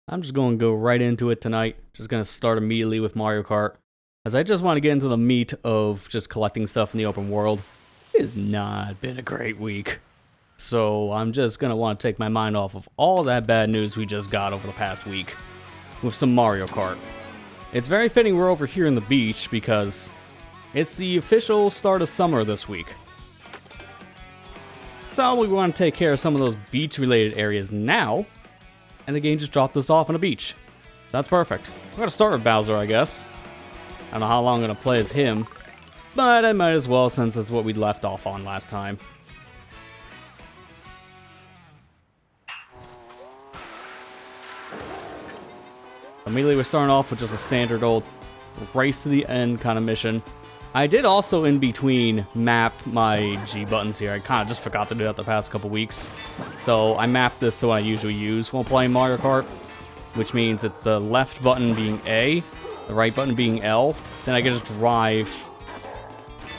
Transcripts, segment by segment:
I'm just going to go right into it tonight. Just going to start immediately with Mario Kart, as I just want to get into the meat of just collecting stuff in the open world. It has not been a great week. So I'm just going to want to take my mind off of all that bad news we just got over the past week with some Mario Kart. It's very fitting we're over here in the beach because it's the official start of summer this week. So we want to take care of some of those beach-related areas now, and the game just dropped us off on a beach. That's perfect. We're going to start with Bowser, I guess. I don't know how long I'm going to play as him, but I might as well since that's what we left off on last time. Immediately we're starting off with just a standard old race to the end kind of mission. I did also in between map my G buttons here. I kind of just forgot to do that the past couple weeks. So I mapped this to what I usually use while playing Mario Kart, which means it's the left button being A, the right button being L. Then I can just drive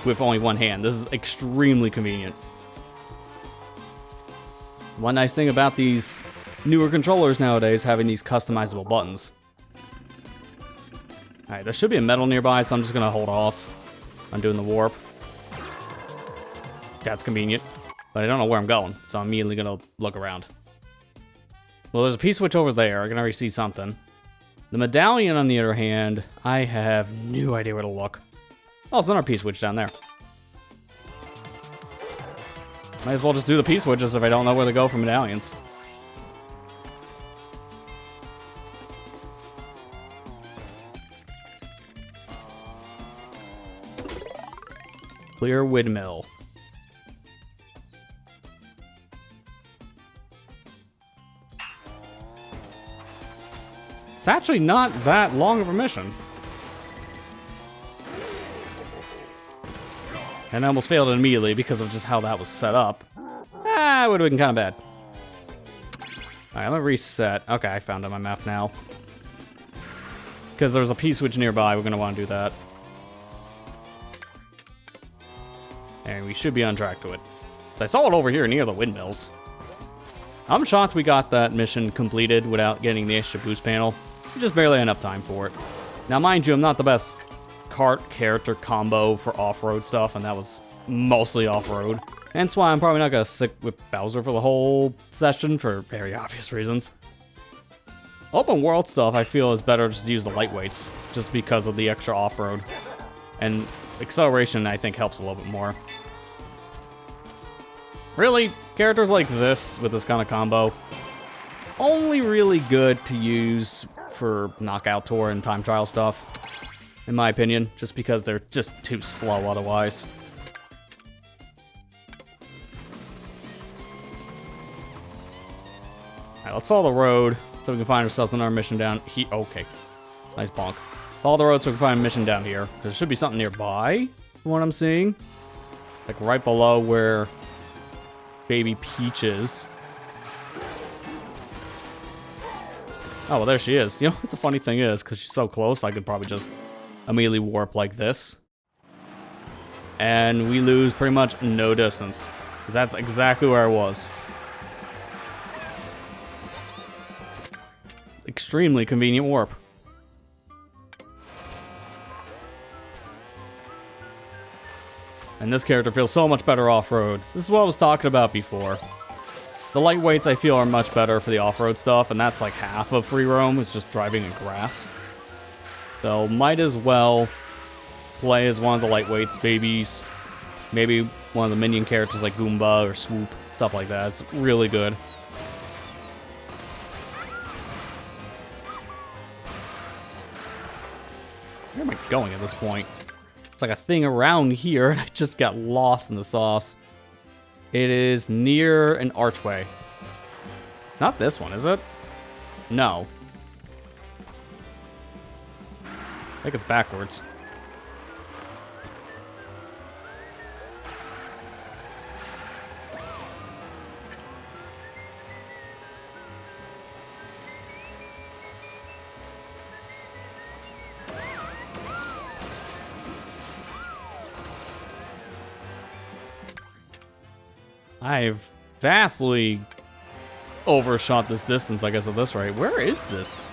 with only one hand. This is extremely convenient. One nice thing about these newer controllers nowadays having these customizable buttons. Alright, there should be a medal nearby, so I'm just going to hold off on doing the warp. That's convenient. But I don't know where I'm going, so I'm immediately going to look around. Well, there's a P-switch over there. I can already see something. The medallion, on the other hand, I have no idea where to look. Oh, it's another P-switch down there. Might as well just do the P-switches if I don't know where to go for medallions. Clear windmill. It's actually not that long of a mission. And I almost failed it immediately because of just how that was set up. It would have been kind of bad. Alright, I'm gonna reset. Okay, I found it on my map now. Because there's a P-switch nearby, we're gonna want to do that. And we should be on track to it. I saw it over here near the windmills. I'm shocked we got that mission completed without getting the extra boost panel. Just barely enough time for it. Now, mind you, I'm not the best kart character combo for off-road stuff, and that was mostly off-road. Hence why I'm probably not going to stick with Bowser for the whole session for very obvious reasons. Open world stuff, I feel, is better just to use the lightweights, just because of the extra off-road. And acceleration, I think, helps a little bit more. Really, characters like this, with this kind of combo, only really good to use for knockout tour and time trial stuff, in my opinion, just because they're just too slow otherwise. Alright, let's follow the road so we can find ourselves on our mission down here. Okay, nice bonk. Follow the road so we can find a mission down here. There should be something nearby, from what I'm seeing. Like right below where Baby Peach is. Oh, well, there she is. You know what the funny thing is? Because she's so close, I could probably just immediately warp like this. And we lose pretty much no distance. Because that's exactly where I was. Extremely convenient warp. And this character feels so much better off-road. This is what I was talking about before. The lightweights, I feel, are much better for the off-road stuff, and that's like half of free roam, is just driving in grass. So, might as well play as one of the lightweights, babies. Maybe one of the minion characters like Goomba or Swoop, stuff like that. It's really good. Where am I going at this point? It's like a thing around here, and I just got lost in the sauce. It is near an archway. It's not this one, is it? No. I think it's backwards. I've vastly overshot this distance, I guess, at this rate. Where is this?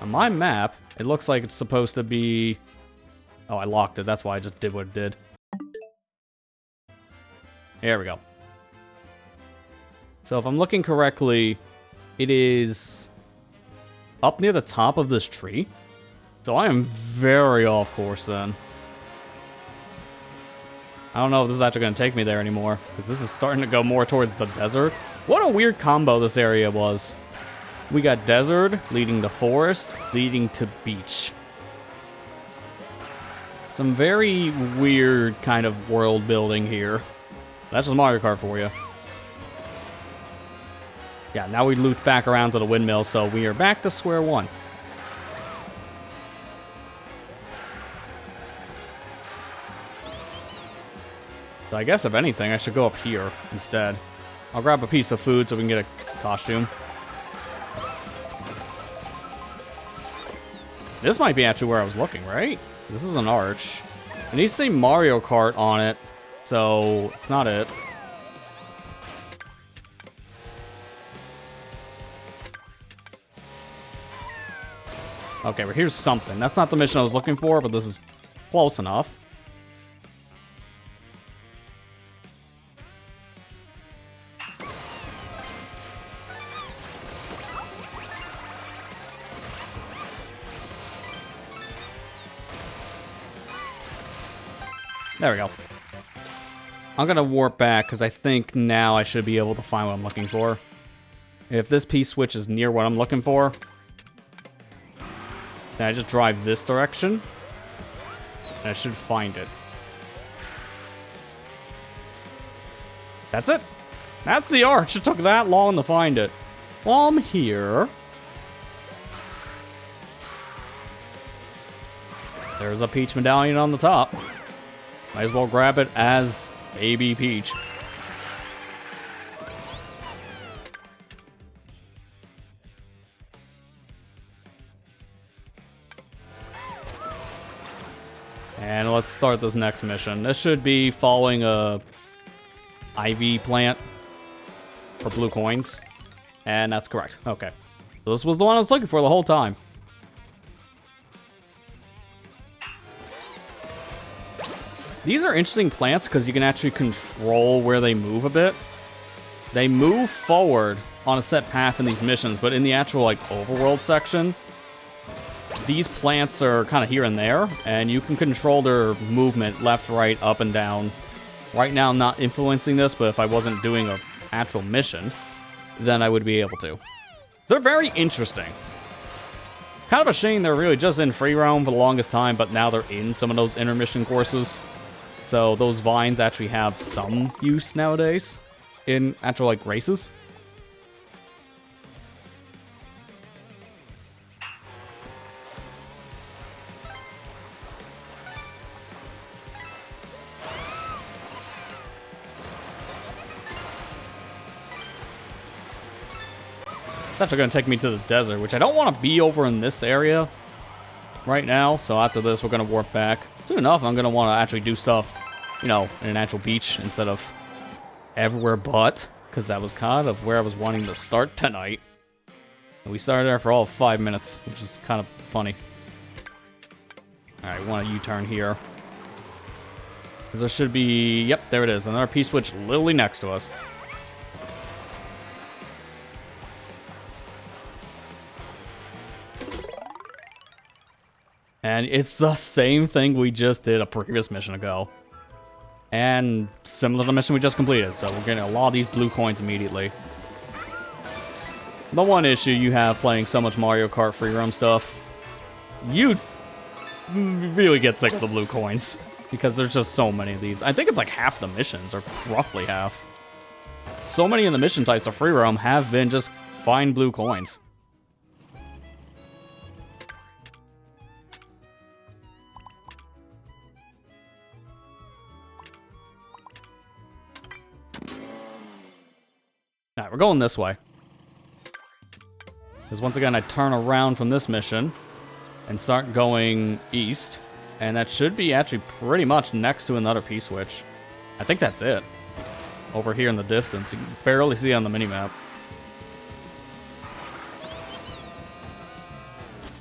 On my map, it looks like it's supposed to be... Oh, I locked it. That's why I just did what it did. There we go. So if I'm looking correctly, it is up near the top of this tree. So I am very off course then. I don't know if this is actually going to take me there anymore, because this is starting to go more towards the desert. What a weird combo this area was. We got desert, leading to forest, leading to beach. Some very weird kind of world building here. That's just Mario Kart for you. Yeah, now we loop back around to the windmill, so we are back to square one. So I guess, if anything, I should go up here instead. I'll grab a piece of food so we can get a costume. This might be actually where I was looking, right? This is an arch. It needs to say Mario Kart on it, so it's not it. Okay, well, here's something. That's not the mission I was looking for, but this is close enough. There we go. I'm gonna warp back because I think now I should be able to find what I'm looking for. If this P-switch is near what I'm looking for, then I just drive this direction, and I should find it. That's it. That's the arch. It took that long to find it. While I'm here, there's a Peach medallion on the top. Might as well grab it as Baby Peach. And let's start this next mission. This should be following a ivy plant for blue coins. And that's correct. Okay. So this was the one I was looking for the whole time. These are interesting plants because you can actually control where they move a bit. They move forward on a set path in these missions, but in the actual like overworld section, these plants are kind of here and there, and you can control their movement left, right, up, and down. Right now, I'm not influencing this, but if I wasn't doing an actual mission, then I would be able to. They're very interesting. Kind of a shame they're really just in free roam for the longest time, but now they're in some of those intermission courses. So those vines actually have some use nowadays in actual like races. It's actually going to take me to the desert, which I don't want to be over in this area right now. So after this, we're going to warp back. Soon enough, I'm going to want to actually do stuff, you know, in an actual beach instead of everywhere but, because that was kind of where I was wanting to start tonight. And we started there for all of 5 minutes, which is kind of funny. Alright, we want a U-turn here. Because there should be... Yep, there it is. Another P-switch literally next to us. And it's the same thing we just did a previous mission ago. And similar to the mission we just completed. So we're getting a lot of these blue coins immediately. The one issue you have playing so much Mario Kart free roam stuff, you really get sick of the blue coins. Because there's just so many of these. I think it's like half the missions, or roughly half. So many of the mission types of free roam have been just find blue coins. Alright, we're going this way. Because once again, I turn around from this mission and start going east. And that should be actually pretty much next to another P-switch. I think that's it. over here in the distance. You can barely see it on the minimap.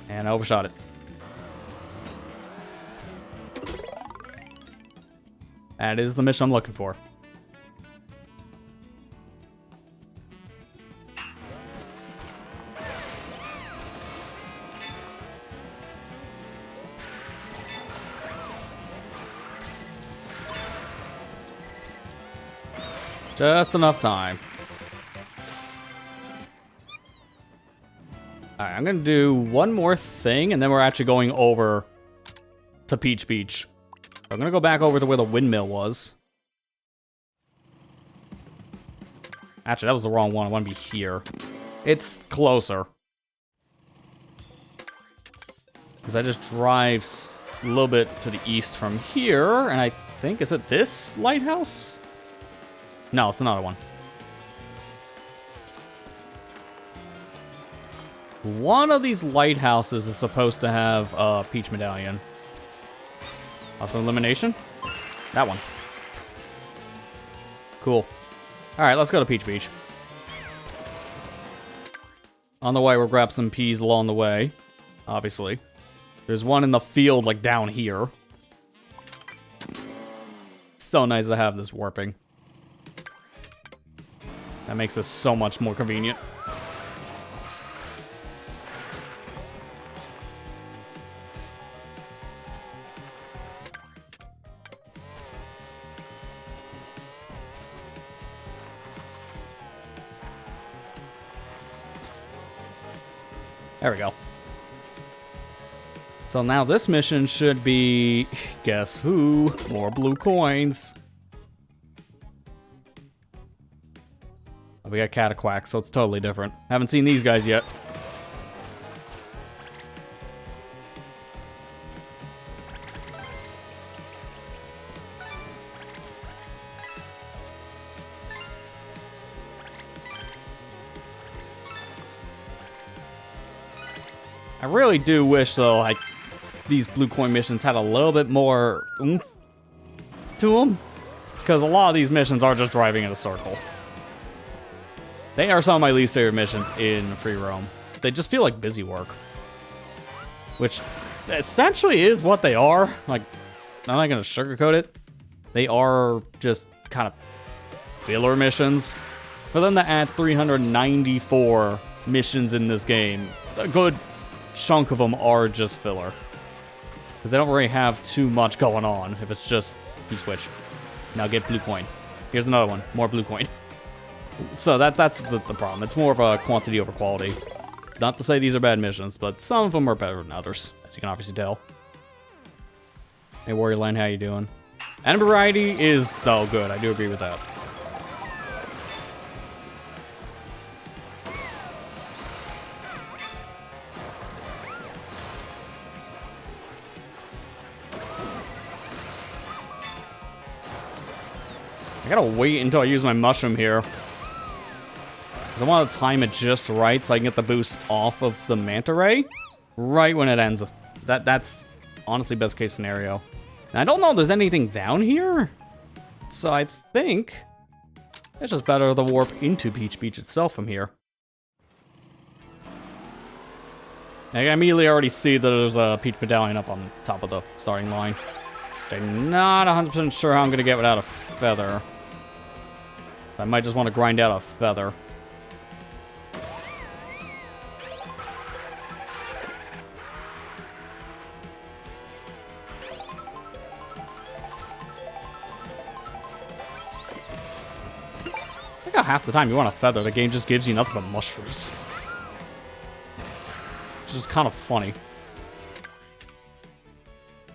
And I overshot it. That is the mission I'm looking for. Just enough time. Alright, I'm gonna do one more thing, and then we're actually going over to Peach Beach. I'm gonna go back over to where the windmill was. Actually, that was the wrong one. I want to be here. It's closer. Because I just drive a little bit to the east from here, and I think, is it this lighthouse? No, it's another one. One of these lighthouses is supposed to have a Peach Medallion. Also elimination? That one. Cool. Alright, let's go to Peach Beach. On the way, we'll grab some peas along the way. Obviously. There's one in the field, like, down here. So nice to have this warping. That makes this so much more convenient. There we go. So now this mission should be, guess who? More blue coins. We got Cataquack, so it's totally different. Haven't seen these guys yet. I really do wish, though, like, these blue coin missions had a little bit more oomph to them. Because a lot of these missions are just driving in a circle. They are some of my least favorite missions in free roam. They just feel like busy work. Which essentially is what they are. Like, I'm not going to sugarcoat it. They are just kind of filler missions. For them to add 394 missions in this game, a good chunk of them are just filler. Because they don't really have too much going on if it's just you switch. Now get blue coin. Here's another one. More blue coin. So that's the problem. It's more of a quantity over quality. Not to say these are bad missions, but some of them are better than others, as you can obviously tell. Hey, Warrior Line, how you doing? And variety is, though, good. I do agree with that. I gotta wait until I use my mushroom here. I want to time it just right so I can get the boost off of the manta ray right when it ends. That's honestly best case scenario. And I don't know if there's anything down here. So I think it's just better to warp into Peach Beach itself from here. I immediately already see that there's a Peach Medallion up on top of the starting line. I'm not 100% sure how I'm going to get without a feather. I might just want to grind out a feather. Half the time you want a feather, the game just gives you nothing but mushrooms. Which is kind of funny.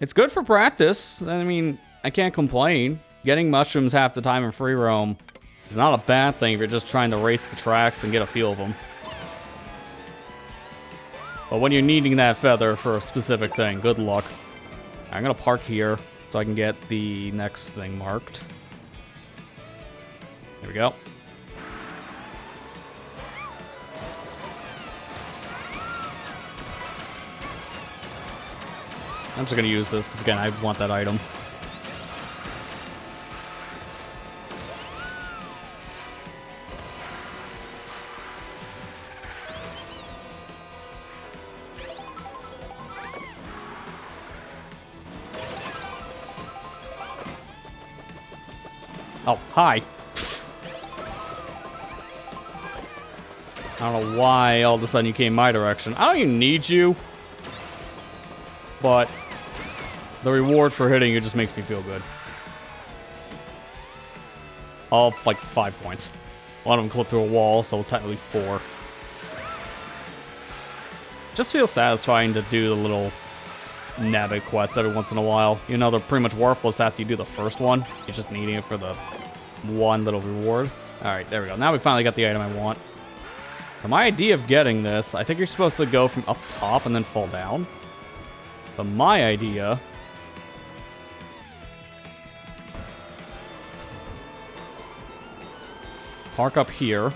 It's good for practice. I mean, I can't complain. Getting mushrooms half the time in free roam is not a bad thing if you're just trying to race the tracks and get a feel of them. But when you're needing that feather for a specific thing, good luck. I'm gonna park here so I can get the next thing marked. Here we go. I'm just going to use this because, again, I want that item. Oh, hi. I don't know why all of a sudden you came my direction. I don't even need you. But the reward for hitting you just makes me feel good. All like 5 points. One of them clipped through a wall, so technically 4. Just feels satisfying to do the little nabbit quests every once in a while. You know, they're pretty much worthless after you do the first one. You're just needing it for the one little reward. Alright, there we go. Now we finally got the item I want. Now, my idea of getting this, I think you're supposed to go from up top and then fall down. But my idea... Park up here.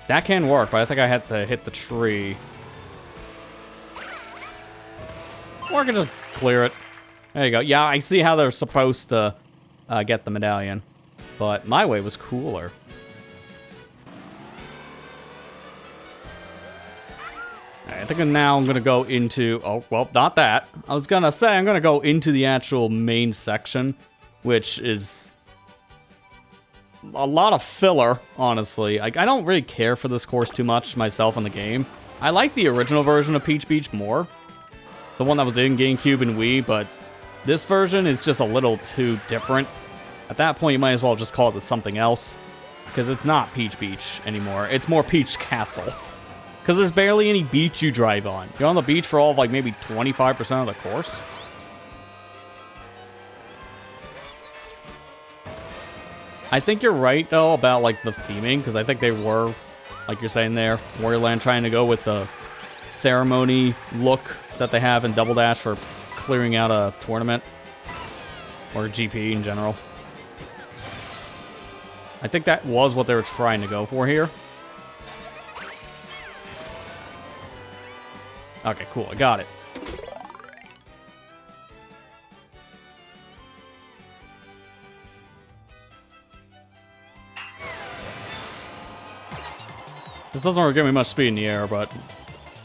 That can work, but I think I had to hit the tree. Or I can just clear it. There you go. Yeah, I see how they're supposed to get the medallion. But my way was cooler. Right, I think now I'm going to go into... Oh, well, not that. I was going to say I'm going to go into the actual main section, which is... a lot of filler, honestly. Like, I don't really care for this course too much myself in the game. I like the original version of Peach Beach more. The one that was in GameCube and Wii, but this version is just a little too different. At that point, you might as well just call it something else. Because it's not Peach Beach anymore. It's more Peach Castle. Because there's barely any beach you drive on. You're on the beach for all of, like, maybe 25% of the course. I think you're right, though, about, like, the theming, because I think they were, like you're saying there, Wario Land trying to go with the ceremony look that they have in Double Dash for clearing out a tournament. Or GP in general. I think that was what they were trying to go for here. Okay, cool, I got it. This doesn't really give me much speed in the air, but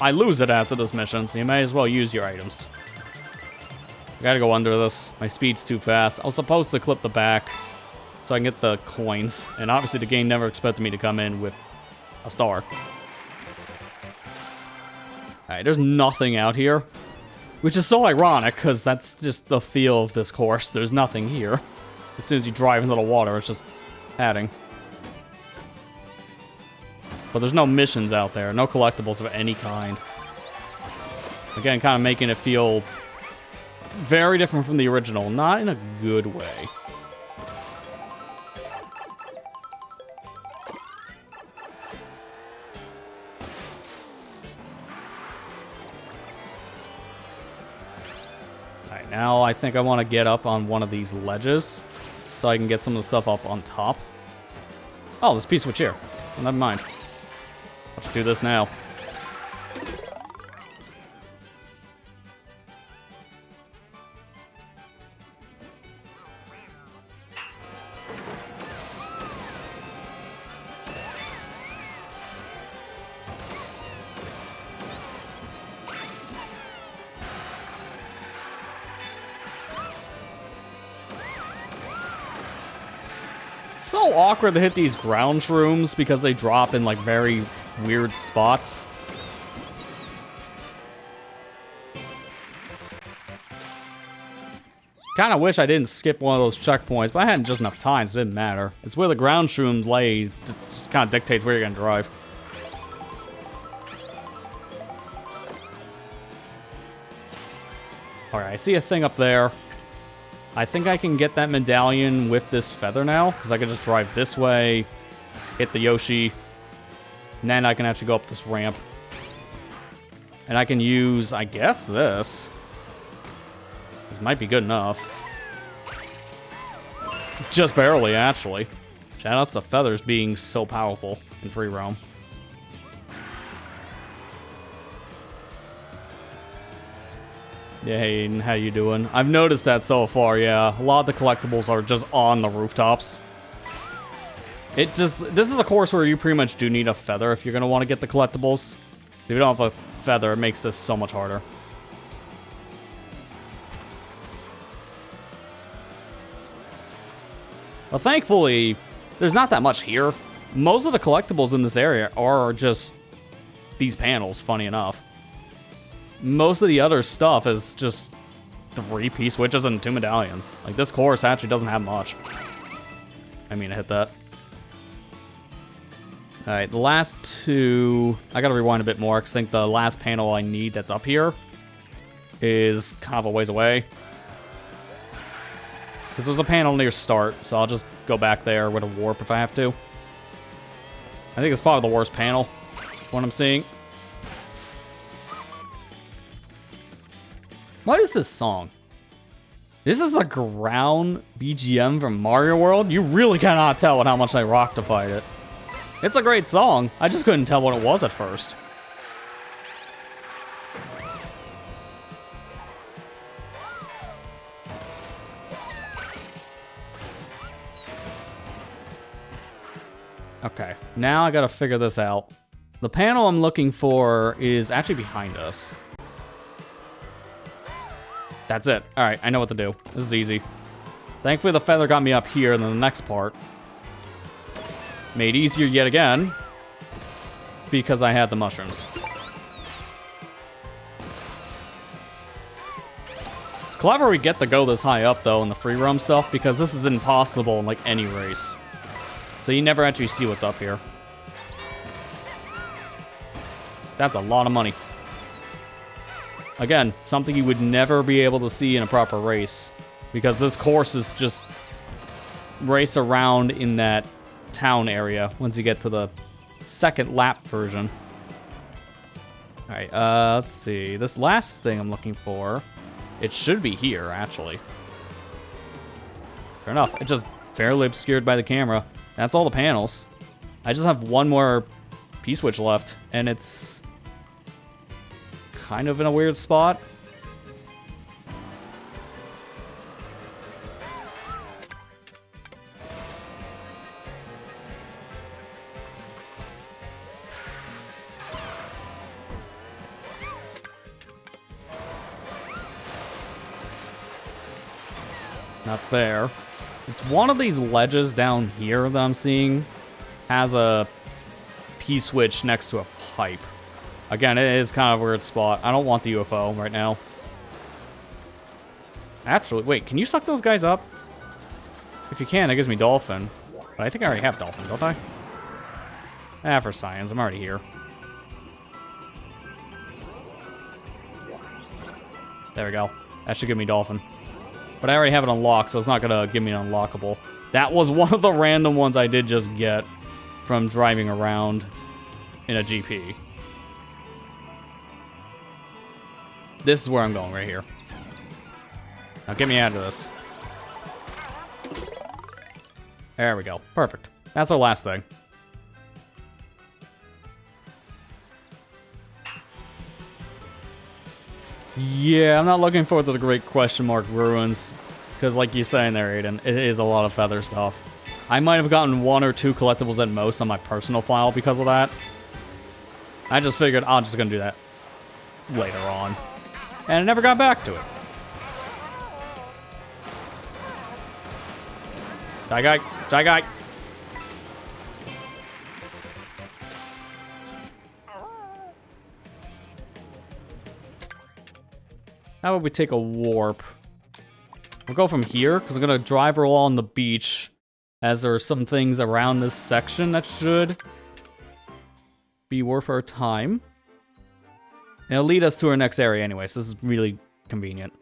I lose it after this mission, so you may as well use your items. I gotta go under this. My speed's too fast. I was supposed to clip the back so I can get the coins, and obviously the game never expected me to come in with a star. Alright, there's nothing out here, which is so ironic, because that's just the feel of this course. There's nothing here. As soon as you drive into the water, it's just padding. But there's no missions out there, no collectibles of any kind. Again, kind of making it feel very different from the original, not in a good way. Alright, now I think I want to get up on one of these ledges so I can get some of the stuff up on top. Oh, there's a piece of here. Well, never mind. Let's do this now. So awkward to hit these ground shrooms because they drop in like very weird spots. Kind of wish I didn't skip one of those checkpoints, but I hadn't just enough time, so it didn't matter. It's where the ground shrooms lay, just kind of dictates where you're gonna drive. Alright, I see a thing up there. I think I can get that medallion with this feather now, because I can just drive this way, hit the Yoshi, and then I can actually go up this ramp. And I can use, I guess, this. This might be good enough. Just barely, actually. Shout out to feathers being so powerful in free roam. Yeah, hey, Aiden, how you doing? I've noticed that so far, yeah. A lot of the collectibles are just on the rooftops. This is a course where you pretty much do need a feather if you're going to want to get the collectibles. If you don't have a feather, it makes this so much harder. But thankfully, there's not that much here. Most of the collectibles in this area are just these panels, funny enough. Most of the other stuff is just 3 P-switches and 2 medallions. Like, this course actually doesn't have much. I mean, I hit that. Alright, the last 2... I gotta rewind a bit more, because I think the last panel I need that's up here is kind of a ways away. Because there's a panel near start, so I'll just go back there with a warp if I have to. I think it's probably the worst panel, what I'm seeing. What is this song? This is the ground BGM from Mario World? You really cannot tell with how much I rocktified it. It's a great song. I just couldn't tell what it was at first. Okay, now I gotta figure this out. The panel I'm looking for is actually behind us. That's it. Alright, I know what to do. This is easy. Thankfully the feather got me up here, and then the next part made easier yet again because I had the mushrooms. It's clever we get to go this high up though in the free roam stuff, because this is impossible in like any race. So you never actually see what's up here. That's a lot of money. Again, something you would never be able to see in a proper race, because this course is just race around in that town area once you get to the second lap version. Alright, let's see. This last thing I'm looking for, it should be here, actually. Fair enough. It just barely obscured by the camera. That's all the panels. I just have one more P-switch left, and it's kind of in a weird spot. Not there. It's one of these ledges down here that I'm seeing has a P-switch next to a pipe. Again, it is kind of a weird spot. I don't want the UFO right now. Actually, wait, can you suck those guys up? If you can, that gives me Dolphin. But I think I already have Dolphin, don't I? For science, I'm already here. There we go. That should give me Dolphin. But I already have it unlocked, so it's not going to give me an unlockable. That was one of the random ones I did just get from driving around in a GP. This is where I'm going, right here. Now get me out of this. There we go. Perfect. That's our last thing. Yeah, I'm not looking forward to the Great Question Mark Ruins, because like you're saying there, Aiden, it is a lot of feather stuff. I might have gotten 1 or 2 collectibles at most on my personal file because of that. I just figured I'm just going to do that later on. And I never got back to it. Shy guy. Shy guy. How about we take a warp? We'll go from here, because I'm going to drive her along the beach, as there are some things around this section that should be worth our time. And it'll lead us to our next area anyway, so this is really convenient.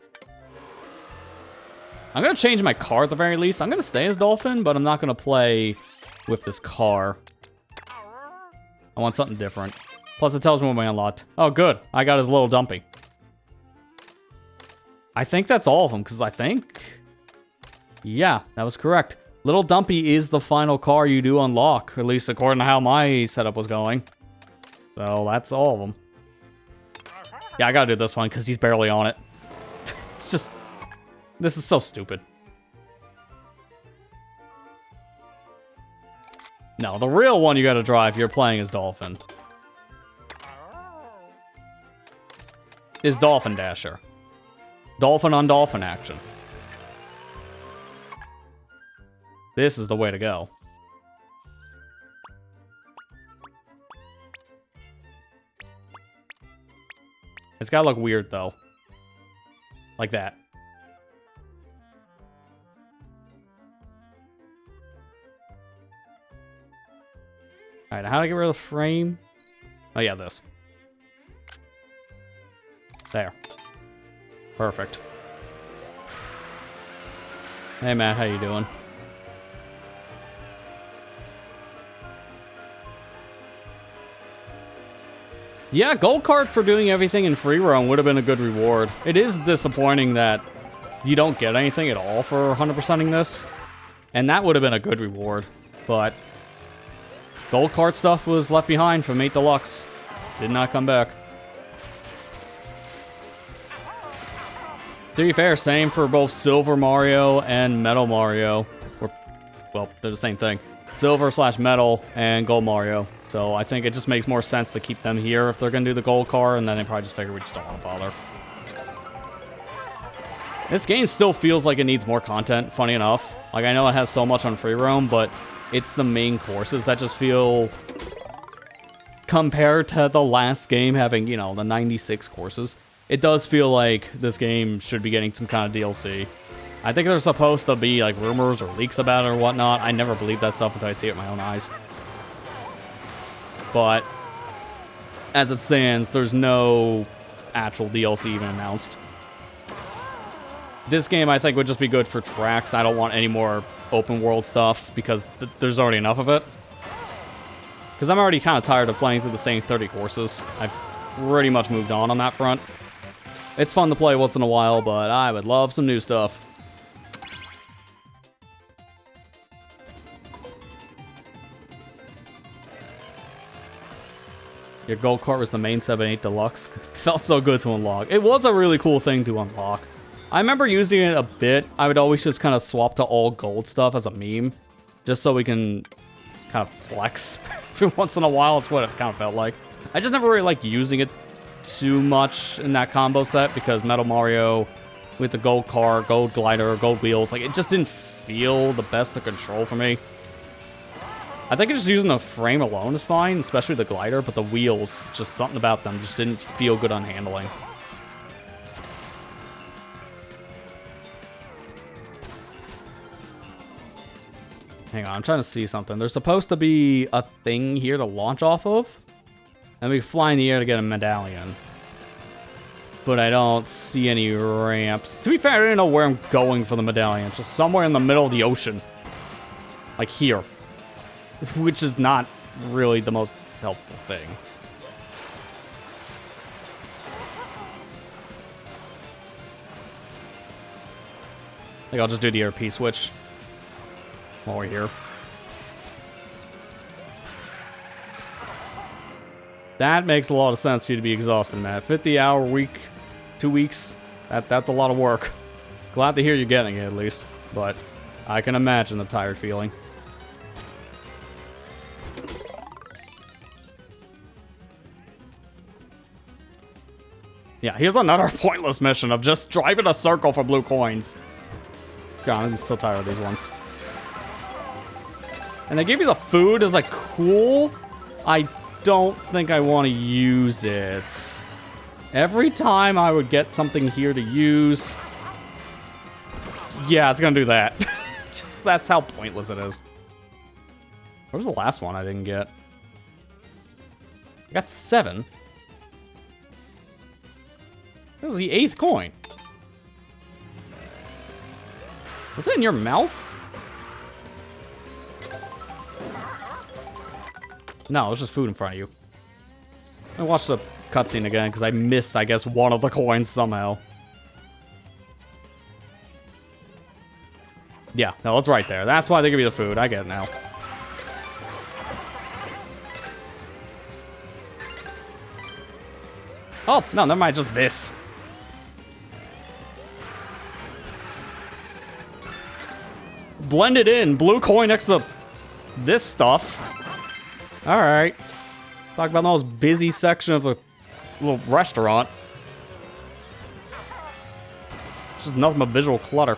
I'm going to change my car at the very least. I'm going to stay as Dolphin, but I'm not going to play with this car. I want something different. Plus, it tells me when I unlocked. Oh, good. I got his little dumpy. I think that's all of them, because I think... Yeah, that was correct. Little Dumpy is the final car you do unlock, at least according to how my setup was going. So, that's all of them. Yeah, I gotta do this one, because he's barely on it. It's just... This is so stupid. No, the real one you gotta drive if you're playing as Dolphin is Dolphin Dasher. Dolphin on Dolphin action. This is the way to go. It's gotta look weird, though. Like that. Alright, how do I get rid of the frame? Oh, yeah, this. There. Perfect. Hey, Matt, how you doing? Yeah, gold card for doing everything in free roam would have been a good reward. It is disappointing that you don't get anything at all for 100%ing this. And that would have been a good reward. But gold card stuff was left behind from 8 Deluxe. Did not come back. To be fair, same for both Silver Mario and Metal Mario. Or, well, they're the same thing. Silver/Metal and Gold Mario. So I think it just makes more sense to keep them here if they're going to do the gold car, and then they probably just figure we just don't want to bother. This game still feels like it needs more content, funny enough. Like, I know it has so much on free roam, but it's the main courses that just feel... Compared to the last game having, you know, the 96 courses, it does feel like this game should be getting some kind of DLC. I think there's supposed to be, like, rumors or leaks about it or whatnot. I never believe that stuff until I see it with my own eyes. But as it stands, there's no actual DLC even announced. This game, I think, would just be good for tracks. I don't want any more open world stuff because there's already enough of it. Because I'm already kind of tired of playing through the same 30 courses. I've pretty much moved on that front. It's fun to play once in a while, but I would love some new stuff. Your gold card was the main 7/8 Deluxe. Felt so good to unlock. It was a really cool thing to unlock. I remember using it a bit. I would always just kind of swap to all gold stuff as a meme. Just so we can kind of flex. Every once in a while, it's what it kind of felt like. I just never really liked using it too much in that combo set because Metal Mario with the gold car, gold glider, gold wheels, like it just didn't feel the best to control for me. I think just using the frame alone is fine, especially the glider, but the wheels, just something about them just didn't feel good on handling. Hang on, I'm trying to see something. There's supposed to be a thing here to launch off of. And we fly in the air to get a medallion. But I don't see any ramps. To be fair, I don't know where I'm going for the medallion. It's just somewhere in the middle of the ocean. Like here. Which is not really the most helpful thing. I think I'll just do the RP switch while we're here. That makes a lot of sense for you to be exhausted, Matt. 50-hour week, 2 weeks, that's a lot of work. Glad to hear you're getting it, at least. But I can imagine the tired feeling. Yeah, here's another pointless mission of just driving a circle for blue coins. God, I'm so tired of these ones. And they gave you the food as like cool. I don't think I want to use it. Every time I would get something here to use. Yeah, it's gonna do that. Just that's how pointless it is. What was the last one I didn't get? I got 7. That was the 8th coin. Was it in your mouth? No, it was just food in front of you. I watched the cutscene again because I missed, I guess, one of the coins somehow. Yeah, no, it's right there. That's why they give you the food. I get it now. Oh, no, never mind, just this. Blended in. Blue coin next to this stuff. Alright. Talk about the most busy section of the little restaurant. It's just nothing but visual clutter.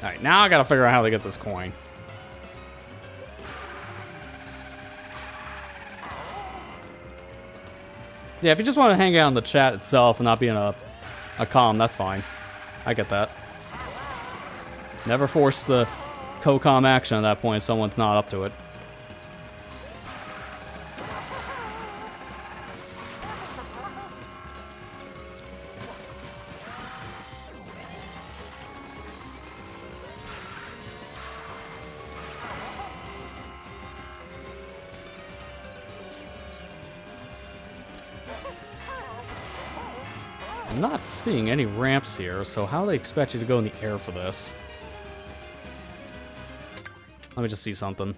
Alright, now I gotta figure out how to get this coin. Yeah, if you just want to hang out in the chat itself and not be in a comm, that's fine. I get that. Never force the co-comm action at that point if someone's not up to it. I'm not seeing any ramps here, so how do they expect you to go in the air for this? Let me just see something.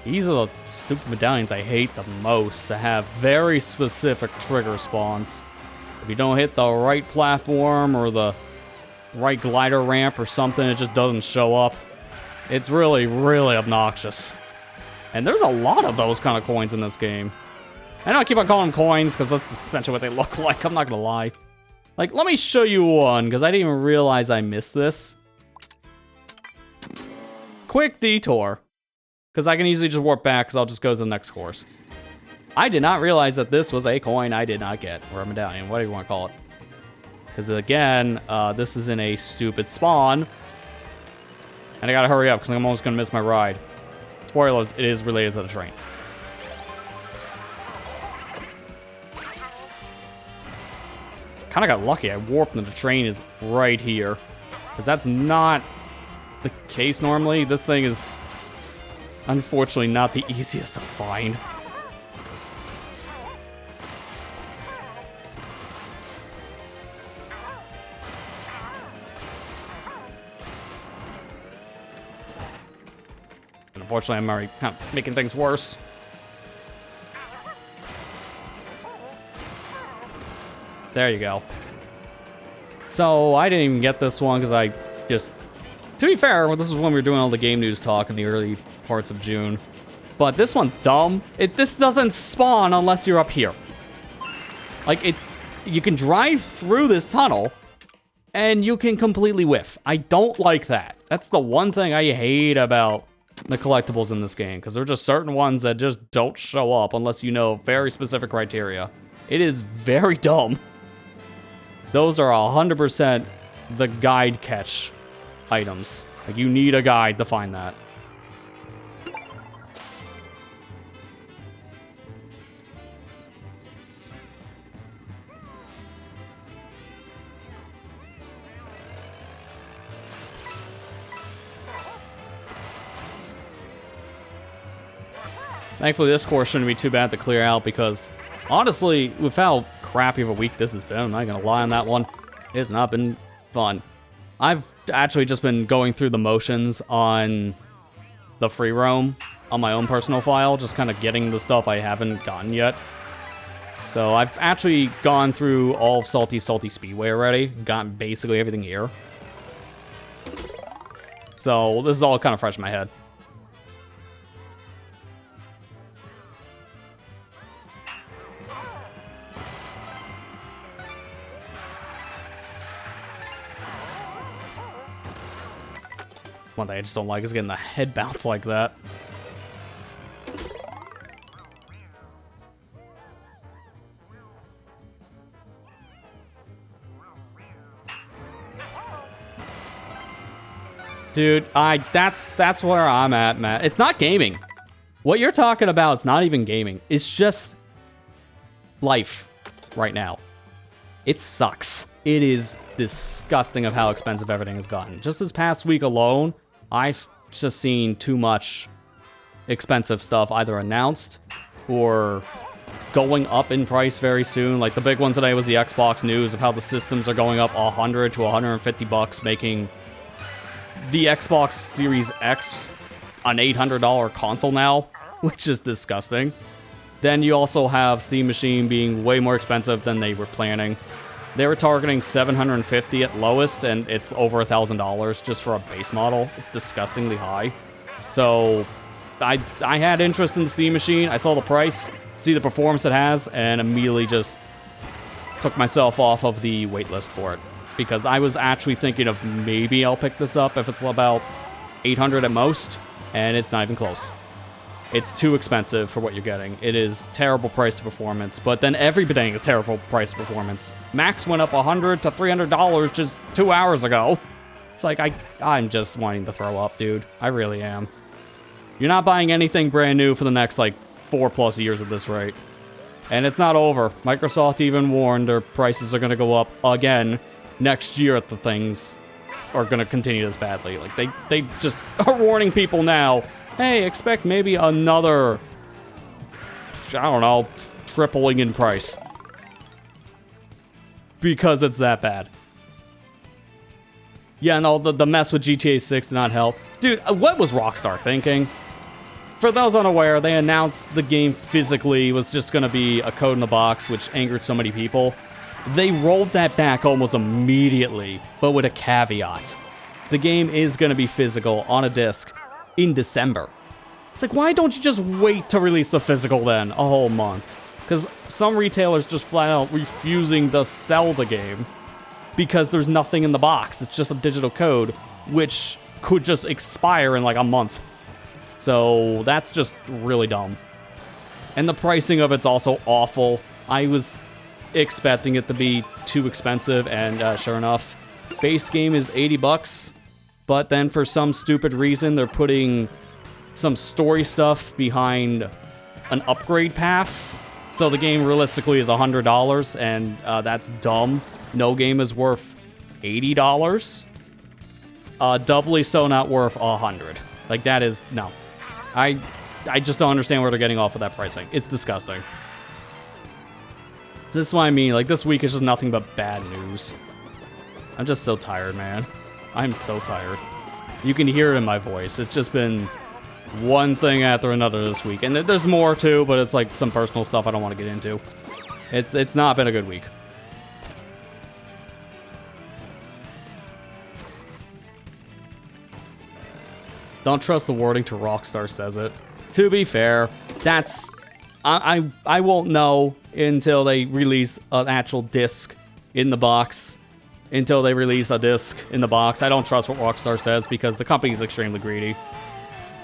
These are the stupid medallions I hate the most, that have very specific trigger spawns. If you don't hit the right platform or the right glider ramp or something, it just doesn't show up. It's really, really obnoxious. And there's a lot of those kind of coins in this game. I know I keep on calling them coins because that's essentially what they look like, I'm not gonna lie. Like, let me show you one, because I didn't even realize I missed this. Quick detour. Because I can easily just warp back, because I'll just go to the next course. I did not realize that this was a coin I did not get, or a medallion, whatever you want to call it. Because again, this is in a stupid spawn. And I gotta hurry up, because I'm almost gonna miss my ride. Spoilers, it is related to the train. Kinda got lucky, I warped and the train is right here. Because that's not the case normally. This thing is unfortunately not the easiest to find. Unfortunately, I'm already kind of making things worse. There you go. So, I didn't even get this one because I just... To be fair, well, this is when we were doing all the game news talk in the early parts of June. But this one's dumb. This doesn't spawn unless you're up here. Like, you can drive through this tunnel, and you can completely whiff. I don't like that. That's the one thing I hate about the collectibles in this game, because there are just certain ones that just don't show up unless you know very specific criteria. It is very dumb. Those are 100% the guide catch items. Like, you need a guide to find that. Thankfully, this course shouldn't be too bad to clear out because, honestly, with how crappy of a week this has been, I'm not gonna lie on that one, it's not been fun. I've actually just been going through the motions on the free roam on my own personal file, just kind of getting the stuff I haven't gotten yet. So I've actually gone through all of Salty Speedway already, gotten basically everything here. So this is all kind of fresh in my head. One thing I just don't like is getting the head bounce like that. Dude, that's where I'm at, Matt. It's not gaming. What you're talking about, it's not even gaming. It's just life right now. It sucks. It is disgusting of how expensive everything has gotten. Just this past week alone, I've just seen too much expensive stuff either announced or going up in price very soon. Like the big one today was the Xbox news of how the systems are going up 100 to 150 bucks, making the Xbox Series X an $800 console now, which is disgusting. Then you also have Steam Machine being way more expensive than they were planning. They were targeting 750 at lowest, and it's over $1,000 just for a base model. It's disgustingly high. So I had interest in the Steam Machine. I saw the price, see the performance it has, and immediately just took myself off of the waitlist for it. Because I was actually thinking of maybe I'll pick this up if it's about 800 at most, and it's not even close. It's too expensive for what you're getting. It is terrible price to performance, but then everything is terrible price to performance. Max went up $100 to $300 just 2 hours ago. It's like, I'm just wanting to throw up, dude. I really am. You're not buying anything brand new for the next, like, 4+ years at this rate. And it's not over. Microsoft even warned their prices are going to go up again next year if the things are going to continue this badly. Like, they just are warning people now, hey, expect maybe another, I don't know, tripling in price. Because it's that bad. Yeah, no, the mess with GTA 6 did not help. Dude, what was Rockstar thinking? For those unaware, they announced the game physically was just going to be a code in the box, which angered so many people. They rolled that back almost immediately, but with a caveat. The game is going to be physical on a disc in December. It's like, why don't you just wait to release the physical then, a whole month? Because some retailers just flat out refusing to sell the game because there's nothing in the box. It's just a digital code, which could just expire in like a month. So that's just really dumb. And the pricing of it's also awful. I was expecting it to be too expensive, and sure enough, base game is $80, but then for some stupid reason, they're putting some story stuff behind an upgrade path. So the game realistically is $100, and that's dumb. No game is worth $80. Doubly so not worth $100. Like, that is, no. I just don't understand where they're getting off with that pricing. It's disgusting. This is what I mean. Like, this week is just nothing but bad news. I'm just so tired, man. I'm so tired. You can hear it in my voice. It's just been one thing after another this week. And there's more, too, but it's like some personal stuff I don't want to get into. It's not been a good week. Don't trust the wording till Rockstar says it. To be fair, that's... I won't know until they release an actual disc in the box. Until they release a disc in the box. I don't trust what Rockstar says because the company is extremely greedy.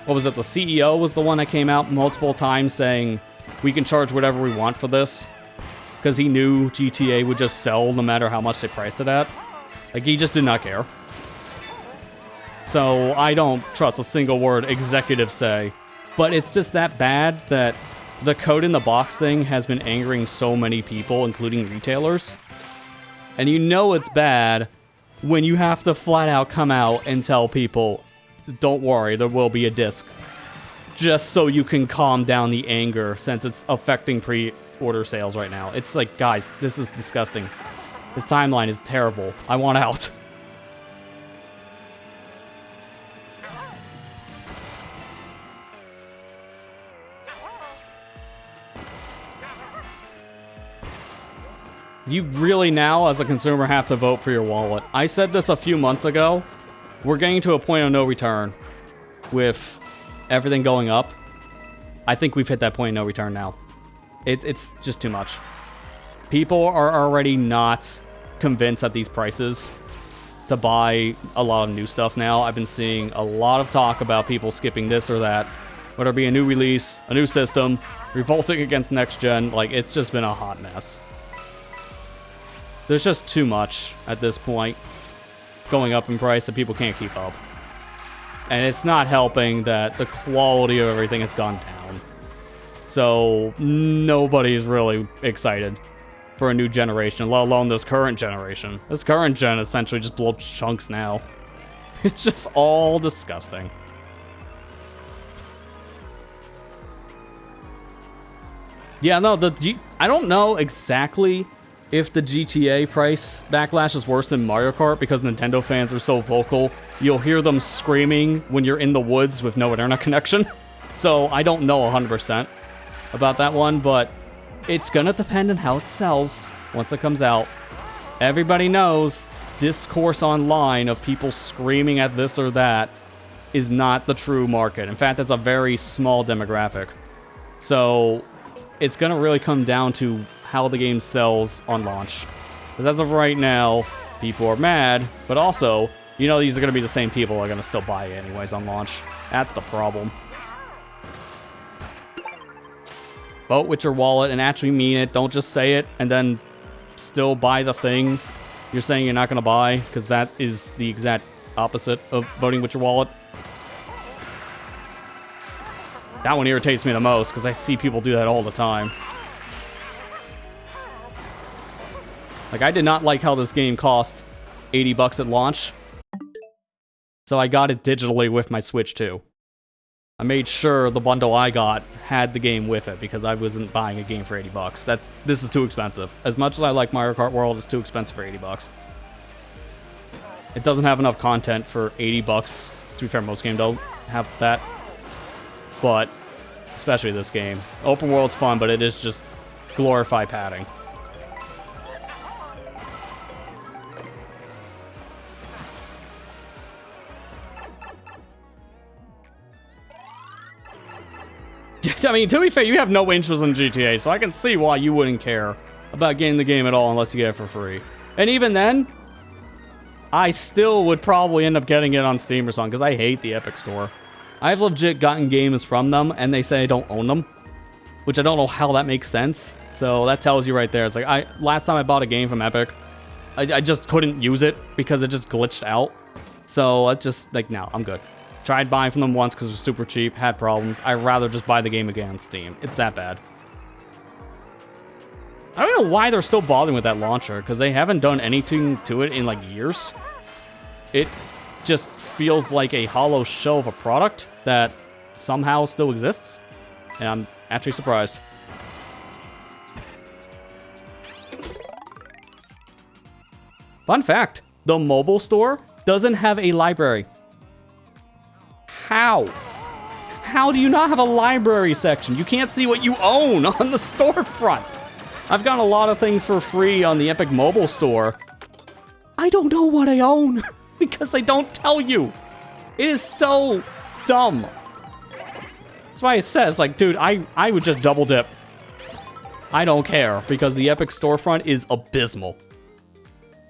What was it? The CEO was the one that came out multiple times saying, we can charge whatever we want for this. Because he knew GTA would just sell no matter how much they priced it at. Like, he just did not care. So I don't trust a single word executives say. But it's just that bad that the code in the box thing has been angering so many people, including retailers. And you know it's bad when you have to flat out come out and tell people, don't worry, there will be a disc. Just so you can calm down the anger since it's affecting pre-order sales right now. It's like, guys, this is disgusting. This timeline is terrible. I want out. You really now, as a consumer, have to vote for your wallet. I said this a few months ago. We're getting to a point of no return with everything going up. I think we've hit that point of no return now. It's just too much. People are already not convinced at these prices to buy a lot of new stuff now. I've been seeing a lot of talk about people skipping this or that. Whether it be a new release, a new system, revolting against next gen. Like, it's just been a hot mess. There's just too much at this point going up in price that people can't keep up. And it's not helping that the quality of everything has gone down. So nobody's really excited for a new generation, let alone this current generation. This current gen essentially just blew up chunks now. It's just all disgusting. Yeah, no, I don't know exactly if the GTA price backlash is worse than Mario Kart because Nintendo fans are so vocal. You'll hear them screaming when you're in the woods with no internet connection. So I don't know 100% about that one, but it's gonna depend on how it sells once it comes out. Everybody knows discourse online of people screaming at this or that is not the true market. In fact, it's a very small demographic. So it's going to really come down to how the game sells on launch. Because as of right now, people are mad, but also, you know, these are going to be the same people that are going to still buy it anyways on launch. That's the problem. Vote with your wallet and actually mean it. Don't just say it and then still buy the thing you're saying you're not going to buy, because that is the exact opposite of voting with your wallet. That one irritates me the most, because I see people do that all the time. Like, I did not like how this game cost $80 at launch, so I got it digitally with my Switch too. I made sure the bundle I got had the game with it, because I wasn't buying a game for $80. This is too expensive. As much as I like Mario Kart World, it's too expensive for $80. It doesn't have enough content for $80. To be fair, most games don't have that. But, especially this game. Open world's fun, but it is just glorified padding. I mean, to be fair, you have no interest in GTA, so I can see why you wouldn't care about getting the game at all unless you get it for free. And even then, I still would probably end up getting it on Steam or something, because I hate the Epic Store. I've legit gotten games from them, and they say I don't own them, which I don't know how that makes sense. So that tells you right there. It's like, last time I bought a game from Epic, I just couldn't use it because it just glitched out. So I just, like, no, I'm good. Tried buying from them once because it was super cheap, had problems. I'd rather just buy the game again on Steam. It's that bad. I don't know why they're still bothering with that launcher, because they haven't done anything to it in, like, years. It just feels like a hollow shell of a product that somehow still exists. And I'm actually surprised. Fun fact, the mobile store doesn't have a library. How? How do you not have a library section? You can't see what you own on the storefront. I've gotten a lot of things for free on the Epic Mobile Store. I don't know what I own because they don't tell you. It is so dumb. That's why it says, like, dude, I would just double dip. I don't care, because the Epic storefront is abysmal.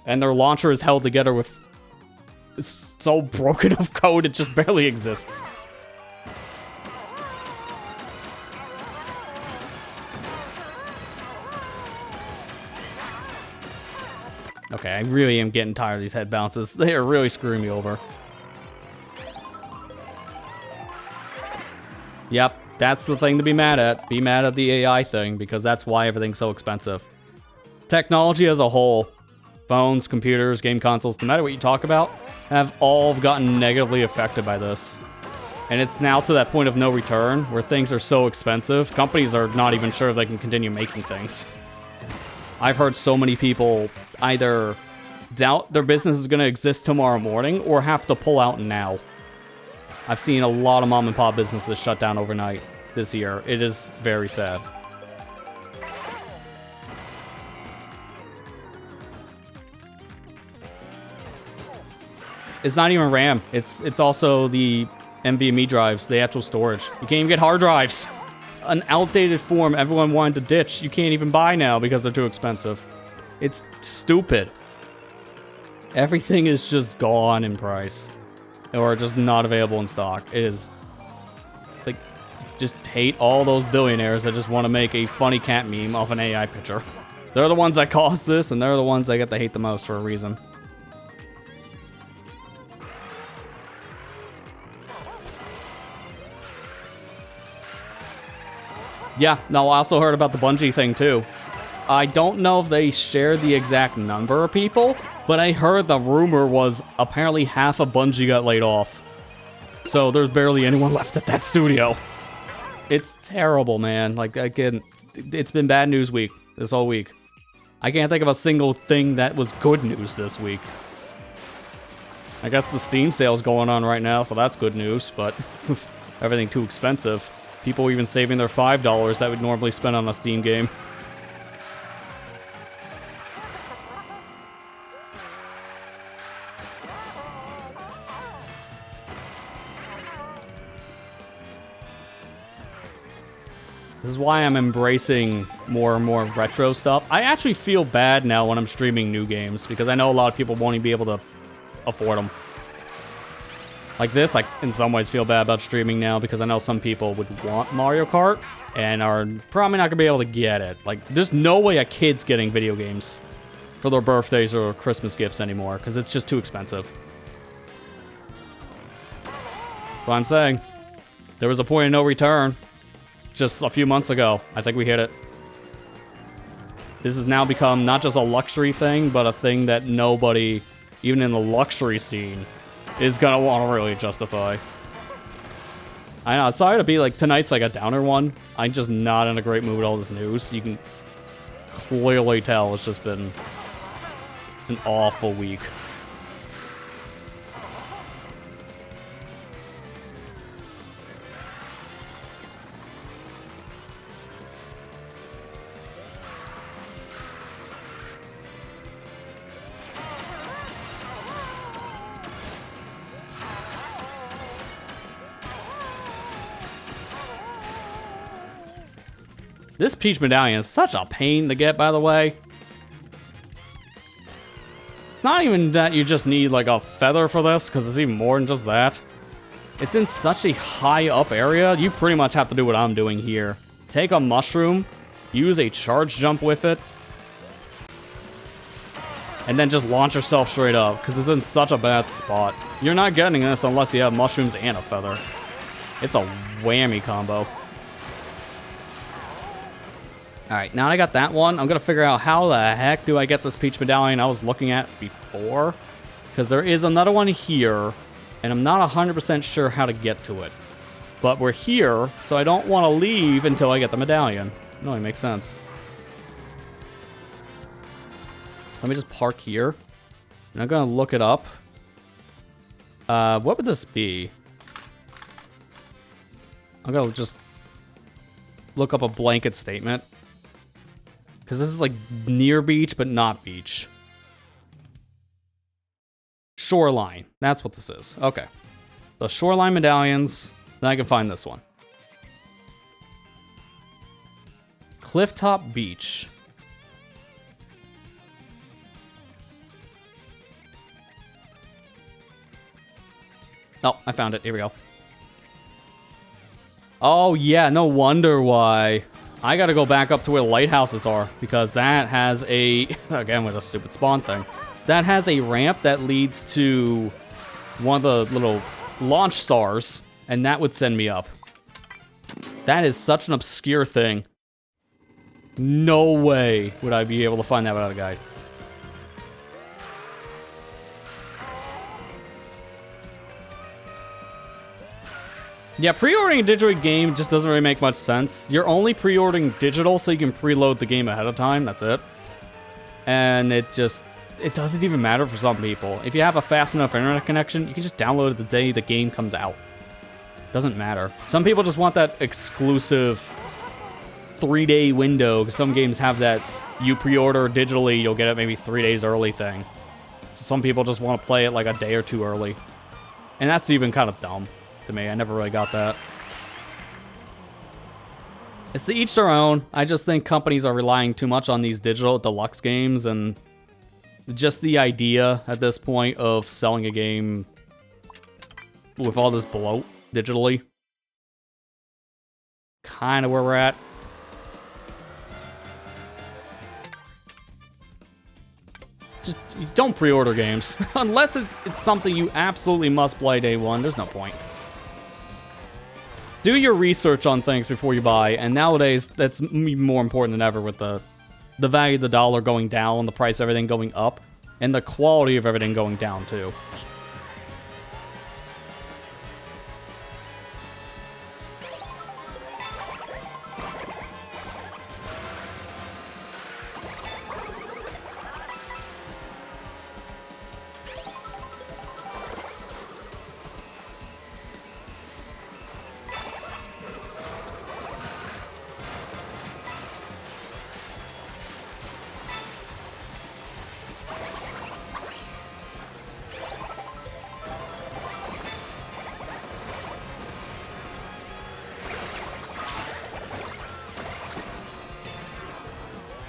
And their launcher is held together with... It's so broken of code, it just barely exists. Okay, I really am getting tired of these head bounces. They are really screwing me over. Yep, that's the thing to be mad at. Be mad at the AI thing, because that's why everything's so expensive. Technology as a whole, phones, computers, game consoles, no matter what you talk about, have all gotten negatively affected by this. And it's now to that point of no return, where things are so expensive, companies are not even sure if they can continue making things. I've heard so many people either doubt their business is going to exist tomorrow morning, or have to pull out now. I've seen a lot of mom and pop businesses shut down overnight this year. It is very sad. It's not even RAM. It's also the NVMe drives, the actual storage. You can't even get hard drives. An outdated form everyone wanted to ditch, you can't even buy now because they're too expensive. It's stupid. Everything is just gone in price, or just not available in stock. It is, like, just hate all those billionaires that just want to make a funny cat meme off an AI picture. They're the ones that caused this, and they're the ones that get the hate the most for a reason. Yeah, no, I also heard about the Bungie thing, too. I don't know if they shared the exact number of people, but I heard the rumor was apparently half of Bungie got laid off. So there's barely anyone left at that studio. It's terrible, man. Like, again, it's been bad news week this whole week. I can't think of a single thing that was good news this week. I guess the Steam sale's going on right now, so that's good news, but everything too expensive. People even saving their $5 that would normally spend on a Steam game. This is why I'm embracing more and more retro stuff. I actually feel bad now when I'm streaming new games because I know a lot of people won't even be able to afford them. Like this, I in some ways feel bad about streaming now because I know some people would want Mario Kart and are probably not going to be able to get it. Like, there's no way a kid's getting video games for their birthdays or Christmas gifts anymore because it's just too expensive. That's what I'm saying. There was a point of no return just a few months ago. I think we hit it. This has now become not just a luxury thing, but a thing that nobody, even in the luxury scene, is gonna want to really justify. I know, sorry to be like, tonight's like a downer one. I'm just not in a great mood with all this news. You can clearly tell it's just been an awful week. This Peach medallion is such a pain to get, by the way. It's not even that you just need, like, a feather for this, because it's even more than just that. It's in such a high up area, you pretty much have to do what I'm doing here. Take a mushroom, use a charge jump with it, and then just launch yourself straight up, because it's in such a bad spot. You're not getting this unless you have mushrooms and a feather. It's a whammy combo. Alright, now I got that one. I'm going to figure out how the heck do I get this Peach medallion I was looking at before. Because there is another one here, and I'm not 100% sure how to get to it. But we're here, so I don't want to leave until I get the medallion. No, it makes sense. So let me just park here. And I'm going to look it up. What would this be? I'm going to just look up a blanket statement. Because this is like near beach, but not beach. Shoreline. That's what this is. Okay. The shoreline medallions. Then I can find this one. Clifftop Beach. Oh, I found it. Here we go. Oh, yeah. No wonder why. I gotta go back up to where the lighthouses are, because that has a, again with a stupid spawn thing, that has a ramp that leads to one of the little launch stars, and that would send me up. That is such an obscure thing. No way would I be able to find that without a guide. Yeah, pre-ordering a digital game just doesn't really make much sense. You're only pre-ordering digital so you can preload the game ahead of time, that's it. And it doesn't even matter for some people. If you have a fast enough internet connection, you can just download it the day the game comes out. Doesn't matter. Some people just want that exclusive 3-day window, because some games have that you pre-order digitally, you'll get it maybe 3 days early thing. So some people just want to play it like a day or two early. And that's even kind of dumb to me. I never really got that. It's to each their own. I just think companies are relying too much on these digital deluxe games, and just the idea at this point of selling a game with all this bloat digitally. Kind of where we're at. Just don't pre-order games. Unless it's something you absolutely must play day one, there's no point. Do your research on things before you buy, and nowadays that's more important than ever with the value of the dollar going down, the price of everything going up, and the quality of everything going down too.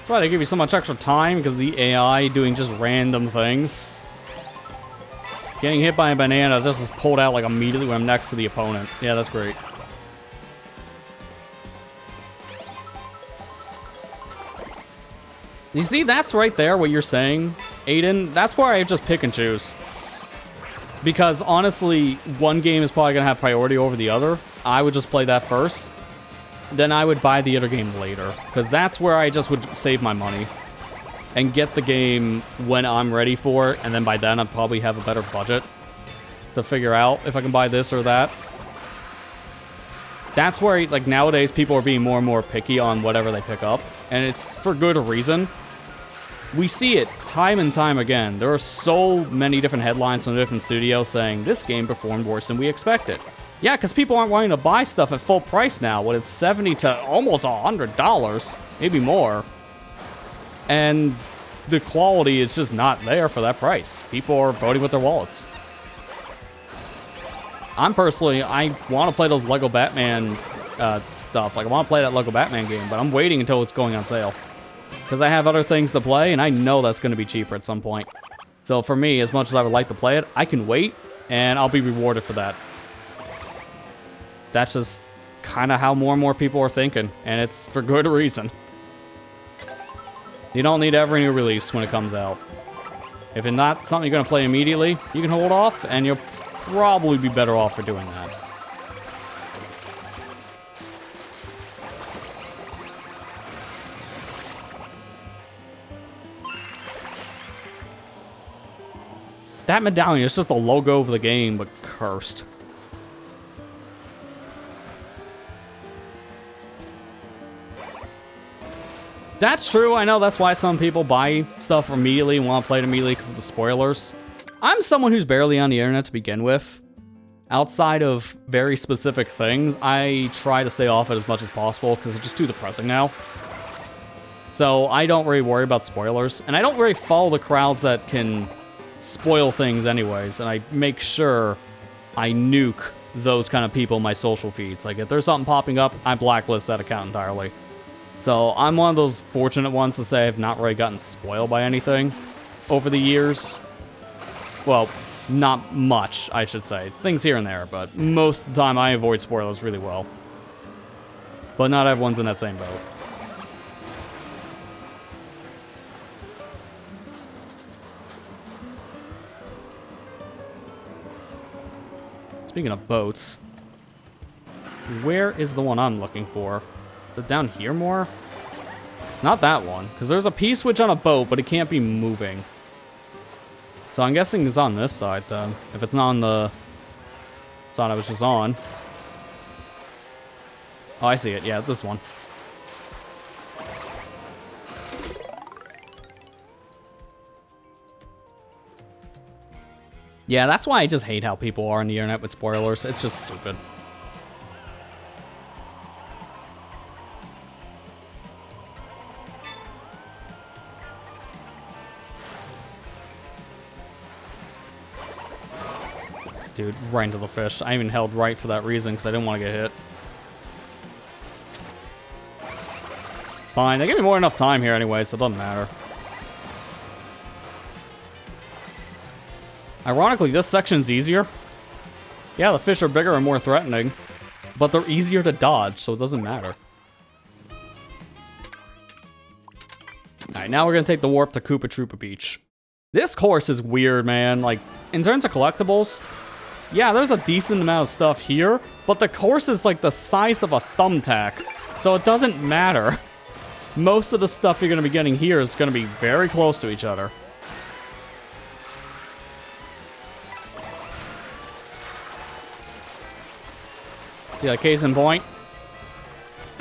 That's why they give you so much extra time, because the AI doing just random things. Getting hit by a banana just is pulled out like immediately when I'm next to the opponent. Yeah, that's great. You see, that's right there what you're saying, Aiden. That's where I just pick and choose. Because honestly, one game is probably going to have priority over the other. I would just play that first. Then I would buy the other game later. Because that's where I just would save my money. And get the game when I'm ready for it. And then by then, I'll probably have a better budget to figure out if I can buy this or that. That's where, like, nowadays, people are being more and more picky on whatever they pick up. And it's for good reason. We see it time and time again. There are so many different headlines from different studios saying, this game performed worse than we expected. Yeah, because people aren't wanting to buy stuff at full price now, when it's $70 to almost $100, maybe more. And the quality is just not there for that price. People are voting with their wallets. I want to play those Lego Batman stuff. Like, I want to play that Lego Batman game, but I'm waiting until it's going on sale. Because I have other things to play, and I know that's going to be cheaper at some point. So for me, as much as I would like to play it, I can wait, and I'll be rewarded for that. That's just kind of how more and more people are thinking, and it's for good reason. You don't need every new release when it comes out. If it's not something you're going to play immediately, you can hold off, and you'll probably be better off for doing that. That medallion is just the logo of the game, but cursed. That's true. I know that's why some people buy stuff immediately and want to play it immediately because of the spoilers. I'm someone who's barely on the internet to begin with. Outside of very specific things, I try to stay off it as much as possible because it's just too depressing now. So I don't really worry about spoilers. And I don't really follow the crowds that can spoil things anyways. And I make sure I nuke those kind of people in my social feeds. Like, if there's something popping up, I blacklist that account entirely. So I'm one of those fortunate ones to say I've not really gotten spoiled by anything over the years. Well, not much, I should say. Things here and there, but most of the time I avoid spoilers really well. But not everyone's in that same boat. Speaking of boats, where is the one I'm looking for? Is it down here more? Not that one, because there's a P-switch on a boat, but it can't be moving. So I'm guessing it's on this side, then. If it's not on the side I was just on. Oh, I see it. Yeah, this one. Yeah, that's why I just hate how people are on the internet with spoilers. It's just stupid. Dude, right into the fish. I even held right for that reason, because I didn't want to get hit. It's fine. They give me more than enough time here anyway, so it doesn't matter. Ironically, this section's easier. Yeah, the fish are bigger and more threatening, but they're easier to dodge, so it doesn't matter. Alright, now we're going to take the warp to Koopa Troopa Beach. This course is weird, man. Like, in terms of collectibles, yeah, there's a decent amount of stuff here, but the course is like the size of a thumbtack, so it doesn't matter. Most of the stuff you're going to be getting here is going to be very close to each other. Yeah, case in point,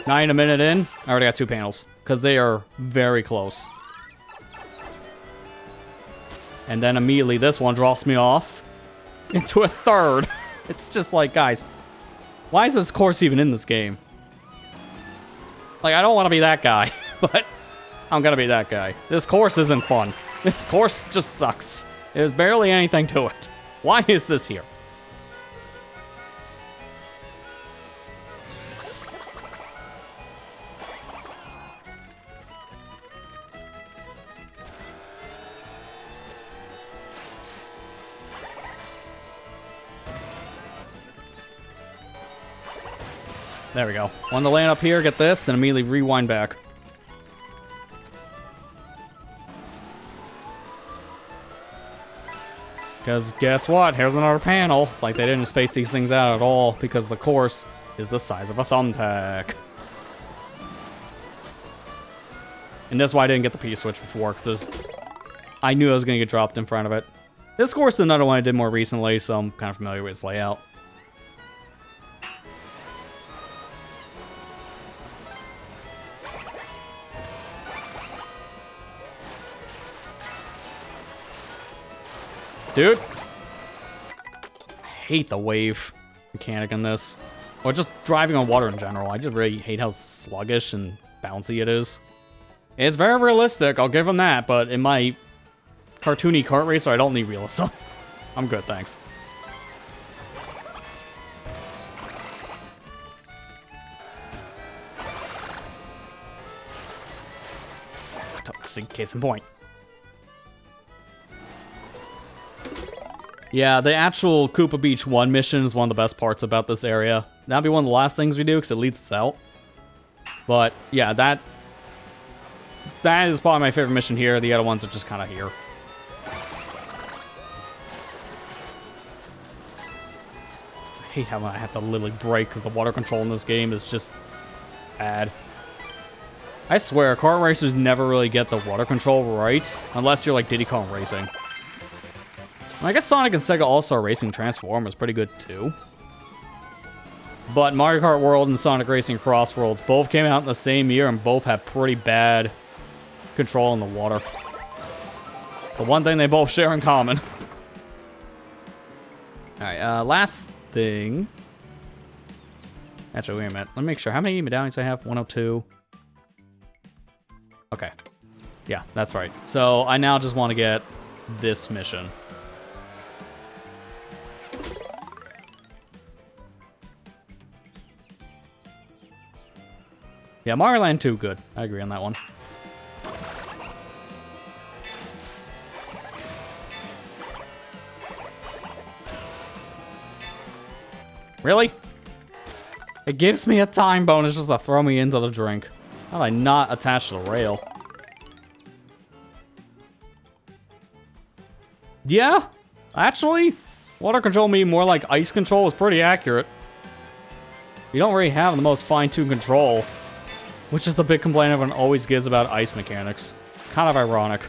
not even a minute in, I already got 2 panels, because they are very close. And then immediately this one drops me off into a third. It's just like, guys, why is this course even in this game? Like, I don't want to be that guy, but I'm gonna be that guy. This course isn't fun. This course just sucks. There's barely anything to it. Why is this here? There we go. Want to land up here, get this, and immediately rewind back. Because guess what? Here's another panel. It's like they didn't space these things out at all because the course is the size of a thumbtack. And that's why I didn't get the P-switch before, because I knew I was going to get dropped in front of it. This course is another one I did more recently, so I'm kind of familiar with its layout. Dude. I hate the wave mechanic in this. Or just driving on water in general. I just really hate how sluggish and bouncy it is. It's very realistic, I'll give them that, but in my cartoony kart racer, I don't need realism. I'm good, thanks. Case in point. Yeah, the actual Koopa Beach 1 mission is one of the best parts about this area. That'll be one of the last things we do, because it leads us out. But, yeah, that is probably my favorite mission here. The other ones are just kind of here. I hate how I have to literally brake, because the water control in this game is just bad. I swear, kart racers never really get the water control right, unless you're like Diddy Kong Racing. I guess Sonic and Sega All-Star Racing Transform was pretty good too. But Mario Kart World and Sonic Racing Cross Worlds both came out in the same year and both had pretty bad control in the water. The one thing they both share in common. Alright, last thing. Actually, wait a minute. Let me make sure. How many medallions I have? 102. Okay. Yeah, that's right. So I now just want to get this mission. Yeah, Mario Land 2, good. I agree on that one. Really? It gives me a time bonus just to throw me into the drink. How did I not attach to the rail? Yeah, actually, water control being more like ice control was pretty accurate. You don't really have the most fine-tuned control, which is the big complaint everyone always gives about ice mechanics. It's kind of ironic.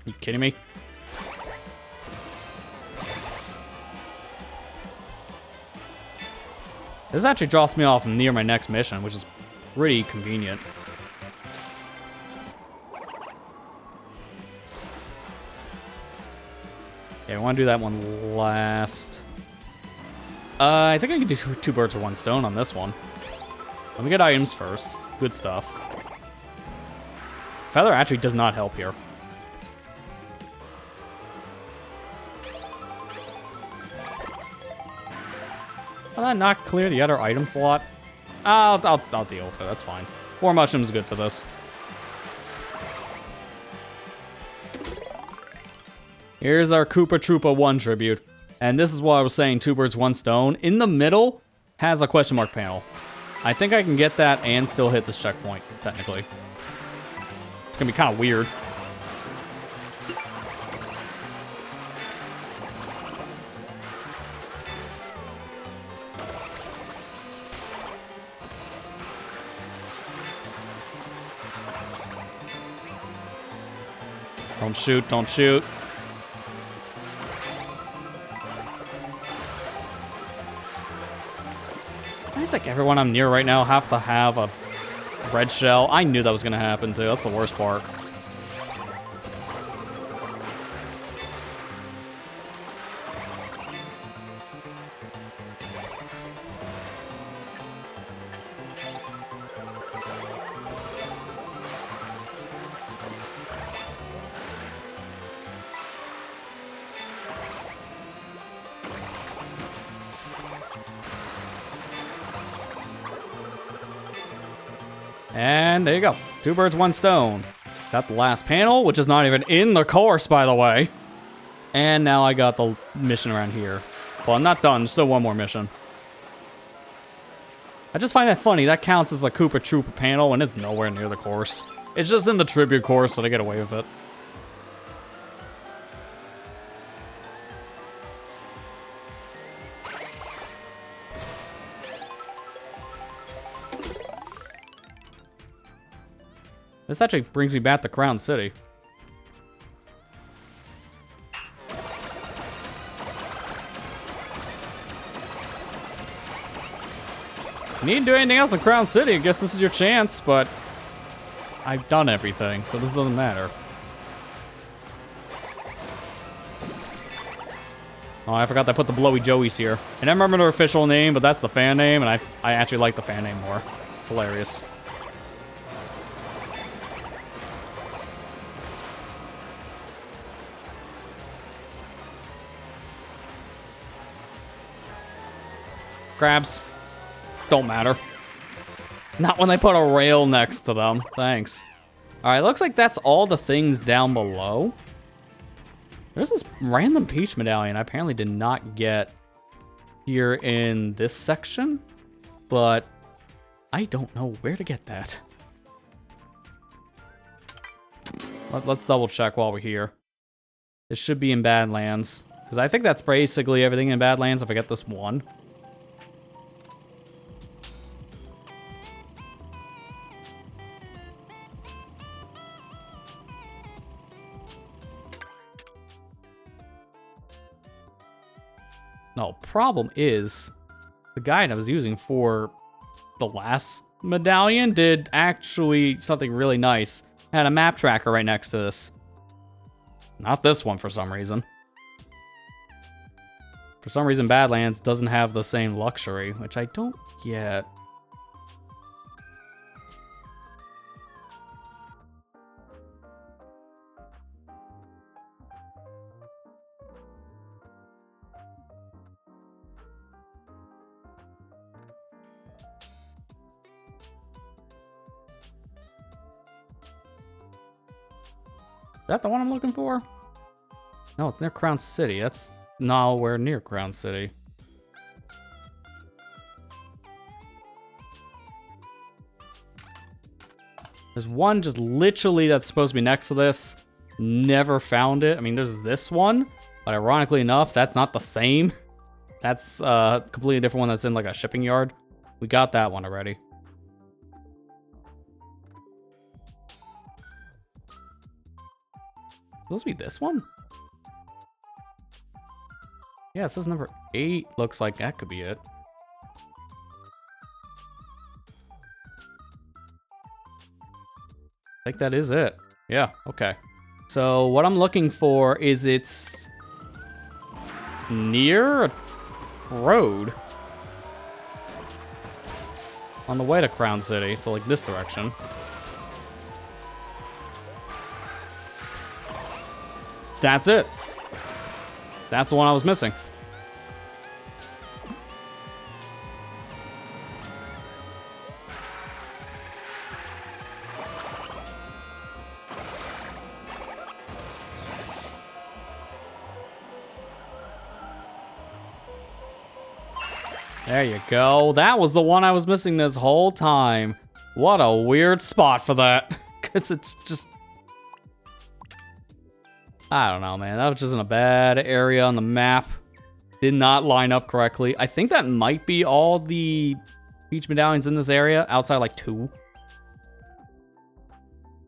You kidding me? This actually drops me off near my next mission, which is pretty convenient. Yeah, I want to do that one last. I think I can do two birds with one stone on this one. Let me get items first. Good stuff. Feather actually does not help here. Will that not clear the other item slot? I'll deal with it. That's fine. 4 mushrooms is good for this. Here's our Koopa Troopa 1 tribute. And this is what I was saying, 2 birds, 1 stone. In the middle has a question mark panel. I think I can get that and still hit this checkpoint, technically. It's gonna be kind of weird. Don't shoot, don't shoot. It's like everyone I'm near right now have to have a red shell. I knew that was going to happen too. That's the worst part. And there you go. 2 birds, 1 stone. Got the last panel, which is not even in the course, by the way. And now I got the mission around here. Well, I'm not done. Still one more mission. I just find that funny. That counts as a Koopa Troopa panel and it's nowhere near the course. It's just in the tribute course, so they get away with it. This actually brings me back to Crown City. You need to do anything else in Crown City, I guess this is your chance, but I've done everything, so this doesn't matter. Oh, I forgot to put the Blowy Joeys here. I never remember their official name, but that's the fan name, and I actually like the fan name more. It's hilarious. Crabs. Don't matter. Not when they put a rail next to them. Thanks. Alright, looks like that's all the things down below. There's this random Peach medallion I apparently did not get here in this section, but I don't know where to get that. Let's double check while we're here. It should be in Badlands, because I think that's basically everything in Badlands if I get this one. No, problem is, the guide I was using for the last medallion did actually something really nice. It had a map tracker right next to this. Not this one for some reason. For some reason, Badlands doesn't have the same luxury, which I don't get. Is that the one I'm looking for? No, it's near Crown City. That's nowhere near Crown City. There's one just literally that's supposed to be next to this. Never found it. I mean, there's this one, but ironically enough, that's not the same. That's a completely different one that's in like a shipping yard. We got that one already. Supposed to be this one? Yeah, it says number 8. Looks like that could be it. I think that is it. Yeah, okay. So what I'm looking for is it's near a road on the way to Crown City. So like this direction. That's it. That's the one I was missing. There you go. That was the one I was missing this whole time. What a weird spot for that. Because it's just... I don't know, man. That was just in a bad area on the map. Did not line up correctly. I think that might be all the Peach medallions in this area, outside like 2.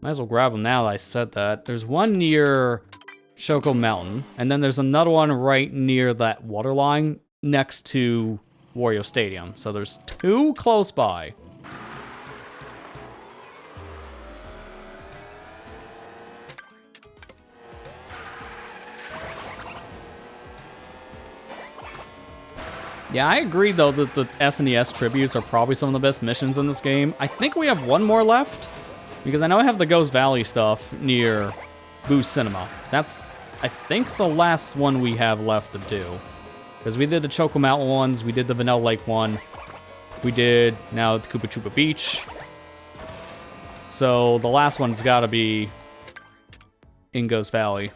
Might as well grab them now that I said that. There's one near Choco Mountain, and then there's another one right near that water line next to Wario Stadium. So there's 2 close by. Yeah, I agree, though, that the SNES tributes are probably some of the best missions in this game. I think we have one more left, because I know I have the Ghost Valley stuff near Boost Cinema. That's, I think, the last one we have left to do. Because we did the Choco Mountain ones, we did the Vanilla Lake one, we did now the Koopa Troopa Beach. So the last one's got to be in Ghost Valley.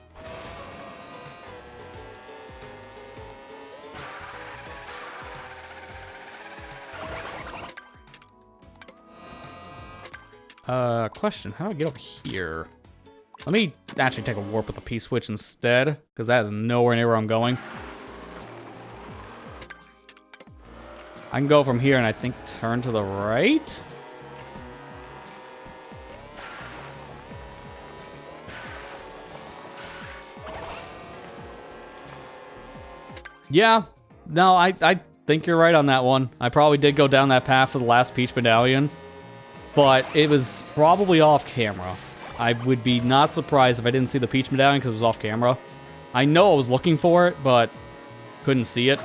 Question. How do I get over here? Let me actually take a warp with the P-switch instead, because that is nowhere near where I'm going. I can go from here and I think turn to the right? Yeah. No, I think you're right on that one. I probably did go down that path for the last Peach Medallion, but it was probably off camera. I would be not surprised if I didn't see the Peach Medallion because it was off camera. I know I was looking for it, but couldn't see it.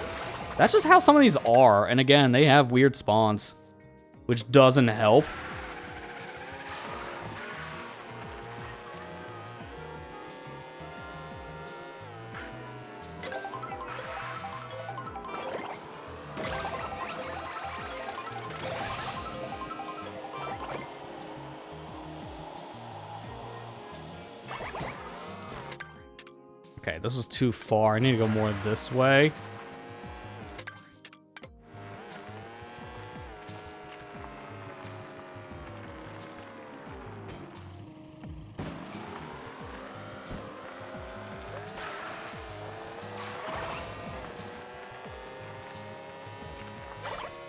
That's just how some of these are. And again, they have weird spawns, which doesn't help. Okay, this was too far. I need to go more this way.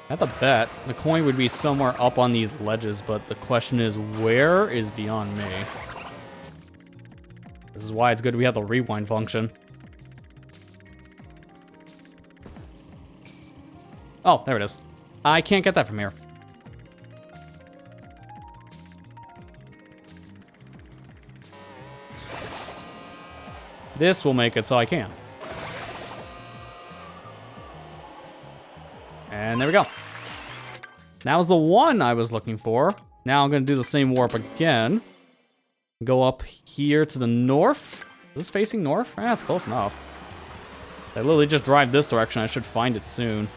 I have to bet the coin would be somewhere up on these ledges, but the question is, where is beyond me? This is why it's good we have the rewind function. Oh, there it is. I can't get that from here. This will make it so I can. And there we go. That was the one I was looking for. Now I'm going to do the same warp again. Go up here to the north. Is this facing north? Eh, that's close enough. I literally just drive this direction. I should find it soon.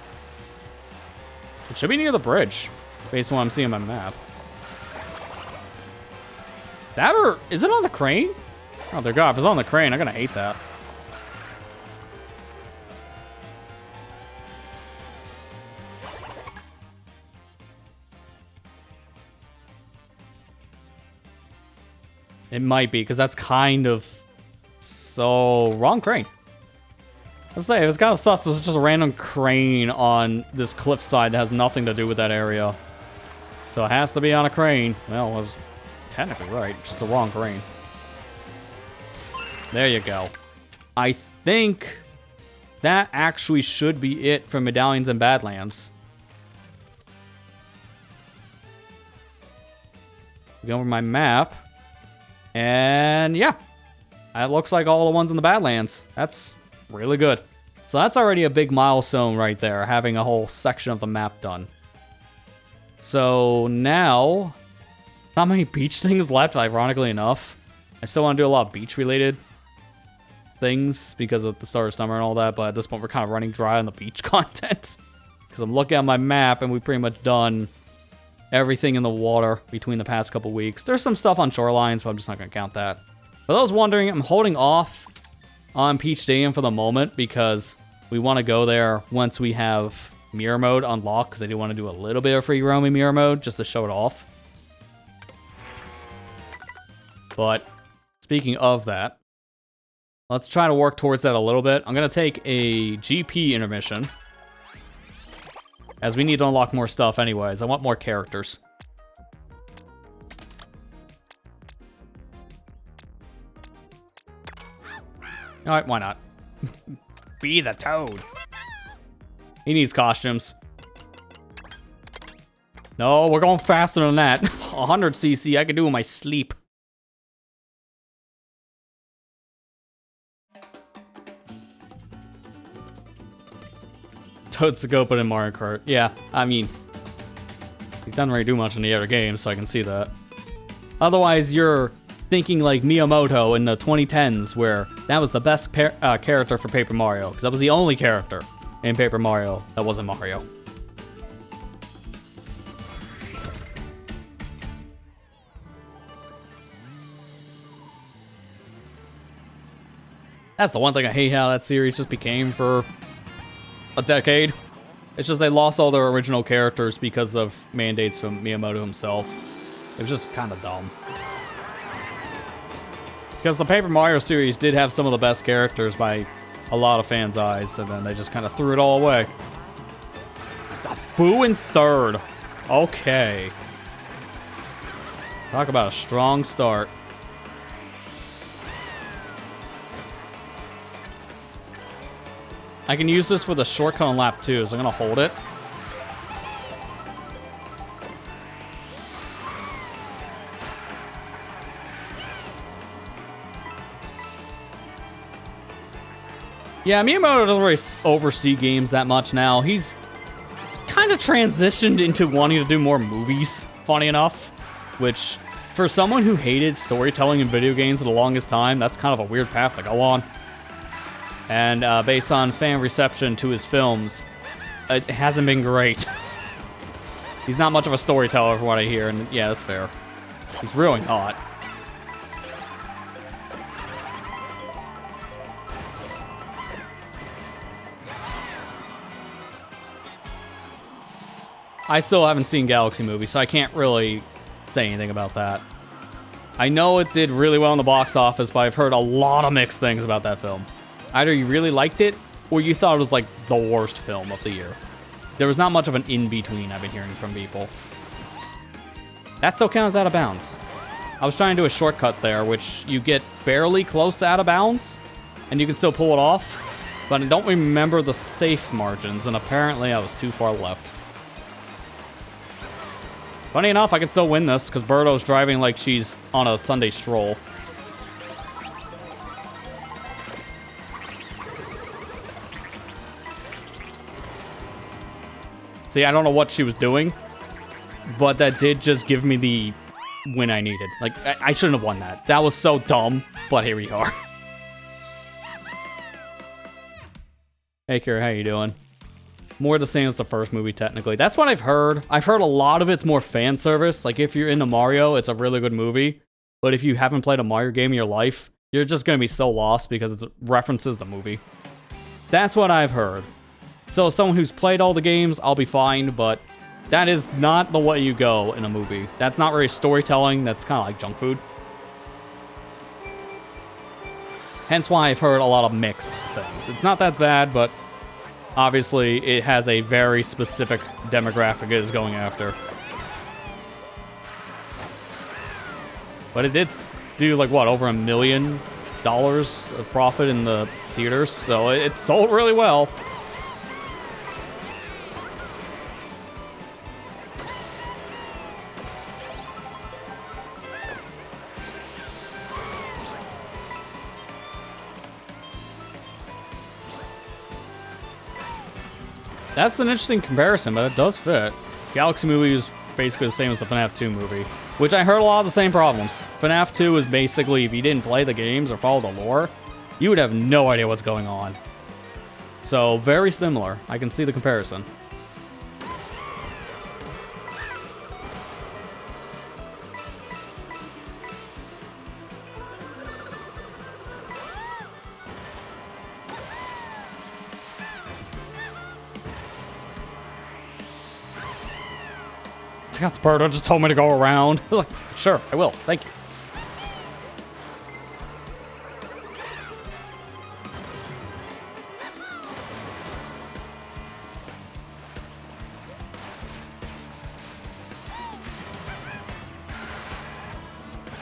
It should be near the bridge, based on what I'm seeing on my map. That or... is it on the crane? Oh, dear God. If it's on the crane, I'm going to hate that. It might be, because that's kind of... so... wrong crane. Let's say, it was kind of sus. It was just a random crane on this cliffside that has nothing to do with that area. So it has to be on a crane. Well, I was technically right. Just the wrong crane. There you go. I think that actually should be it for Medallions and Badlands. Go over my map. And yeah, that looks like all the ones in the Badlands. That's really good. So that's already a big milestone right there, having a whole section of the map done. So now, not many beach things left, ironically enough. I still want to do a lot of beach-related things because of the start of summer and all that, but at this point we're kind of running dry on the beach content. Because I'm looking at my map and we've pretty much done everything in the water between the past couple weeks. There's some stuff on shorelines, but I'm just not going to count that. For those wondering, I'm holding off on Peach Stadium for the moment because we want to go there once we have mirror mode unlocked, because I do want to do a little bit of free roaming mirror mode just to show it off. But speaking of that, let's try to work towards that a little bit. I'm going to take a GP intermission, as we need to unlock more stuff anyways. I want more characters. Alright, why not? Be the Toad. He needs costumes. No, we're going faster than that. 100cc, I can do in my sleep. Toad's the goat, but in Mario Kart. Yeah, I mean, he doesn't really do much in the other games, so I can see that. Otherwise, you're thinking like Miyamoto in the 2010s, where that was the best character for Paper Mario, because that was the only character in Paper Mario that wasn't Mario. That's the one thing I hate how that series just became for a decade. It's just they lost all their original characters because of mandates from Miyamoto himself. It was just kind of dumb. Because the Paper Mario series did have some of the best characters by a lot of fans' eyes, and then they just kind of threw it all away. Boo in third. Okay. Talk about a strong start. I can use this with a shortcut on lap 2, so I'm going to hold it. Yeah, Miyamoto doesn't really oversee games that much now. He's kind of transitioned into wanting to do more movies, funny enough. Which, for someone who hated storytelling in video games for the longest time, that's kind of a weird path to go on. And based on fan reception to his films, it hasn't been great. He's not much of a storyteller from what I hear, and yeah, that's fair. He's really not. I still haven't seen Galaxy Movie, so I can't really say anything about that. I know it did really well in the box office, but I've heard a lot of mixed things about that film. Either you really liked it, or you thought it was like the worst film of the year. There was not much of an in-between I've been hearing from people. That still counts as out of bounds. I was trying to do a shortcut there, which you get barely close to out of bounds, and you can still pull it off, but I don't remember the safe margins, and apparently I was too far left. Funny enough, I can still win this, because Birdo's driving like she's on a Sunday stroll. See, I don't know what she was doing, but that did just give me the win I needed. Like, I shouldn't have won that. That was so dumb, but here we are. Hey, Kira, how you doing? More the same as the first movie, technically. That's what I've heard. I've heard a lot of it's more fan service. Like, if you're into Mario, it's a really good movie. But if you haven't played a Mario game in your life, you're just going to be so lost because it references the movie. That's what I've heard. So, as someone who's played all the games, I'll be fine, but that is not the way you go in a movie. That's not really storytelling. That's kind of like junk food. Hence why I've heard a lot of mixed things. It's not that bad, but obviously, it has a very specific demographic it is going after. But it did do, like, what, over $1 million of profit in the theaters, so it sold really well. That's an interesting comparison, but it does fit. Galaxy Movie is basically the same as the FNAF 2 movie, which I heard a lot of the same problems. FNAF 2 is basically, if you didn't play the games or follow the lore, you would have no idea what's going on. So, very similar. I can see the comparison. I got the bird. Just told me to go around. Like, sure, I will. Thank you.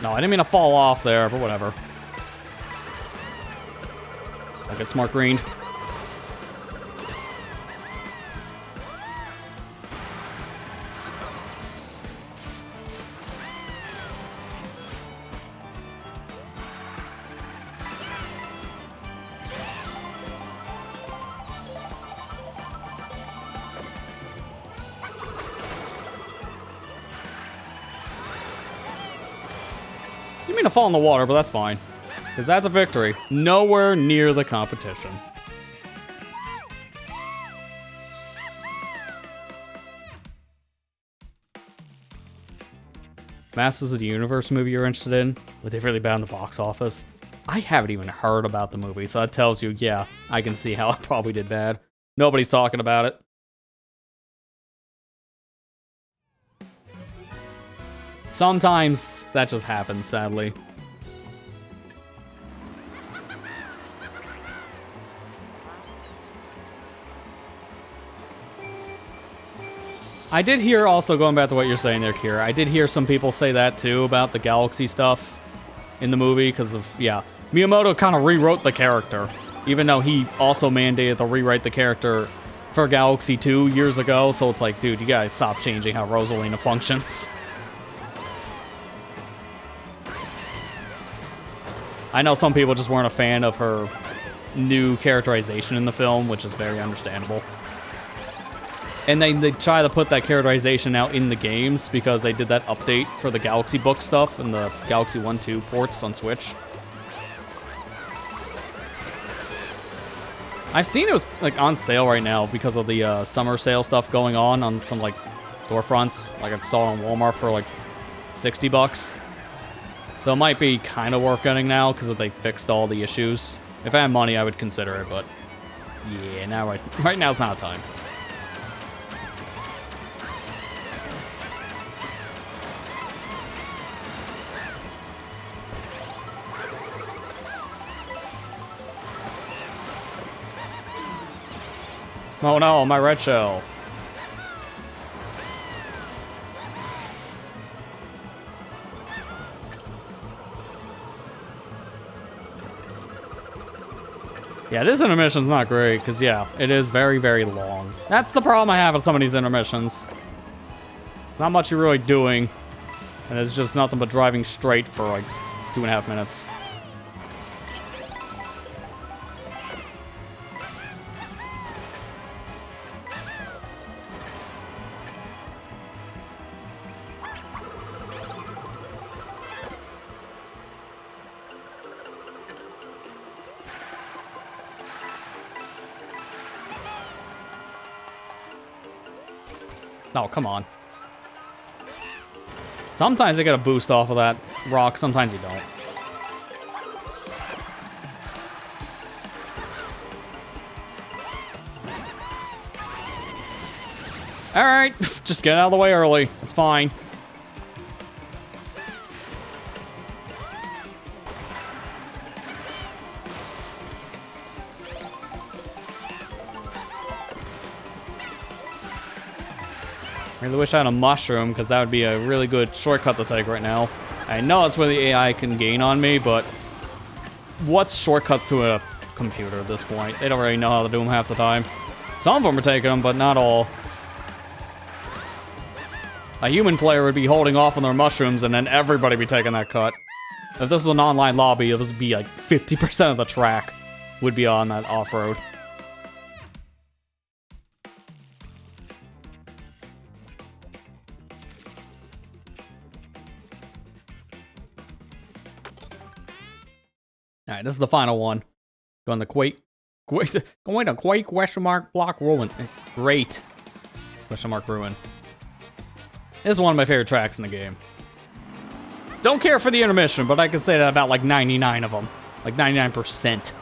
No, I didn't mean to fall off there, but whatever. I'll get smart green. To fall in the water, but that's fine. Because that's a victory. Nowhere near the competition. Masters of the Universe movie you're interested in? But they've really bad in the box office. I haven't even heard about the movie, so that tells you, yeah, I can see how it probably did bad. Nobody's talking about it. Sometimes that just happens, sadly. I did hear, also going back to what you're saying there, Kira, I did hear some people say that too about the Galaxy stuff in the movie because of, yeah, Miyamoto kind of rewrote the character, even though he also mandated to rewrite the character for Galaxy 2 years ago, so it's like, dude, you gotta stop changing how Rosalina functions. I know some people just weren't a fan of her new characterization in the film, which is very understandable. And they try to put that characterization out in the games because they did that update for the Galaxy Book stuff and the Galaxy 1-2 ports on Switch. I've seen it was like on sale right now because of the summer sale stuff going on some like storefronts. Like I saw it on Walmart for like $60. So it might be kind of worth getting now because they fixed all the issues. If I had money, I would consider it, but yeah, now right now's not a time. Oh no, my red shell. Yeah, this intermission's not great, because, yeah, it is very, very long. That's the problem I have with some of these intermissions. Not much you're really doing, and it's just nothing but driving straight for, like, 2.5 minutes. Oh, come on. Sometimes I get a boost off of that rock, sometimes you don't. Alright, just get out of the way early. It's fine. I really wish I had a mushroom, because that would be a really good shortcut to take right now. I know that's where the AI can gain on me, but what's shortcuts to a computer at this point? They don't really know how to do them half the time. Some of them are taking them, but not all. A human player would be holding off on their mushrooms, and then everybody would be taking that cut. If this was an online lobby, it would be like 50% of the track would be on that off-road. Alright, this is the final one. Going to Quake, going to Quake, question mark, block, ruin. Great. Question mark, ruin. This is one of my favorite tracks in the game. Don't care for the intermission, but I can say that about like 99 of them. Like 99%.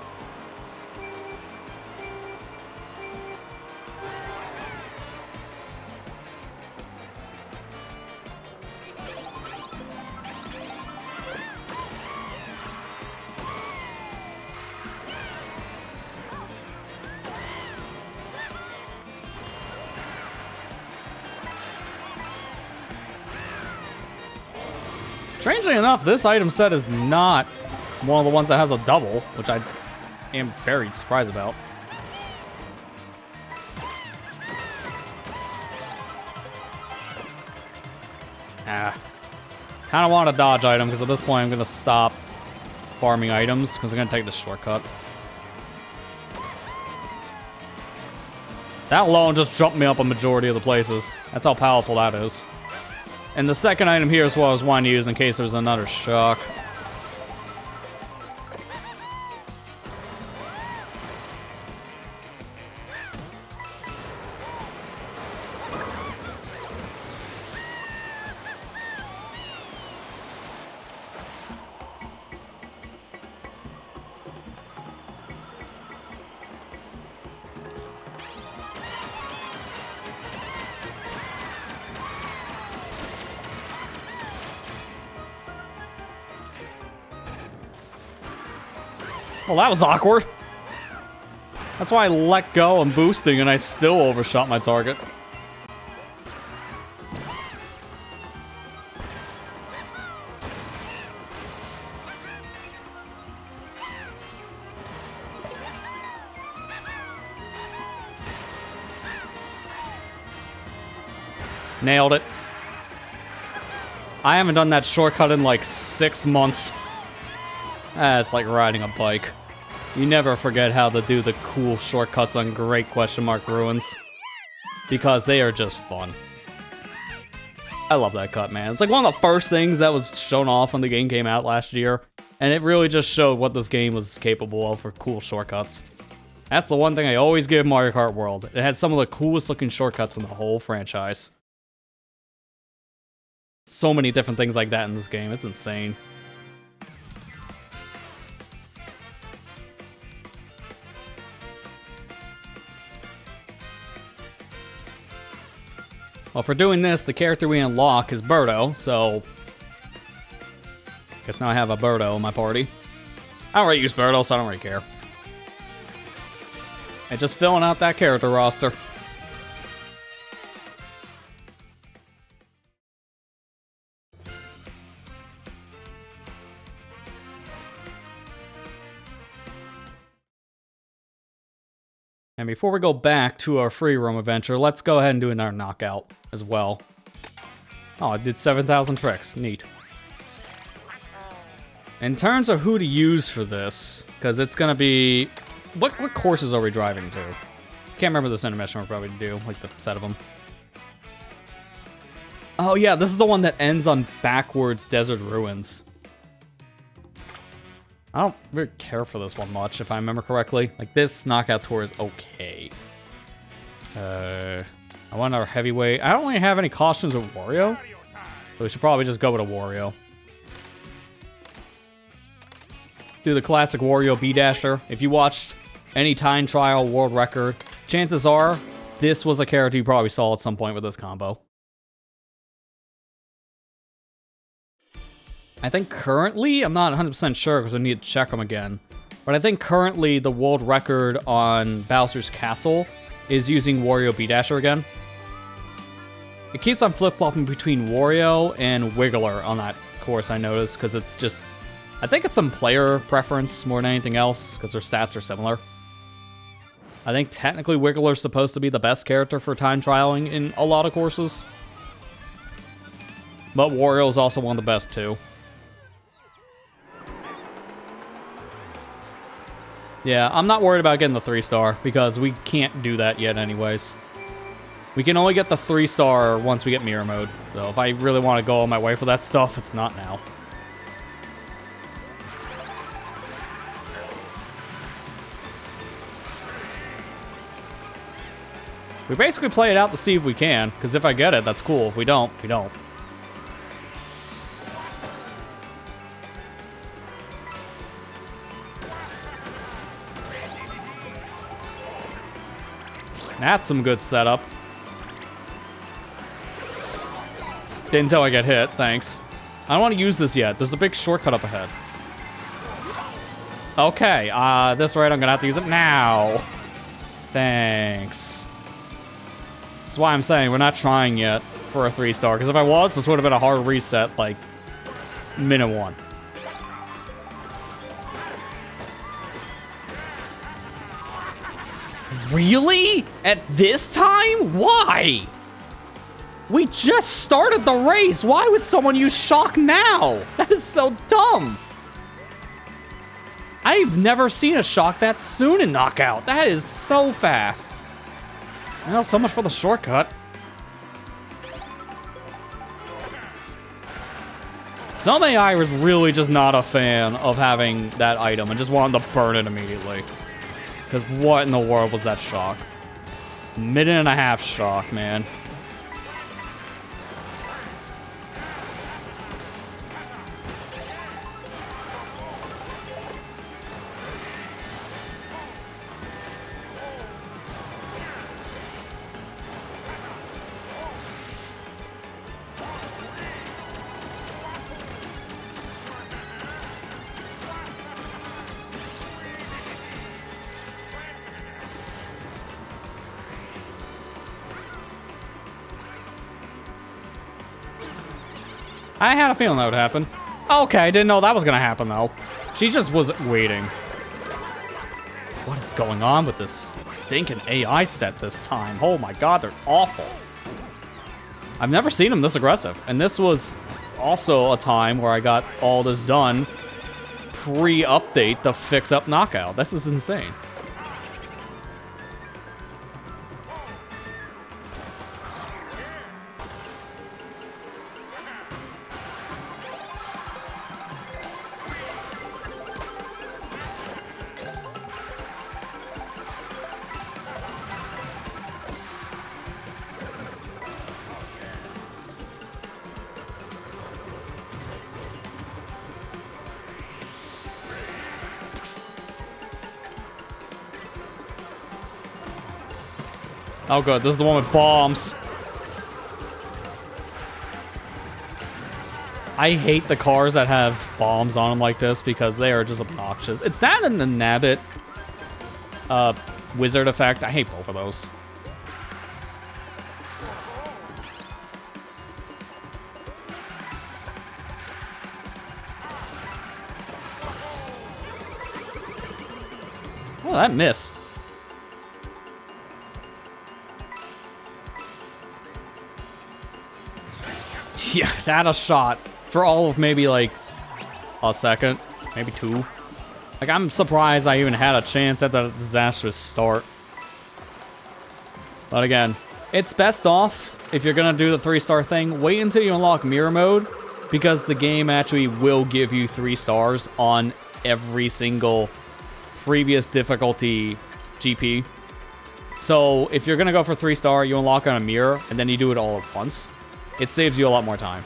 Strangely enough, this item set is not one of the ones that has a double, which I am very surprised about. Kind of want a dodge item, because at this point I'm going to stop farming items, because I'm going to take the shortcut. That alone just jumped me up a majority of the places. That's how powerful that is. And the second item here is what I was wanting to use in case there's another shock. Well, that was awkward. That's why I let go and boosting and I still overshot my target. Nailed it. I haven't done that shortcut in like 6 months. It's like riding a bike. You never forget how to do the cool shortcuts on Great Question Mark Ruins. Because they are just fun. I love that cut, man. It's like one of the first things that was shown off when the game came out last year. And it really just showed what this game was capable of for cool shortcuts. That's the one thing I always give Mario Kart World. It had some of the coolest looking shortcuts in the whole franchise. So many different things like that in this game. It's insane. Well, for doing this, the character we unlock is Birdo, so... guess now I have a Birdo in my party. I don't really use Birdo, so I don't really care. And just filling out that character roster. And before we go back to our free roam adventure, let's go ahead and do another knockout as well. Oh, I did 7,000 tricks. Neat. In terms of who to use for this, because it's going to be... What courses are we driving to? Can't remember the center mission we're probably do, like the set of them. Oh yeah, this is the one that ends on backwards desert ruins. I don't really care for this one much, if I remember correctly. Like, this knockout tour is okay. I want our heavyweight. I don't really have any costumes with Wario. So we should probably just go with a Wario. Do the classic Wario B-Dasher. If you watched any time trial world record, chances are this was a character you probably saw at some point with this combo. I think currently, I'm not 100% sure because I need to check them again, but I think currently the world record on Bowser's Castle is using Wario B-Dasher again. It keeps on flip-flopping between Wario and Wiggler on that course, I noticed, because it's just... I think it's some player preference more than anything else, because their stats are similar. I think technically Wiggler's supposed to be the best character for time trialing in a lot of courses. But Wario is also one of the best, too. Yeah, I'm not worried about getting the 3-star, because we can't do that yet anyways. We can only get the 3-star once we get mirror mode. So if I really want to go all my way for that stuff, it's not now. We basically play it out to see if we can, because if I get it, that's cool. If we don't, we don't. That's some good setup. Didn't until I get hit, thanks. I don't want to use this yet. There's a big shortcut up ahead. Okay, this right, I'm gonna have to use it now. Thanks. That's why I'm saying we're not trying yet for a 3-star, because if I was, this would have been a hard reset, like, minute 1. Really? At this time? Why? We just started the race. Why would someone use shock now? That is so dumb. I've never seen a shock that soon in Knockout. That is so fast. Well, so much for the shortcut. Some AI was really just not a fan of having that item and just wanted to burn it immediately. Because what in the world was that shock? Minute and a half shock, man. I had a feeling that would happen. Okay, I didn't know that was gonna happen, though. She just was waiting. What is going on with this stinking AI set this time? Oh my god, they're awful. I've never seen them this aggressive. And this was also a time where I got all this done pre-update to fix up Knockout. This is insane. Oh good, this is the one with bombs. I hate the cars that have bombs on them like this because they are just obnoxious. It's that and the Nabbit wizard effect. I hate both of those. Oh, that miss. Yeah, that a shot for all of maybe like a second, maybe two. Like, I'm surprised I even had a chance at the disastrous start. But again, it's best off if you're gonna do the 3-star thing. Wait until you unlock mirror mode, because the game actually will give you 3 stars on every single previous difficulty GP. So if you're gonna go for 3-star, you unlock on a mirror, and then you do it all at once. It saves you a lot more time.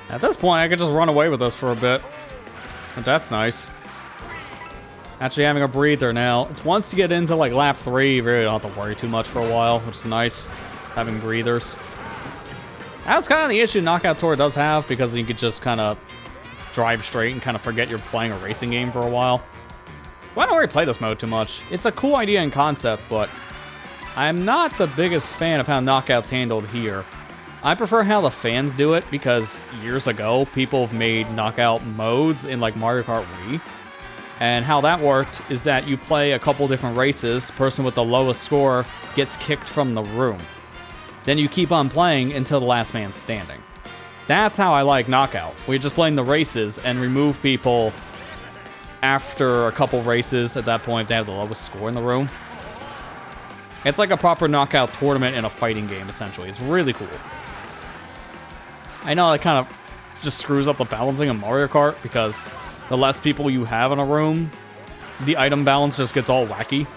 At this point, I could just run away with this for a bit. But that's nice. Actually having a breather now. It's once you get into like lap 3, you really don't have to worry too much for a while, which is nice. Having breathers. That's kind of the issue Knockout Tour does have, because you could just kind of drive straight and kind of forget you're playing a racing game for a while. Well, I don't really play this mode too much. It's a cool idea and concept, but I'm not the biggest fan of how Knockout's handled here. I prefer how the fans do it, because years ago, people have made knockout modes in like Mario Kart Wii. And how that worked is that you play a couple different races, person with the lowest score gets kicked from the room. Then you keep on playing until the last man standing. That's how I like Knockout. We're just playing the races and remove people after a couple races. At that point, they have the lowest score in the room. It's like a proper knockout tournament in a fighting game, essentially. It's really cool. I know it kind of just screws up the balancing of Mario Kart, because the less people you have in a room, the item balance just gets all wacky.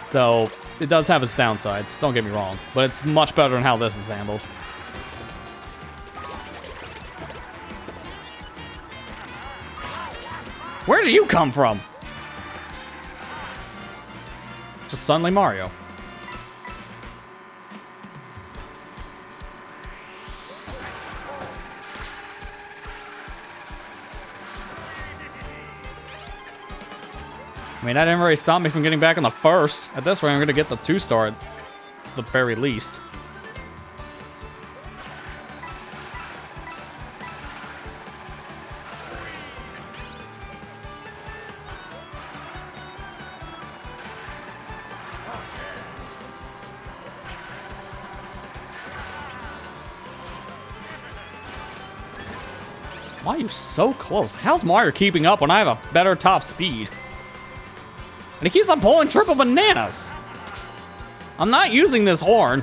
So it does have its downsides, don't get me wrong, but it's much better than how this is handled. Where did you come from? Just suddenly Mario. I mean, that didn't really stop me from getting back on the first. At this rate, I'm going to get the 2-star at the very least. Why are you so close? How's Mario keeping up when I have a better top speed? And he keeps on pulling triple bananas. I'm not using this horn.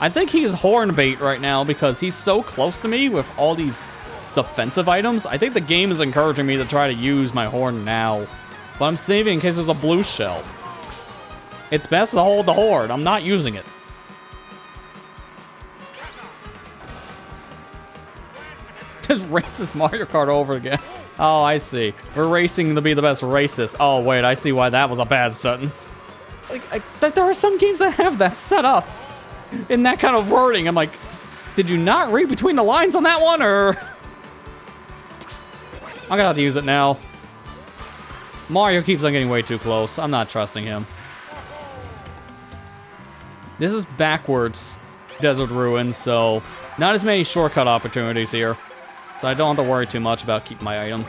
I think he's horn bait right now because he's so close to me with all these defensive items. I think the game is encouraging me to try to use my horn now But I'm saving in case there's a blue shell. It's best to hold the horde. I'm not using it. Just racist Mario Kart over again. Oh, I see. We're racing to be the best racist. Oh, wait, I see why that was a bad sentence. Like, there are some games that have that set up in that kind of wording. I'm like, did you not read between the lines on that one, or? I'm gonna have to use it now. Mario keeps on getting way too close. I'm not trusting him. This is backwards Desert Ruins, so not as many shortcut opportunities here. So I don't have to worry too much about keeping my item.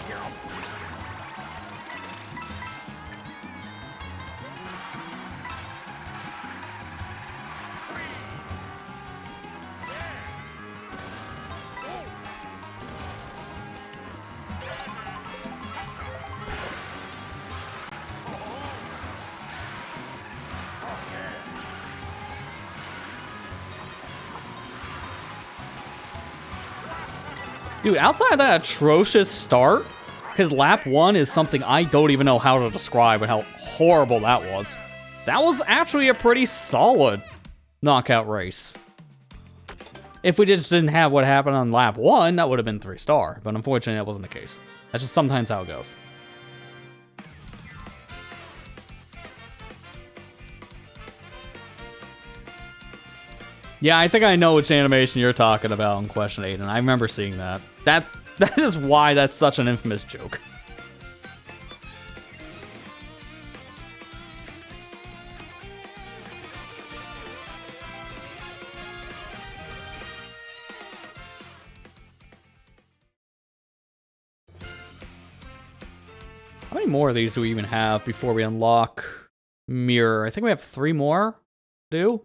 Dude, outside of that atrocious start, because lap 1 is something I don't even know how to describe and how horrible that was. That was actually a pretty solid knockout race. If we just didn't have what happened on lap 1, that would have been 3-star. But unfortunately, that wasn't the case. That's just sometimes how it goes. Yeah, I think I know which animation you're talking about in question 8, and I remember seeing that. That is why that's such an infamous joke. How many more of these do we even have before we unlock Mirror? I think we have 3 more to do.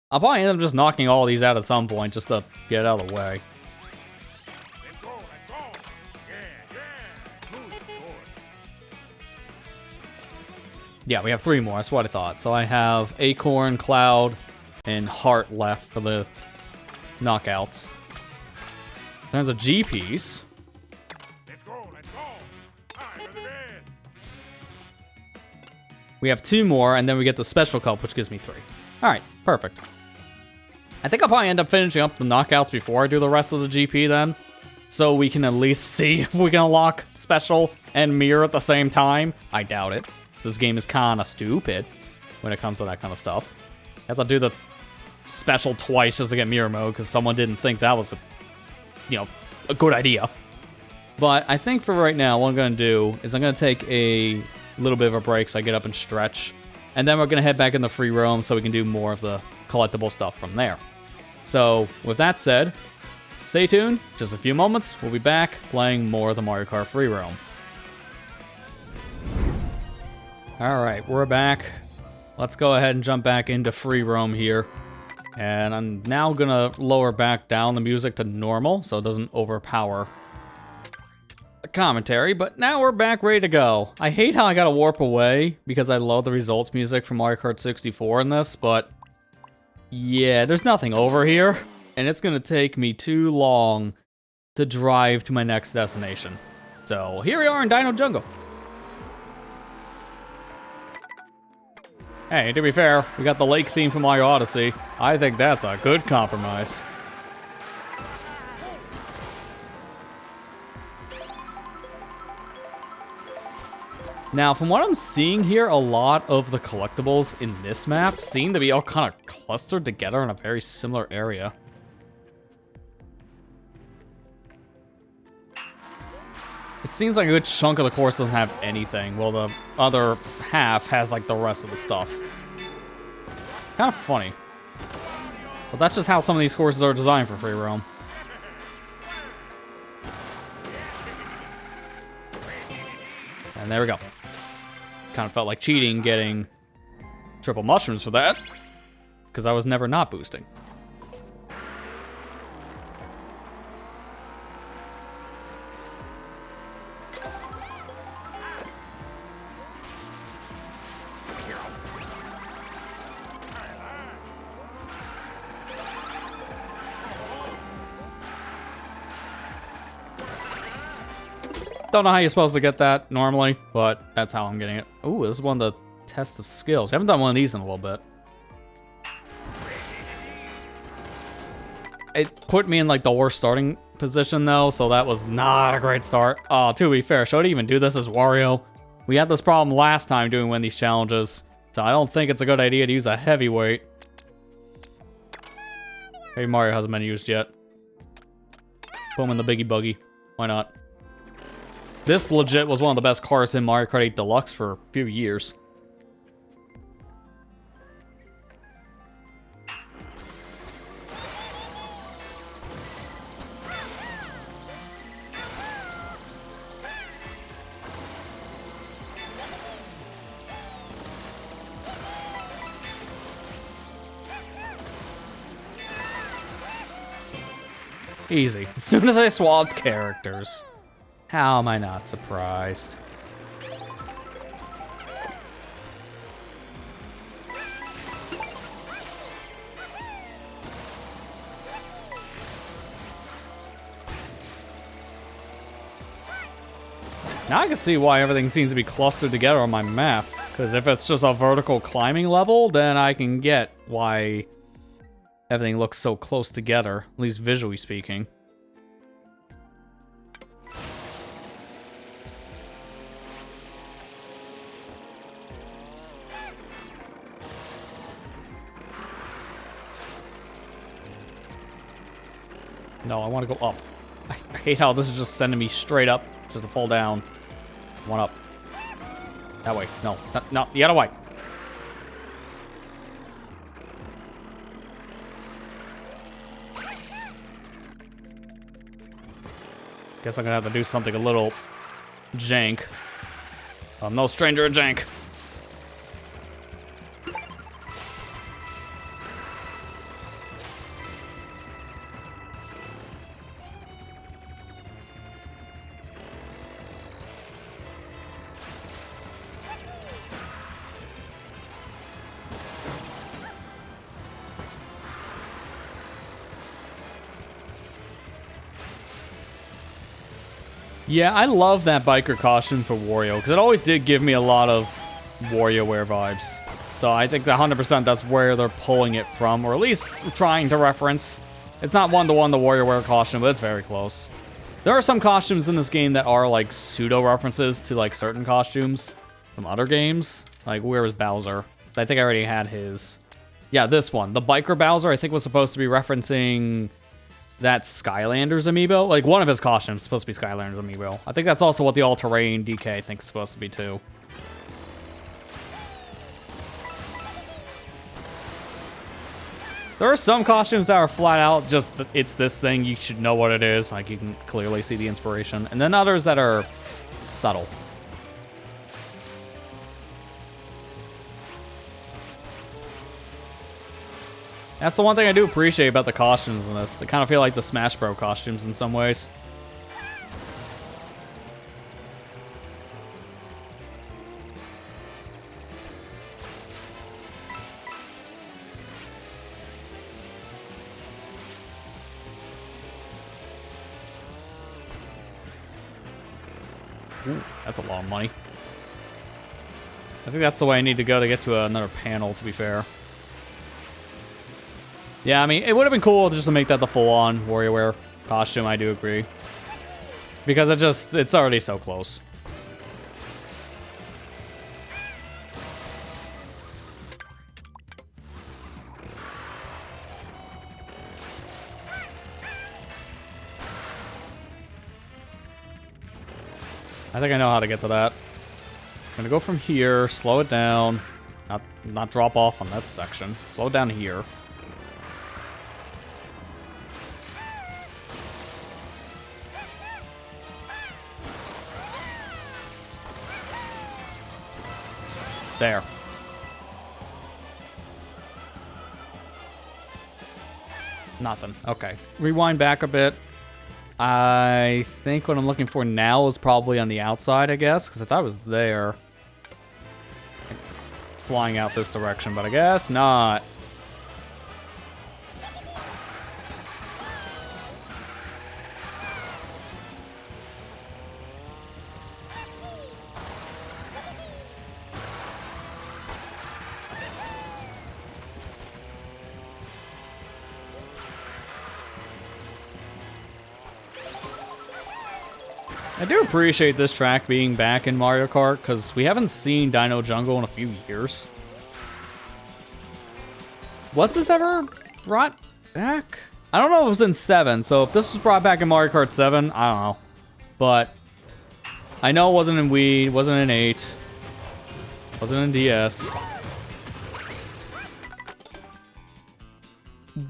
I'll probably end up just knocking all these out at some point just to get it out of the way. Let's go, let's go. Yeah. Move forward. Yeah, we have 3 more. That's what I thought. So I have Acorn, Cloud, and Heart left for the knockouts. There's a G piece. Let's go. I'm the best. We have 2 more, and then we get the Special Cup, which gives me 3. All right, perfect. I think I'll probably end up finishing up the knockouts before I do the rest of the GP then. So we can at least see if we can unlock Special and Mirror at the same time. I doubt it, because this game is kind of stupid when it comes to that kind of stuff. You have to do the Special twice just to get Mirror mode, because someone didn't think that was a good idea. But I think for right now, what I'm going to do is I'm going to take a little bit of a break so I get up and stretch. And then we're going to head back in the free roam so we can do more of the collectible stuff from there. So, with that said, stay tuned. Just a few moments, we'll be back playing more of the Mario Kart free roam. Alright, we're back. Let's go ahead and jump back into free roam here. And I'm now going to lower back down the music to normal so it doesn't overpower the commentary, but now we're back ready to go. I hate how I gotta warp away because I love the results music from Mario Kart 64 in this, but yeah, there's nothing over here, and it's gonna take me too long to drive to my next destination. So here we are in Dino Jungle. Hey, to be fair, we got the lake theme from Mario Odyssey. I think that's a good compromise. Now, from what I'm seeing here, a lot of the collectibles in this map seem to be all kind of clustered together in a very similar area. It seems like a good chunk of the course doesn't have anything, while the other half has like the rest of the stuff. Kind of funny. But that's just how some of these courses are designed for free roam. And there we go. Kind of felt like cheating getting triple mushrooms for that, because I was never not boosting. Don't know how you're supposed to get that normally, but that's how I'm getting it. Ooh, this is one of the tests of skills. I haven't done one of these in a little bit. It put me in like the worst starting position though, so that was not a great start. Oh, to be fair, should I even do this as Wario? We had this problem last time doing one of these challenges, so I don't think it's a good idea to use a heavyweight. Maybe Mario hasn't been used yet. Put him in the Biggie Buggy. Why not? This legit was one of the best cars in Mario Kart 8 Deluxe for a few years. Easy. As soon as I swapped characters. How am I not surprised? Now I can see why everything seems to be clustered together on my map. Because if it's just a vertical climbing level, then I can get why everything looks so close together, at least visually speaking. No, I want to go up. I hate how this is just sending me straight up, just to fall down. One up. That way. No, no, the other way. Guess I'm gonna have to do something a little jank. I'm no stranger to jank. Yeah, I love that biker costume for Wario, because it always did give me a lot of WarioWare vibes. So I think that 100% that's where they're pulling it from, or at least trying to reference. It's not one-to-one the WarioWare costume, but it's very close. There are some costumes in this game that are like pseudo-references to like certain costumes from other games. Like, where was Bowser? I think I already had his. Yeah, this one. The biker Bowser, I think, was supposed to be referencing that Skylanders amiibo. Like, one of his costumes is supposed to be Skylanders amiibo. I think that's also what the all-terrain DK, I think, is supposed to be, too. There are some costumes that are flat out just, it's this thing, you should know what it is. Like, you can clearly see the inspiration. And then others that are subtle. That's the one thing I do appreciate about the costumes in this. They kind of feel like the Smash Bros. Costumes in some ways. Ooh, that's a lot of money. I think that's the way I need to go to get to another panel, to be fair. Yeah, I mean, it would have been cool just to make that the full-on WarioWare costume, I do agree. Because it's already so close. I think I know how to get to that. I'm gonna go from here, slow it down, not drop off on that section. Slow it down here. There. Nothing. Okay. Rewind back a bit. I think what I'm looking for now is probably on the outside, I guess, because I thought it was there. Flying out this direction, but I guess not. I do appreciate this track being back in Mario Kart, because we haven't seen Dino Jungle in a few years. Was this ever brought back? I don't know if it was in 7, so if this was brought back in Mario Kart 7, I don't know. But I know it wasn't in Wii, wasn't in 8, wasn't in DS.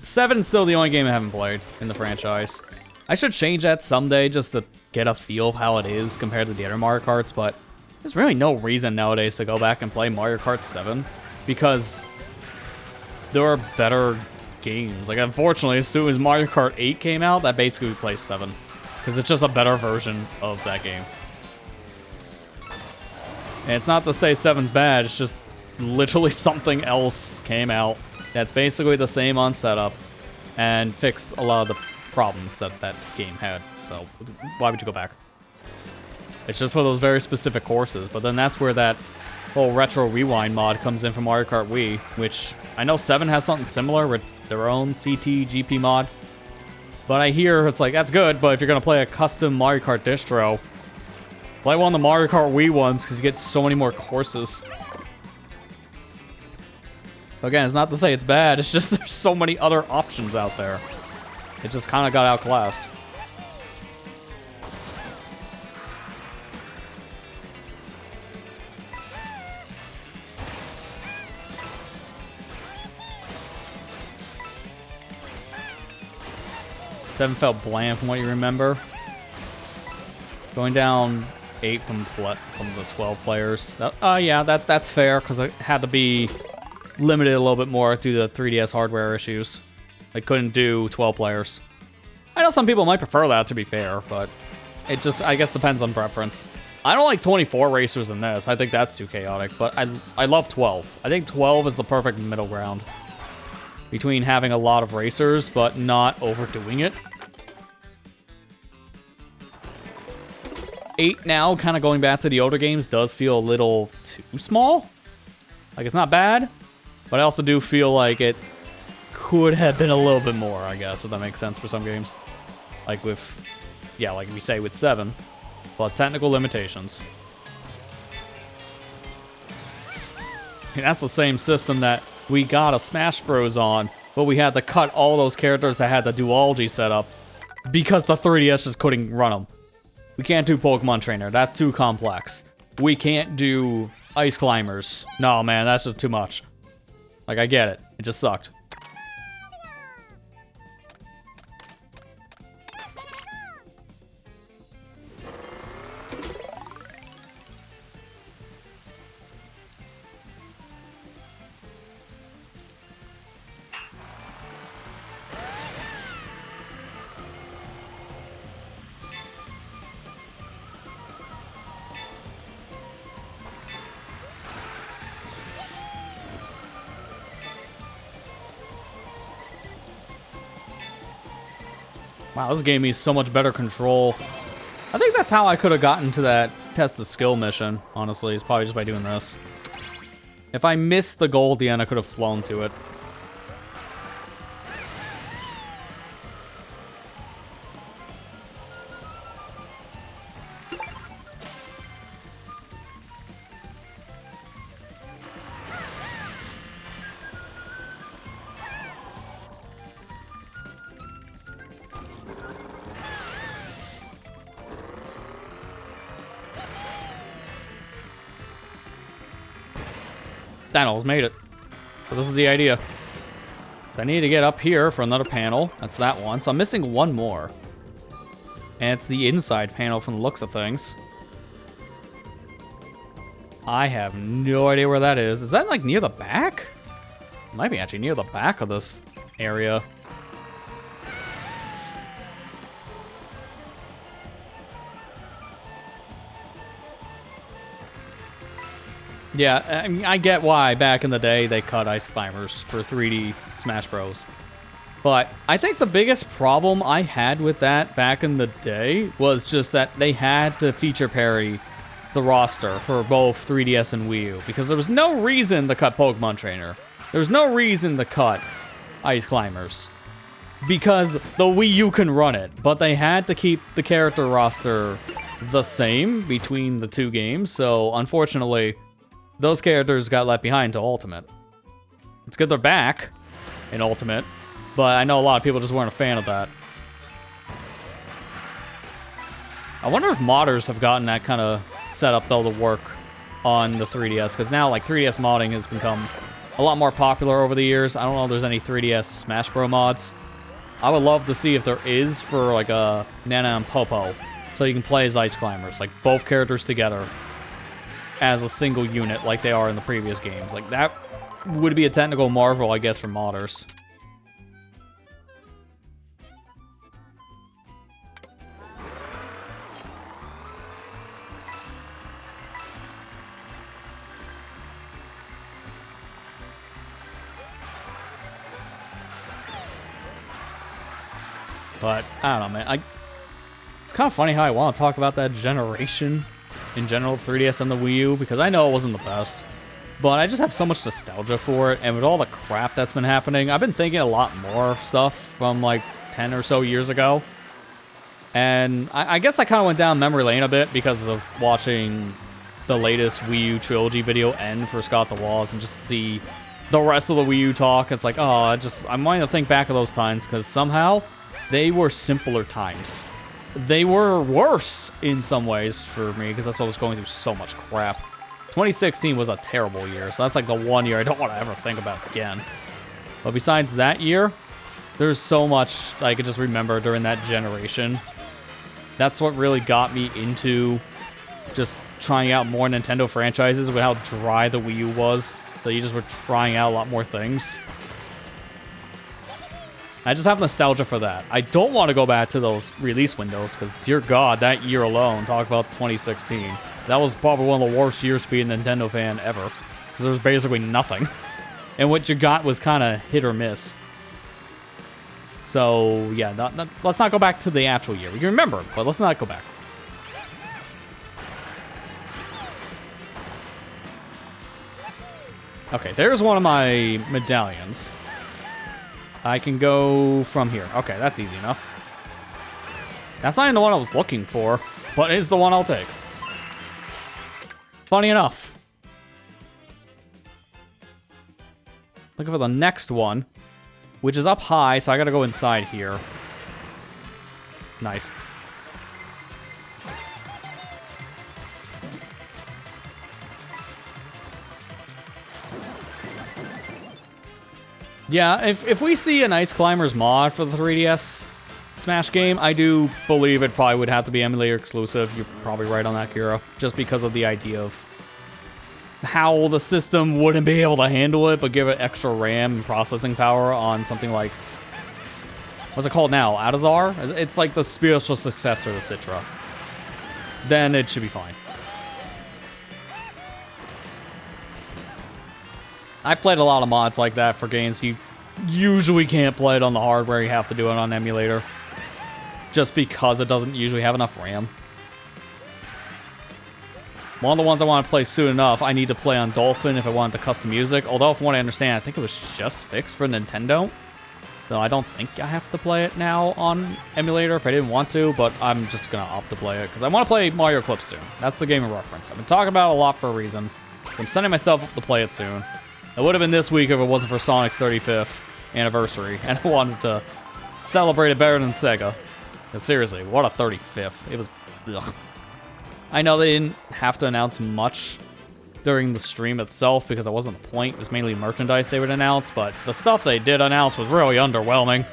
7 is still the only game I haven't played in the franchise. I should change that someday just to get a feel of how it is compared to the other Mario Karts, but there's really no reason nowadays to go back and play Mario Kart 7 because there are better games. Like, unfortunately, as soon as Mario Kart 8 came out, that basically replaced 7 because it's just a better version of that game. And it's not to say 7's bad, it's just literally something else came out that's basically the same on setup and fixed a lot of the problems that that game had. So why would you go back? It's just for those very specific courses. But then that's where that whole retro rewind mod comes in from Mario Kart Wii, which I know 7 has something similar with their own CT GP mod. But I hear it's like, that's good, but if you're going to play a custom Mario Kart distro, play one of the Mario Kart Wii ones because you get so many more courses. Again, it's not to say it's bad, it's just there's so many other options out there. It just kind of got outclassed. Seven felt bland from what you remember. Going down 8 from the 12 players. Yeah, that's fair because it had to be limited a little bit more due to the 3DS hardware issues. They couldn't do 12 players. I know some people might prefer that, to be fair, but it just, I guess, depends on preference. I don't like 24 racers in this. I think that's too chaotic, but I love 12. I think 12 is the perfect middle ground between having a lot of racers, but not overdoing it. 8 now, kind of going back to the older games, does feel a little too small. Like, it's not bad, but I also do feel like it could have been a little bit more, I guess, if that makes sense for some games. Like with, yeah, like we say with 7, but technical limitations. And that's the same system that we got a Smash Bros on, but we had to cut all those characters that had the duology setup because the 3DS just couldn't run them. We can't do Pokemon Trainer, that's too complex. We can't do Ice Climbers. No, man, that's just too much. Like, I get it. It just sucked. Wow, this gave me so much better control. I think that's how I could have gotten to that test the skill mission, honestly. It's probably just by doing this. If I missed the goal at the end, I could have flown to it. Daniel's made it. So this is the idea. I need to get up here for another panel. That's that one. So I'm missing one more. And it's the inside panel from the looks of things. I have no idea where that is. Is that like near the back? It might be actually near the back of this area. Yeah, I mean, I get why back in the day they cut Ice Climbers for 3D Smash Bros. But I think the biggest problem I had with that back in the day was just that they had to feature parity the roster for both 3DS and Wii U. Because there was no reason to cut Pokemon Trainer. There was no reason to cut Ice Climbers. Because the Wii U can run it. But they had to keep the character roster the same between the two games, so unfortunately, those characters got left behind to Ultimate. It's good they're back in Ultimate, but I know a lot of people just weren't a fan of that. I wonder if modders have gotten that kind of setup, though, to work on the 3DS, because now, like, 3DS modding has become a lot more popular over the years. I don't know if there's any 3DS Smash Bros. Mods. I would love to see if there is for, like, a Nana and Popo, so you can play as Ice Climbers, like, both characters together as a single unit like they are in the previous games. Like, that would be a technical marvel, I guess, for modders. But, I don't know, man. It's kind of funny how I want to talk about that generation in general, 3DS and the Wii U, because I know it wasn't the best. But I just have so much nostalgia for it, and with all the crap that's been happening, I've been thinking a lot more of stuff from, like, 10 or so years ago. And I guess I kind of went down memory lane a bit because of watching the latest Wii U trilogy video end for Scott the Walls and just see the rest of the Wii U talk. It's like, oh, I'm wanting to think back of those times, because somehow they were simpler times. They were worse in some ways for me, because that's what was going through so much crap. 2016 was a terrible year, so that's like the one year I don't want to ever think about again. But besides that year, there's so much I could just remember during that generation. That's what really got me into just trying out more Nintendo franchises with how dry the Wii U was. So you just were trying out a lot more things. I just have nostalgia for that. I don't want to go back to those release windows, because, dear God, that year alone, talk about 2016. That was probably one of the worst years to be a Nintendo fan ever, because there was basically nothing. And what you got was kind of hit or miss. So, yeah, let's not go back to the actual year. We can remember, but let's not go back. Okay, there's one of my medallions. I can go from here. Okay, that's easy enough. That's not even the one I was looking for, but it's the one I'll take. Funny enough. Looking for the next one, which is up high, so I gotta go inside here. Nice. Yeah, if we see an Ice Climbers mod for the 3DS Smash game, I do believe it probably would have to be emulator exclusive. You're probably right on that, Kira. Just because of the idea of how the system wouldn't be able to handle it, but give it extra RAM and processing power on something like... What's it called now? Adazar? It's like the spiritual successor to Citra. Then it should be fine. I played a lot of mods like that for games you usually can't play it on the hardware. You have to do it on emulator. Just because it doesn't usually have enough RAM. One of the ones I want to play soon enough, I need to play on Dolphin if I wanted to custom music. Although, from what I understand, I think it was just fixed for Nintendo. So I don't think I have to play it now on emulator if I didn't want to, but I'm just going to opt to play it because I want to play Mario Clips soon. That's the game of reference. I've been talking about it a lot for a reason. So I'm setting myself up to play it soon. It would have been this week if it wasn't for Sonic's 35th anniversary, and I wanted to celebrate it better than Sega. But seriously, what a 35th. It was... Ugh. I know they didn't have to announce much during the stream itself because it wasn't the point. It was mainly merchandise they would announce, but the stuff they did announce was really underwhelming.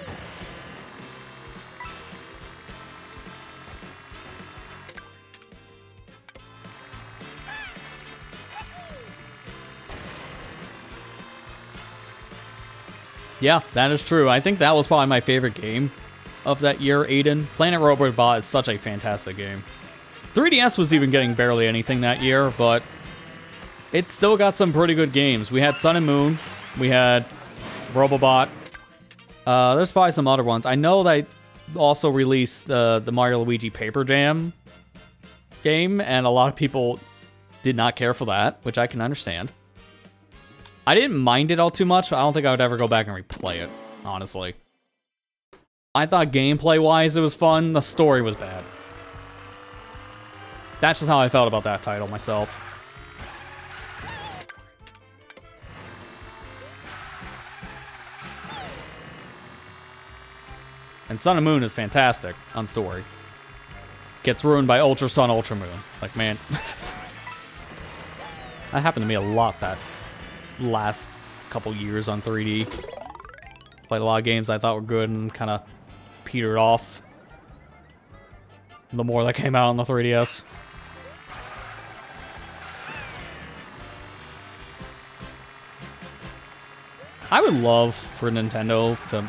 Yeah, that is true. I think that was probably my favorite game of that year, Aiden. Planet Robot is such a fantastic game. 3DS was even getting barely anything that year, but it still got some pretty good games. We had Sun and Moon. We had Robobot. There's probably some other ones. I know they also released the Mario Luigi Paper Jam game, and a lot of people did not care for that, which I can understand. I didn't mind it all too much, but I don't think I would ever go back and replay it, honestly. I thought gameplay-wise it was fun. The story was bad. That's just how I felt about that title myself. And Sun and Moon is fantastic on story. Gets ruined by Ultra Sun, Ultra Moon. Like, man. That happened to me a lot that last couple years on 3D. Played a lot of games I thought were good and kind of petered off the more that came out on the 3DS. I would love for Nintendo to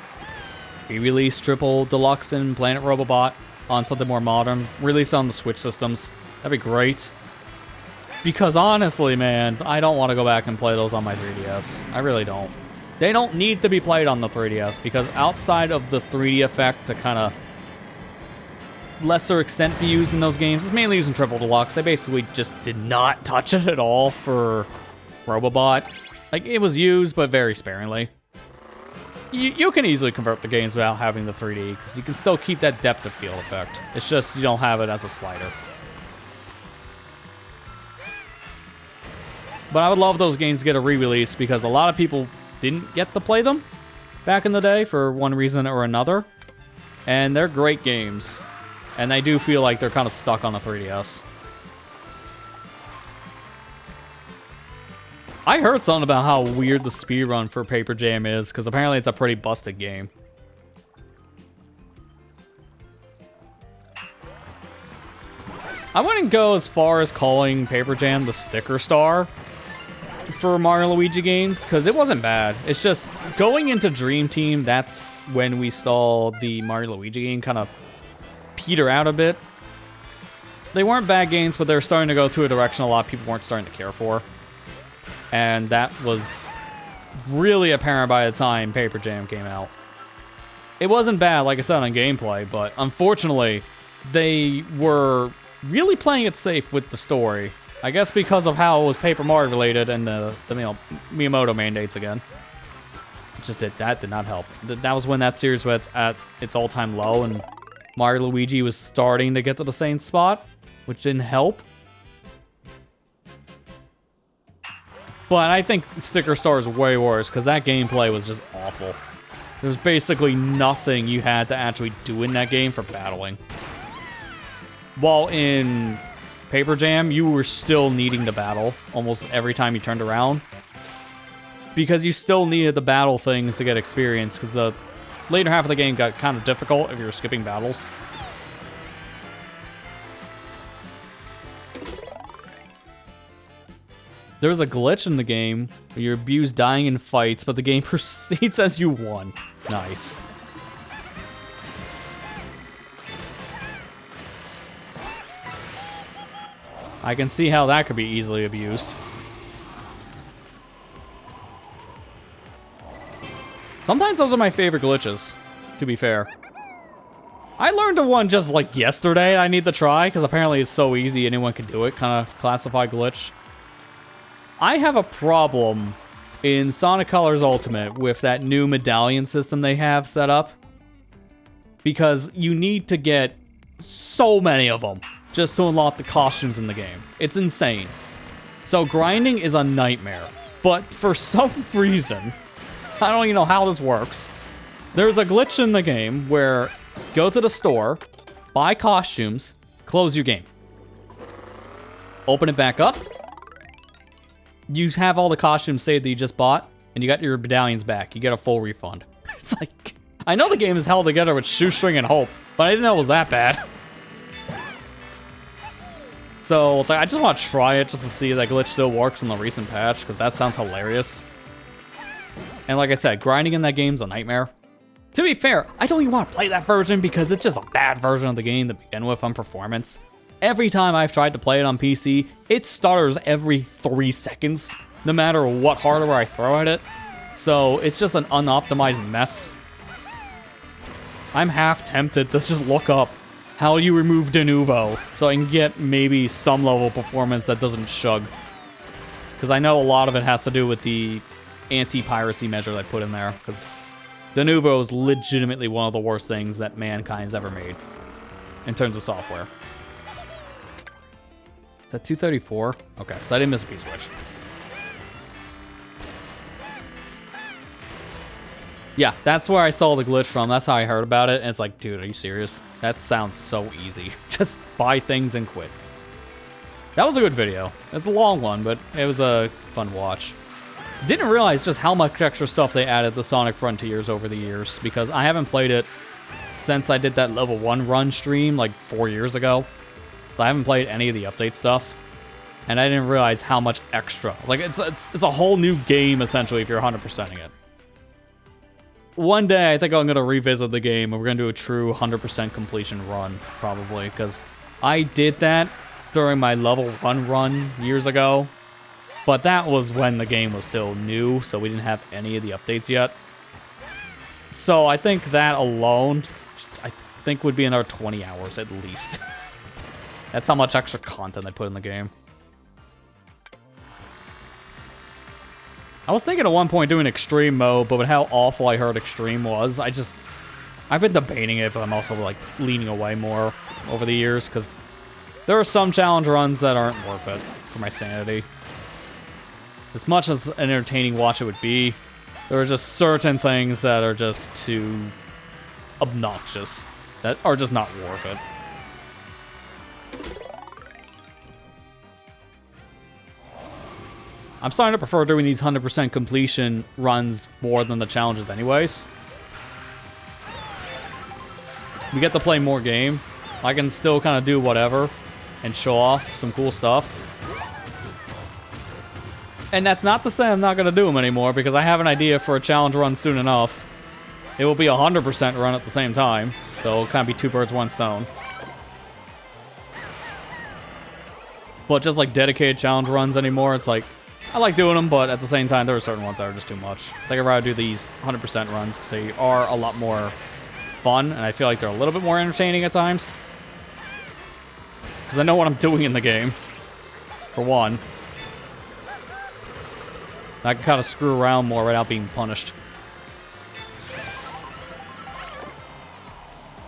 re-release Triple Deluxe and Planet Robobot on something more modern. Release on the Switch systems. That'd be great. Because honestly, man, I don't want to go back and play those on my 3DS. I really don't. They don't need to be played on the 3DS because outside of the 3D effect to kind of lesser extent be used in those games, it's mainly using Triple Deluxe. They basically just did not touch it at all for Robobot. Like, it was used, but very sparingly. You can easily convert the games without having the 3D, because you can still keep that depth of field effect. It's just you don't have it as a slider. But I would love those games to get a re-release, because a lot of people didn't get to play them back in the day for one reason or another. And they're great games. And I do feel like they're kind of stuck on the 3DS. I heard something about how weird the speedrun for Paper Jam is, because apparently it's a pretty busted game. I wouldn't go as far as calling Paper Jam the sticker star for Mario and Luigi games, because it wasn't bad. It's just, going into Dream Team, that's when we saw the Mario and Luigi game kind of peter out a bit. They weren't bad games, but they were starting to go to a direction a lot of people weren't starting to care for. And that was really apparent by the time Paper Jam came out. It wasn't bad, like I said, on gameplay, but unfortunately, they were really playing it safe with the story. I guess because of how it was Paper Mario related and the Miyamoto mandates again. That did not help. That was when that series was at its all-time low, and Mario Luigi was starting to get to the same spot, which didn't help. But I think Sticker Star is way worse, because that gameplay was just awful. There was basically nothing you had to actually do in that game for battling. While in Paper Jam, you were still needing to battle almost every time you turned around. Because you still needed to battle things to get experience, because the later half of the game got kind of difficult if you were skipping battles. There's a glitch in the game where you're abused dying in fights, but the game proceeds as you won. Nice. I can see how that could be easily abused. Sometimes those are my favorite glitches, to be fair. I learned of one just like yesterday I need to try, because apparently it's so easy anyone can do it, kind of classified glitch. I have a problem in Sonic Colors Ultimate with that new medallion system they have set up, because you need to get so many of them just to unlock the costumes in the game. It's insane. So grinding is a nightmare, but for some reason, I don't even know how this works, there's a glitch in the game where go to the store, buy costumes, close your game. Open it back up. You have all the costumes saved that you just bought, and you got your medallions back. You get a full refund. It's like, I know the game is held together with shoestring and hope, but I didn't know it was that bad. So it's like, I just want to try it just to see if that glitch still works in the recent patch, because that sounds hilarious. And like I said, grinding in that game is a nightmare. To be fair, I don't even want to play that version because it's just a bad version of the game to begin with on performance. Every time I've tried to play it on PC, it stutters every 3 seconds, no matter what hardware I throw at it. So it's just an unoptimized mess. I'm half tempted to just look up how you remove de novo so I can get maybe some level of performance that doesn't shug. Because I know a lot of it has to do with the anti-piracy measure they put in there, because de novo is legitimately one of the worst things that mankind's ever made in terms of software. that 234? Okay, so I didn't miss a P-switch. Yeah, that's where I saw the glitch from. That's how I heard about it. And it's like, dude, are you serious? That sounds so easy. Just buy things and quit. That was a good video. It's a long one, but it was a fun watch. Didn't realize just how much extra stuff they added to Sonic Frontiers over the years, because I haven't played it since I did that level 1 run stream like 4 years ago. I haven't played any of the update stuff, and I didn't realize how much extra. Like, it's a whole new game, essentially, if you're 100%ing it. One day, I think I'm going to revisit the game, and we're going to do a true 100% completion run, probably, because I did that during my level 1 run years ago, but that was when the game was still new, so we didn't have any of the updates yet. So I think that alone, I think would be another 20 hours at least. That's how much extra content they put in the game. I was thinking at one point doing extreme mode, but with how awful I heard extreme was, I've been debating it, but I'm also like leaning away more over the years, because there are some challenge runs that aren't worth it for my sanity. As much as an entertaining watch it would be, there are just certain things that are just too obnoxious, that are just not worth it. I'm starting to prefer doing these 100% completion runs more than the challenges anyways. We get to play more game. I can still kind of do whatever and show off some cool stuff. And that's not to say I'm not going to do them anymore, because I have an idea for a challenge run soon enough. It will be a 100% run at the same time, so it'll kind of be 2 birds, 1 stone. But just like dedicated challenge runs anymore, it's like, I like doing them, but at the same time, there are certain ones that are just too much. I think I'd rather do these 100% runs, because they are a lot more fun, and I feel like they're a little bit more entertaining at times. Because I know what I'm doing in the game, for one. I can kind of screw around more without being punished.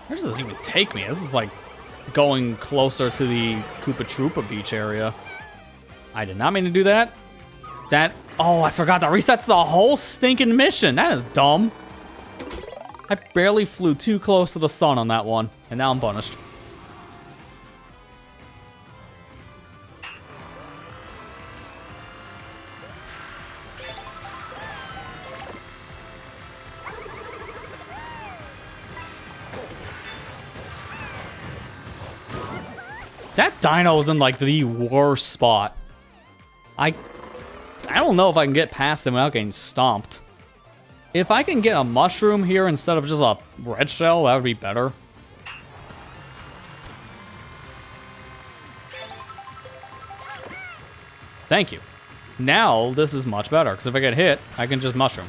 Where does this even take me? This is like going closer to the Koopa Troopa Beach area. I did not mean to do that. Oh, I forgot that resets the whole stinking mission. That is dumb. I barely flew too close to the sun on that one, and now I'm punished. That dino is in like the worst spot. I don't know if I can get past him without getting stomped. If I can get a mushroom here instead of just a red shell, that would be better. Thank you. Now this is much better, because if I get hit, I can just mushroom.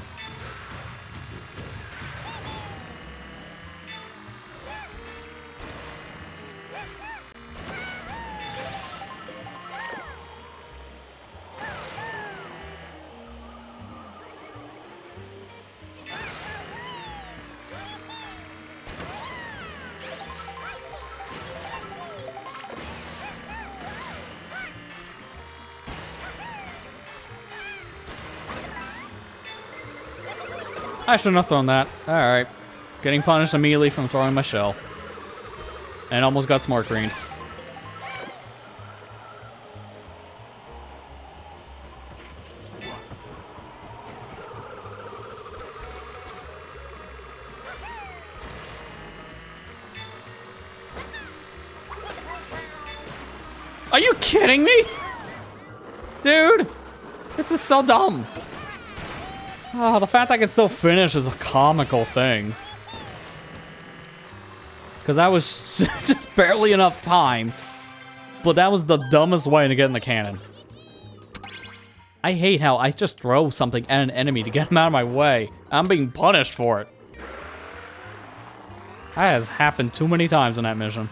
I shouldn't have thrown that. Alright. Getting punished immediately from throwing my shell. And almost got smart greened. Are you kidding me? Dude, this is so dumb. Oh, the fact I can still finish is a comical thing. Because that was just barely enough time. But that was the dumbest way to get in the cannon. I hate how I just throw something at an enemy to get him out of my way. I'm being punished for it. That has happened too many times in that mission.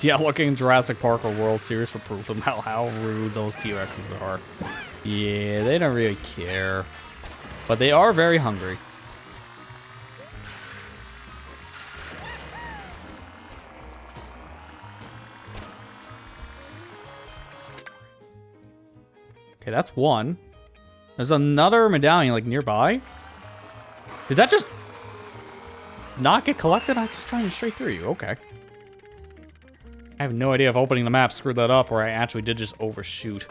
Yeah, looking Jurassic Park or World Series for proof of how rude those T-Rexes are. Yeah, they don't really care. But they are very hungry. Okay, that's one. There's another medallion, like, nearby. Did that just not get collected? I was just trying to straight through you. Okay. I have no idea if opening the map screwed that up or I actually did just overshoot.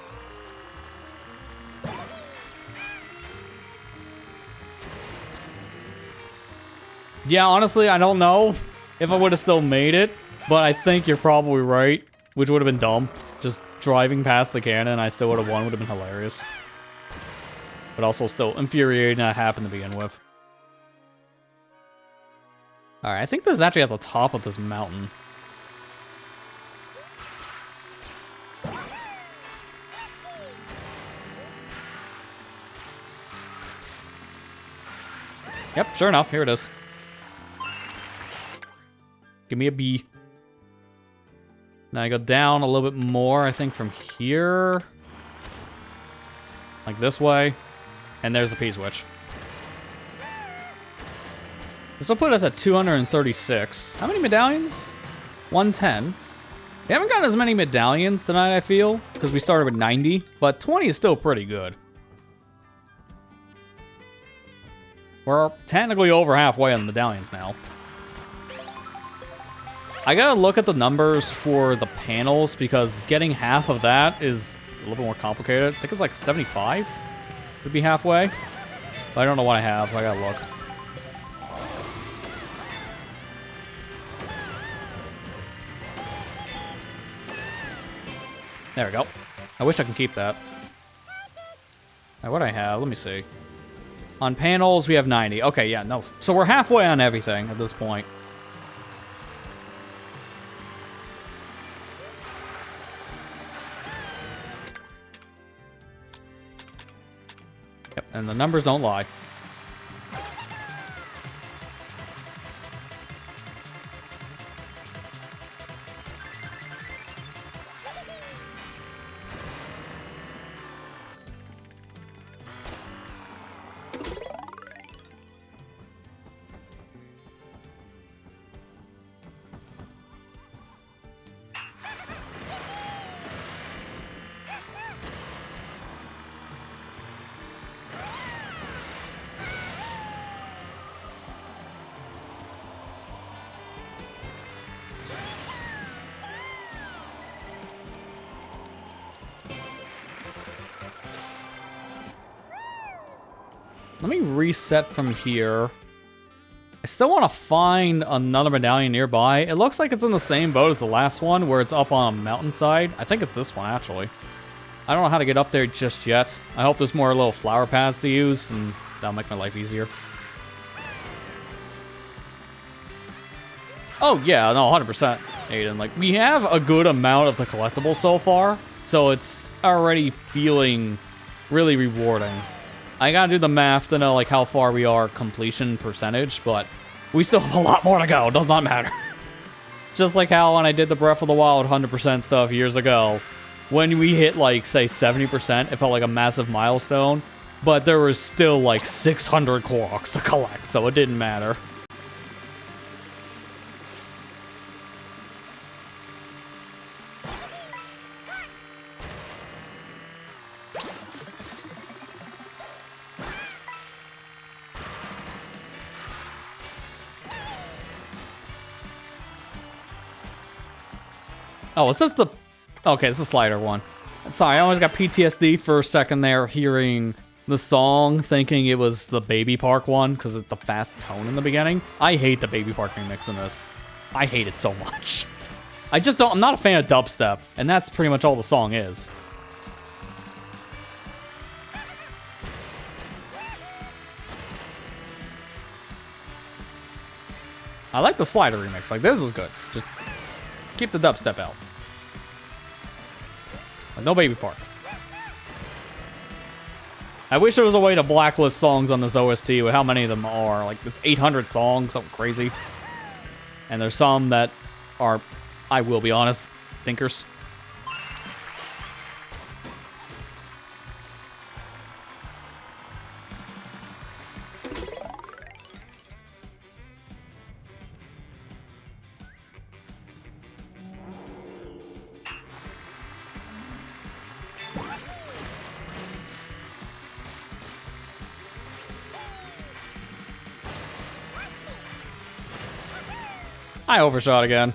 Yeah, honestly, I don't know if I would have still made it, but I think you're probably right, which would have been dumb. Just driving past the cannon, I still would have won, would have been hilarious. But also still infuriating that happened to begin with. Alright, I think this is actually at the top of this mountain. Yep, sure enough, here it is. Give me a B. Now I go down a little bit more, I think from here. Like this way. And there's the P-switch. This will put us at 236. How many medallions? 110. We haven't gotten as many medallions tonight, I feel, because we started with 90, but 20 is still pretty good. We're technically over halfway on the medallions now. I gotta look at the numbers for the panels, because getting half of that is a little bit more complicated. I think it's like 75 would be halfway. But I don't know what I have, I gotta look. There we go. I wish I can keep that. Now, what I have, let me see. On panels, we have 90. Okay, yeah, no. So we're halfway on everything at this point. Yep, and the numbers don't lie. Let me reset from here. I still want to find another medallion nearby. It looks like it's in the same boat as the last one, where it's up on a mountainside. I think it's this one, actually. I don't know how to get up there just yet. I hope there's more little flower paths to use, and that'll make my life easier. Oh, yeah, no, 100%, Aiden. Like, we have a good amount of the collectibles so far, so it's already feeling really rewarding. I gotta do the math to know, like, how far we are completion percentage, but we still have a lot more to go. Does not matter. Just like how when I did the Breath of the Wild 100% stuff years ago, when we hit, like, say, 70%, it felt like a massive milestone, but there was still, like, 600 Koroks to collect, so it didn't matter. Oh, is this the... Okay, it's the slider one. Sorry, I always got PTSD for a second there, hearing the song, thinking it was the Baby Park one, because of the fast tone in the beginning. I hate the Baby Park remix in this. I hate it so much. I just don't... I'm not a fan of dubstep, and that's pretty much all the song is. I like the slider remix. Like, this is good. Just keep the dubstep out. No Baby Park. I wish there was a way to blacklist songs on this OST with how many of them are. Like, it's 800 songs, something crazy. And there's some that are, I will be honest, stinkers. I overshot again.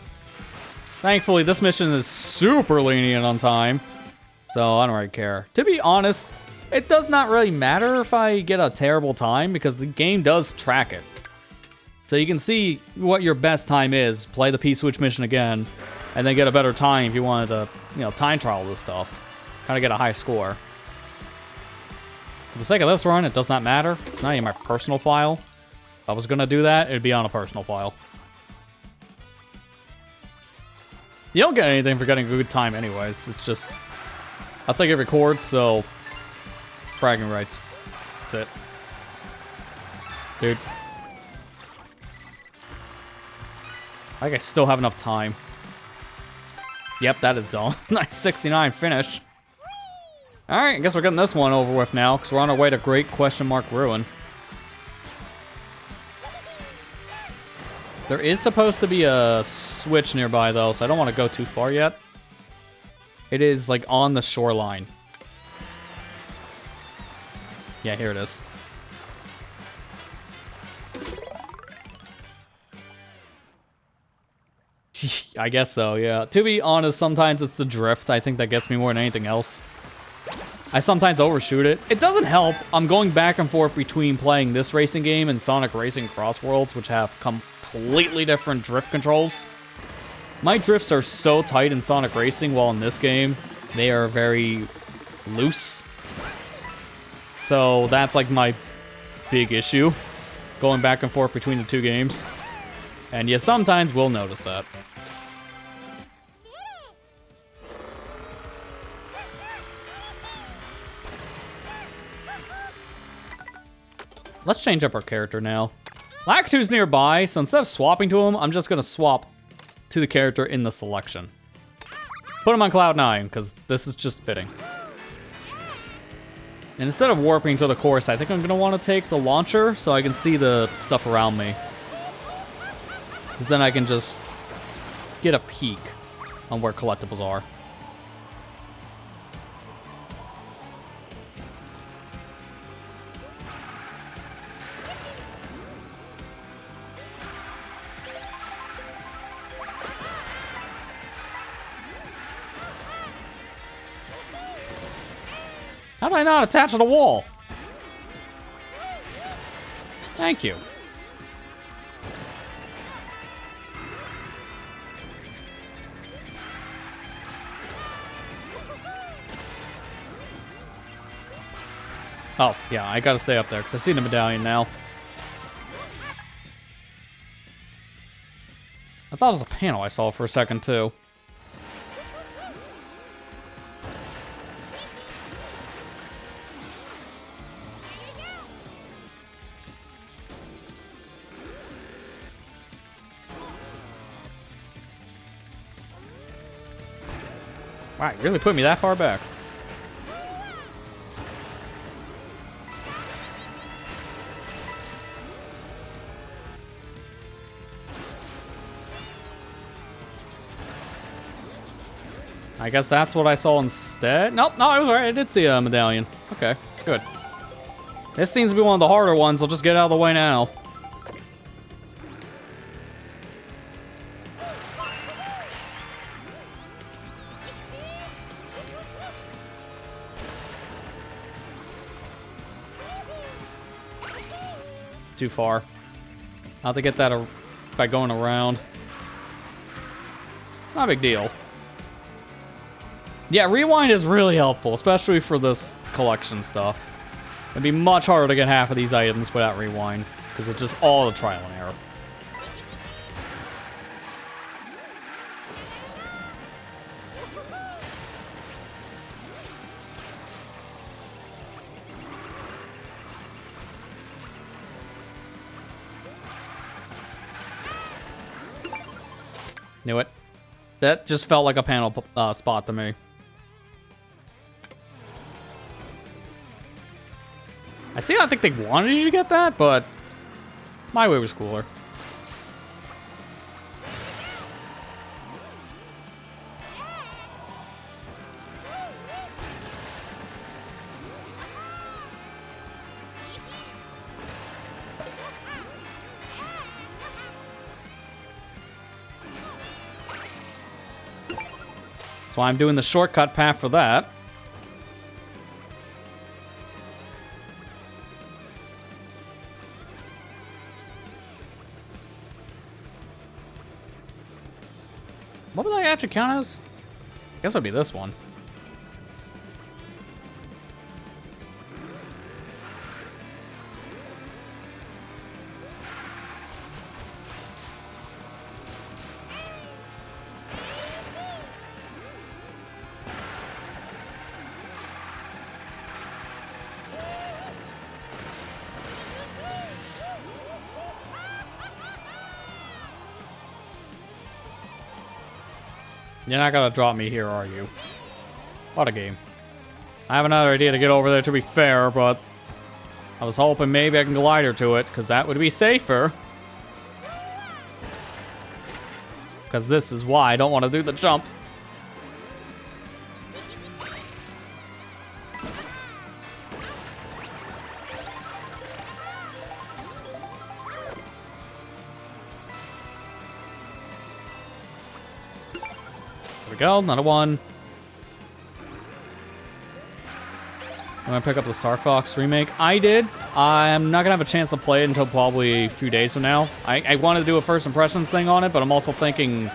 Thankfully, this mission is super lenient on time, so I don't really care. To be honest, it does not really matter if I get a terrible time because the game does track it. So you can see what your best time is, play the P-Switch mission again, and then get a better time if you wanted to, you know, time trial this stuff. Kind of get a high score. For the sake of this run, it does not matter. It's not even my personal file. If I was going to do that, it'd be on a personal file. You don't get anything for getting a good time anyways. It's just, I think it records, so bragging rights. That's it. Dude. I think I still have enough time. Yep, that is done. Nice 69 finish. Alright, I guess we're getting this one over with now, because we're on our way to Great Question Mark Ruin. There is supposed to be a switch nearby, though, so I don't want to go too far yet. It is, like, on the shoreline. Yeah, here it is. I guess so, yeah. To be honest, sometimes it's the drift, I think, that gets me more than anything else. I sometimes overshoot it. It doesn't help. I'm going back and forth between playing this racing game and Sonic Racing Cross Worlds, which have completely different drift controls. My drifts are so tight in Sonic Racing, while in this game, they are very loose. So that's like my big issue, going back and forth between the two games. And you sometimes will notice that. Let's change up our character now. Lakitu's nearby, so instead of swapping to him, I'm just going to swap to the character in the selection. Put him on Cloud 9, because this is just fitting. And instead of warping to the course, I think I'm going to want to take the launcher so I can see the stuff around me. Because then I can just get a peek on where collectibles are. How did I not attach to the wall? Thank you. Oh, yeah, I gotta stay up there, because I see the medallion now. I thought it was a panel I saw for a second, too. Wow, you really put me that far back. I guess that's what I saw instead. Nope, no, I was right. I did see a medallion. Okay, good. This seems to be one of the harder ones. I'll just get out of the way now. Too far. I'll have to get that by going around. Not a big deal. Yeah, rewind is really helpful, especially for this collection stuff. It'd be much harder to get half of these items without rewind, because it's just all the trial and error. Knew it. That just felt like a panel spot to me. I see, I think they wanted you to get that, but my way was cooler. So I'm doing the shortcut path for that. What would that actually count as? I guess it would be this one. You're not gonna drop me here, are you? What a game. I have another idea to get over there, to be fair, but I was hoping maybe I can glider to it, because that would be safer. Because this is why I don't want to do the jump. There we go, another one. I'm gonna pick up the Star Fox remake. I did. I'm not gonna have a chance to play it until probably a few days from now. I wanted to do a first impressions thing on it, but I'm also thinking,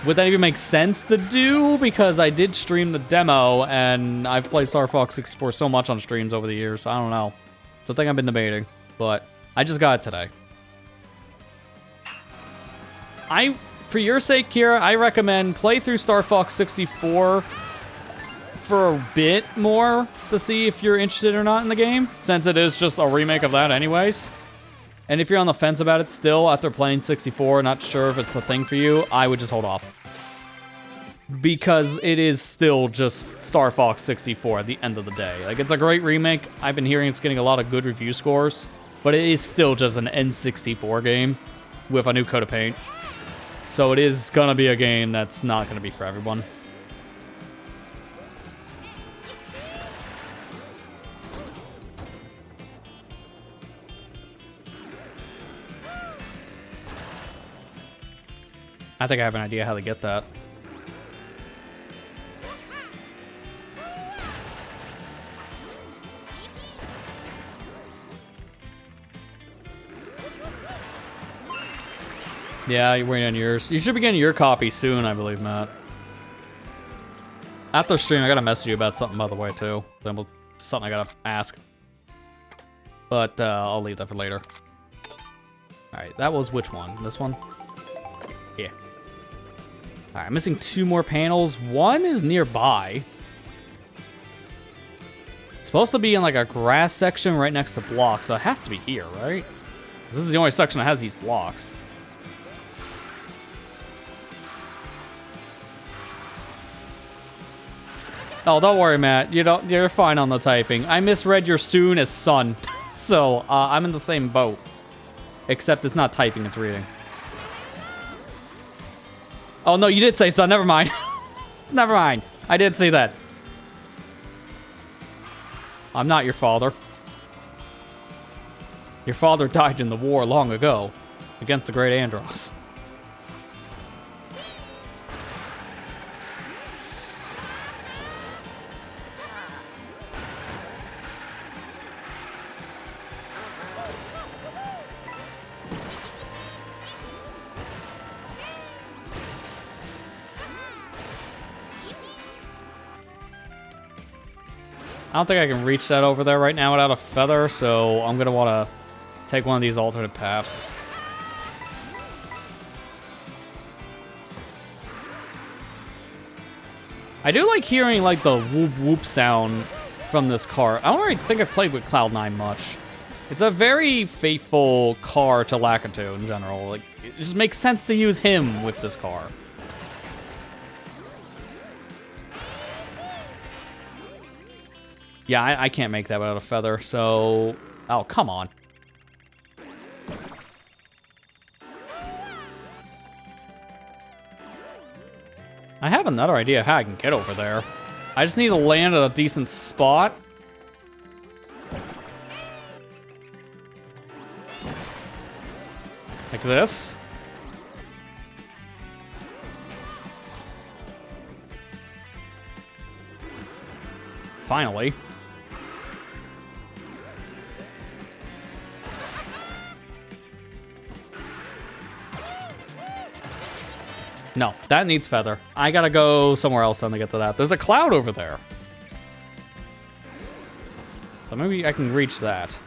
would that even make sense to do? Because I did stream the demo, and I've played Star Fox 64 so much on streams over the years. I don't know. It's a thing I've been debating, but I just got it today. For your sake, Kira, I recommend play through Star Fox 64 for a bit more to see if you're interested or not in the game, since it is just a remake of that anyways. And if you're on the fence about it still after playing 64, not sure if it's a thing for you, I would just hold off. Because it is still just Star Fox 64 at the end of the day. Like, it's a great remake. I've been hearing it's getting a lot of good review scores, but it is still just an N64 game with a new coat of paint. So it is gonna be a game that's not gonna be for everyone. I think I have an idea how to get that. Yeah, you're waiting on yours. You should be getting your copy soon, I believe, Matt. After stream, I gotta message you about something, by the way, too. Then something I gotta ask. But I'll leave that for later. Alright, that was which one? This one? Yeah. Alright, I'm missing 2 more panels. One is nearby. It's supposed to be in like a grass section right next to blocks, so it has to be here, right? This is the only section that has these blocks. Oh, don't worry, Matt. You're fine on the typing. I misread your soon as son. So, I'm in the same boat. Except it's not typing, it's reading. Oh, no, you did say son. Never mind. Never mind. I did see that. I'm not your father. Your father died in the war long ago. Against the great Andros. I don't think I can reach that over there right now without a feather, so I'm going to want to take one of these alternate paths. I do like hearing like the whoop whoop sound from this car. I don't really think I've played with Cloud9 much. It's a very faithful car to Lakitu in general. Like, it just makes sense to use him with this car. Yeah, I can't make that without a feather, so... Oh, come on. I have another idea how I can get over there. I just need to land at a decent spot. Like this. Finally. No, that needs feather. I gotta go somewhere else then to get to that. There's a cloud over there. So maybe I can reach that.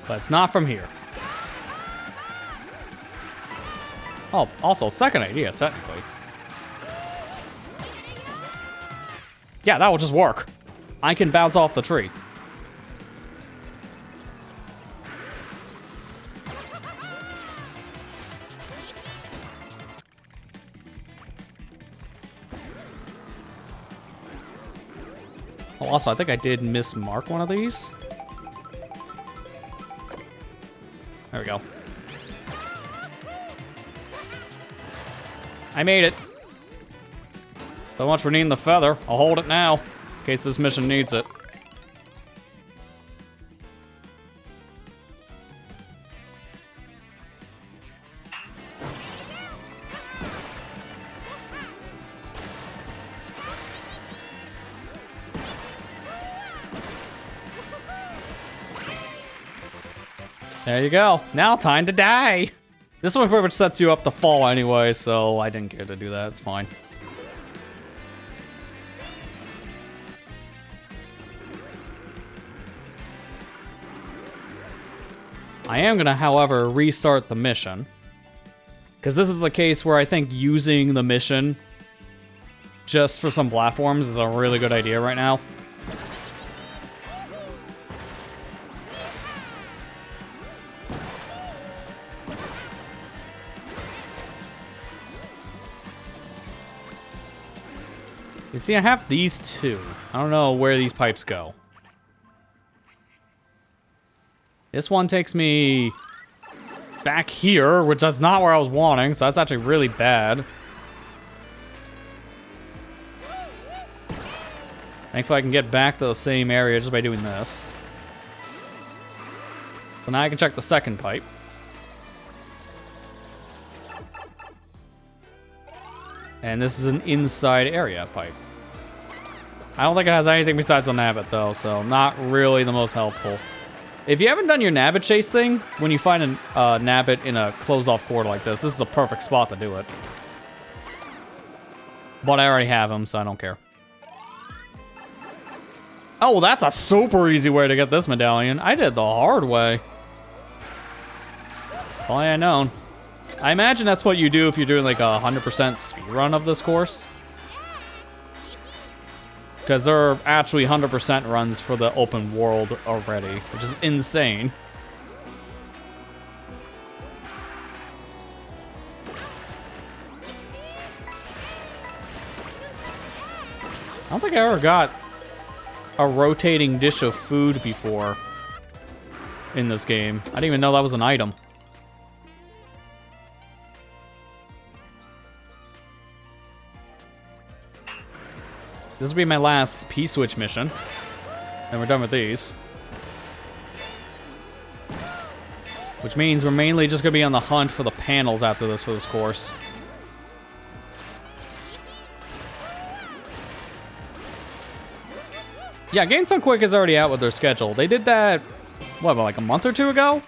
But it's not from here. Oh, also, second idea, technically. Yeah, that will just work. I can bounce off the tree. Oh, also, I think I did mismark one of these. There we go. I made it. So much for needing the feather. I'll hold it now, in case this mission needs it. There you go. Now time to die. This one pretty much sets you up to fall anyway, so I didn't care to do that. It's fine. I am gonna, however, restart the mission. Because this is a case where I think using the mission just for some platforms is a really good idea right now. You see, I have these two. I don't know where these pipes go. This one takes me back here, which that's not where I was wanting, so that's actually really bad. Thankfully, I can get back to the same area just by doing this. So now I can check the second pipe. And this is an inside area pipe. I don't think it has anything besides the nabbit, though, so not really the most helpful. If you haven't done your nabbit chase thing, when you find a nabbit in a closed-off corridor like this is a perfect spot to do it. But I already have him, so I don't care. Oh, well, that's a super easy way to get this medallion. I did the hard way. If only I'd known. I imagine that's what you do if you're doing like a 100% speedrun of this course. Because there are actually 100% runs for the open world already, which is insane. I don't think I ever got a rotating dish of food before in this game. I didn't even know that was an item. This will be my last P-switch mission. And we're done with these. Which means we're mainly just going to be on the hunt for the panels after this for this course. Yeah, Games Done Quick is already out with their schedule. They did that, what, about like a month or two ago?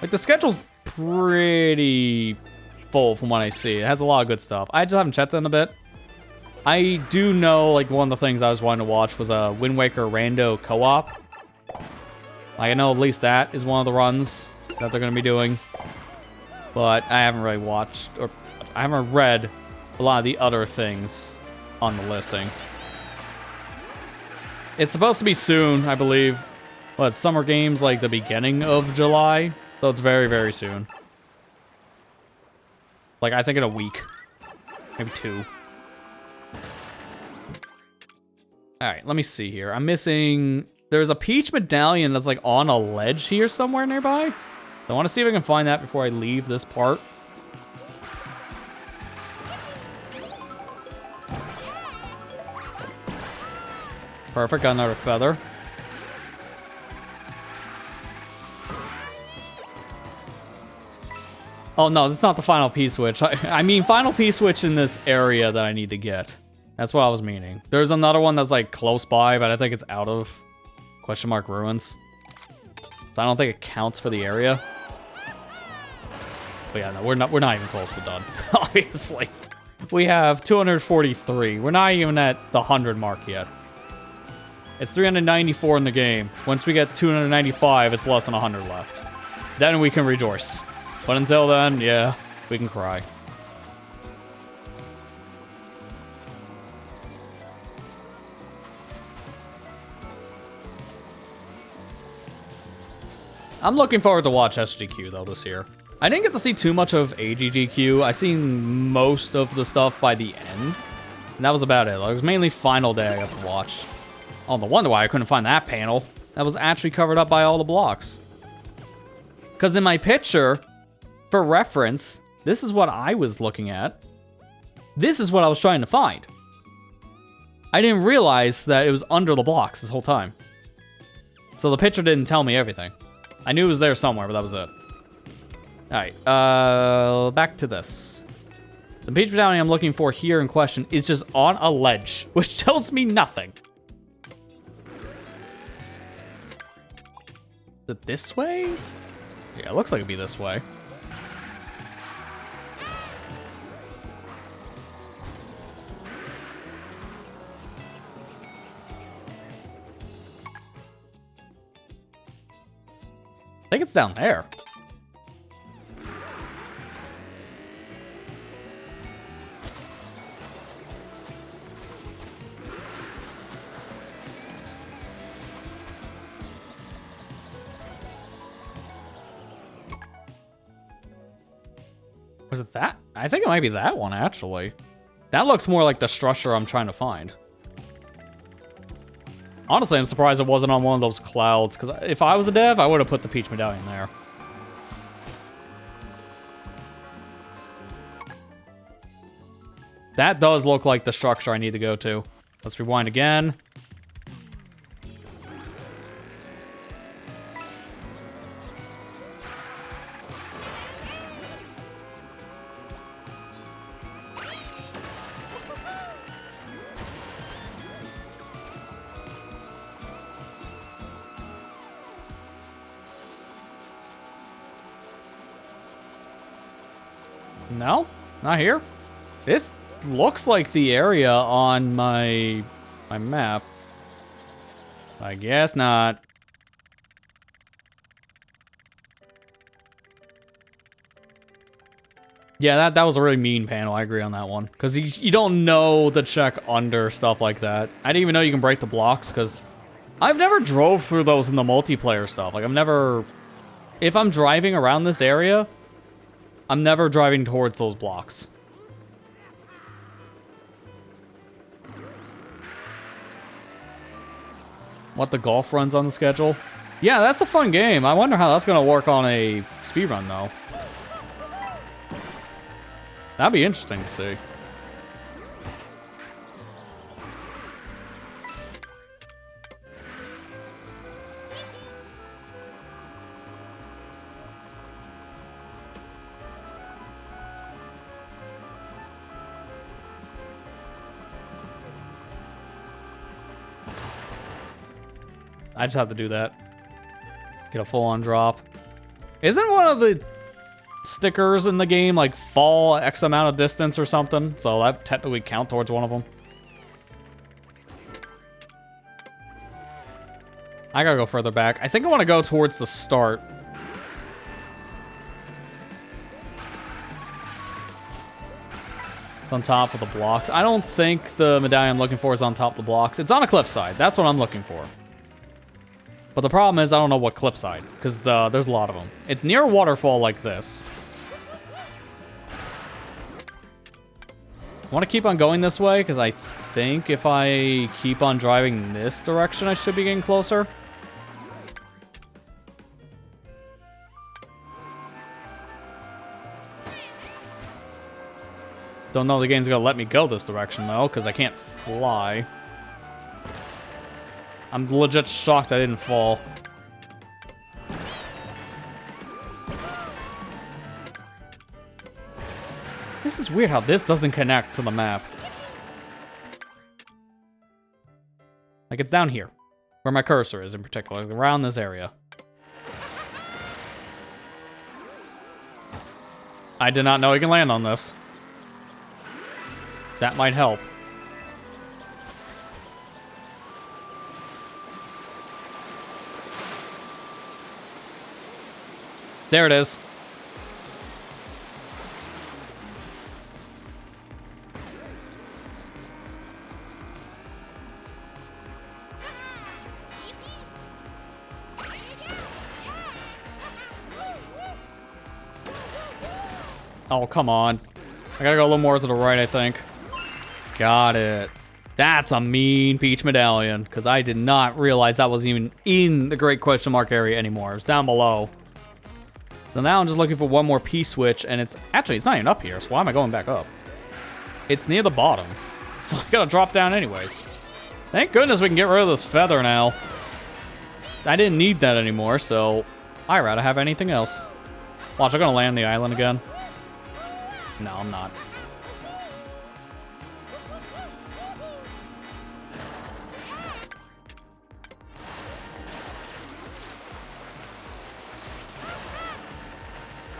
Like, the schedule's pretty full from what I see. It has a lot of good stuff. I just haven't checked it in a bit. I do know, like, one of the things I was wanting to watch was a Wind Waker Rando co-op. Like, I know at least that is one of the runs that they're going to be doing. But I haven't really watched, or I haven't read a lot of the other things on the listing. It's supposed to be soon, I believe. Well, it's Summer Games, like, the beginning of July. So it's very, very soon. Like, I think in a week. Maybe 2. Alright, let me see here. I'm missing... There's a Peach medallion that's like on a ledge here somewhere nearby. I want to see if I can find that before I leave this part. Perfect, got another feather. Oh, no, that's not the final P-switch. I mean final P-switch in this area that I need to get. That's what I was meaning. There's another one that's, like, close by, but I think it's out of question mark ruins. So I don't think it counts for the area. But yeah, no, we're not even close to done, obviously. We have 243. We're not even at the 100 mark yet. It's 394 in the game. Once we get 295, it's less than 100 left. Then we can rejoice. But until then, yeah, we can cry. I'm looking forward to watch SGQ, though, this year. I didn't get to see too much of AGGQ. I seen most of the stuff by the end. And that was about it. Like, it was mainly final day I got to watch. Oh, no wonder why I couldn't find that panel. That was actually covered up by all the blocks. Because in my picture, for reference, this is what I was looking at. This is what I was trying to find. I didn't realize that it was under the blocks this whole time. So the picture didn't tell me everything. I knew it was there somewhere, but that was it. Alright, back to this. The peach medallion I'm looking for here in question is just on a ledge, which tells me nothing. Is it this way? Yeah, it looks like it'd be this way. I think it's down there. Was it that? I think it might be that one, actually. That looks more like the structure I'm trying to find. Honestly, I'm surprised it wasn't on one of those clouds, because if I was a dev, I would have put the peach medallion there. That does look like the structure I need to go to. Let's rewind again. No, not here. This looks like the area on my map. I guess not. Yeah, that was a really mean panel. I agree on that one. Because you don't know to check under stuff like that. I didn't even know you can break the blocks, because I've never drove through those in the multiplayer stuff. Like, if I'm driving around this area, I'm never driving towards those blocks. What, the golf runs on the schedule? Yeah, that's a fun game. I wonder how that's going to work on a speedrun, though. That'd be interesting to see. I just have to do that. Get a full-on drop. Isn't one of the stickers in the game like fall X amount of distance or something? So that technically count towards one of them. I gotta go further back. I think I want to go towards the start. On top of the blocks. I don't think the medallion I'm looking for is on top of the blocks. It's on a cliffside. That's what I'm looking for. But the problem is I don't know what cliffside, because there's a lot of them. It's near a waterfall like this. I want to keep on going this way, because I think if I keep on driving this direction, I should be getting closer. Don't know the game's going to let me go this direction, though, because I can't fly. I'm legit shocked I didn't fall. This is weird how this doesn't connect to the map. Like, it's down here. Where my cursor is in particular. Like, around this area. I did not know you can land on this. That might help. There it is. Oh, come on. I gotta go a little more to the right, I think. Got it. That's a mean Peach medallion, because I did not realize that was even in the Great Question Mark area anymore. It was down below. So now I'm just looking for one more P-switch, and it's not even up here, so why am I going back up? It's near the bottom, so I gotta drop down anyways. Thank goodness we can get rid of this feather now. I didn't need that anymore, so I'd rather have anything else. Watch, I'm gonna land the island again. No, I'm not.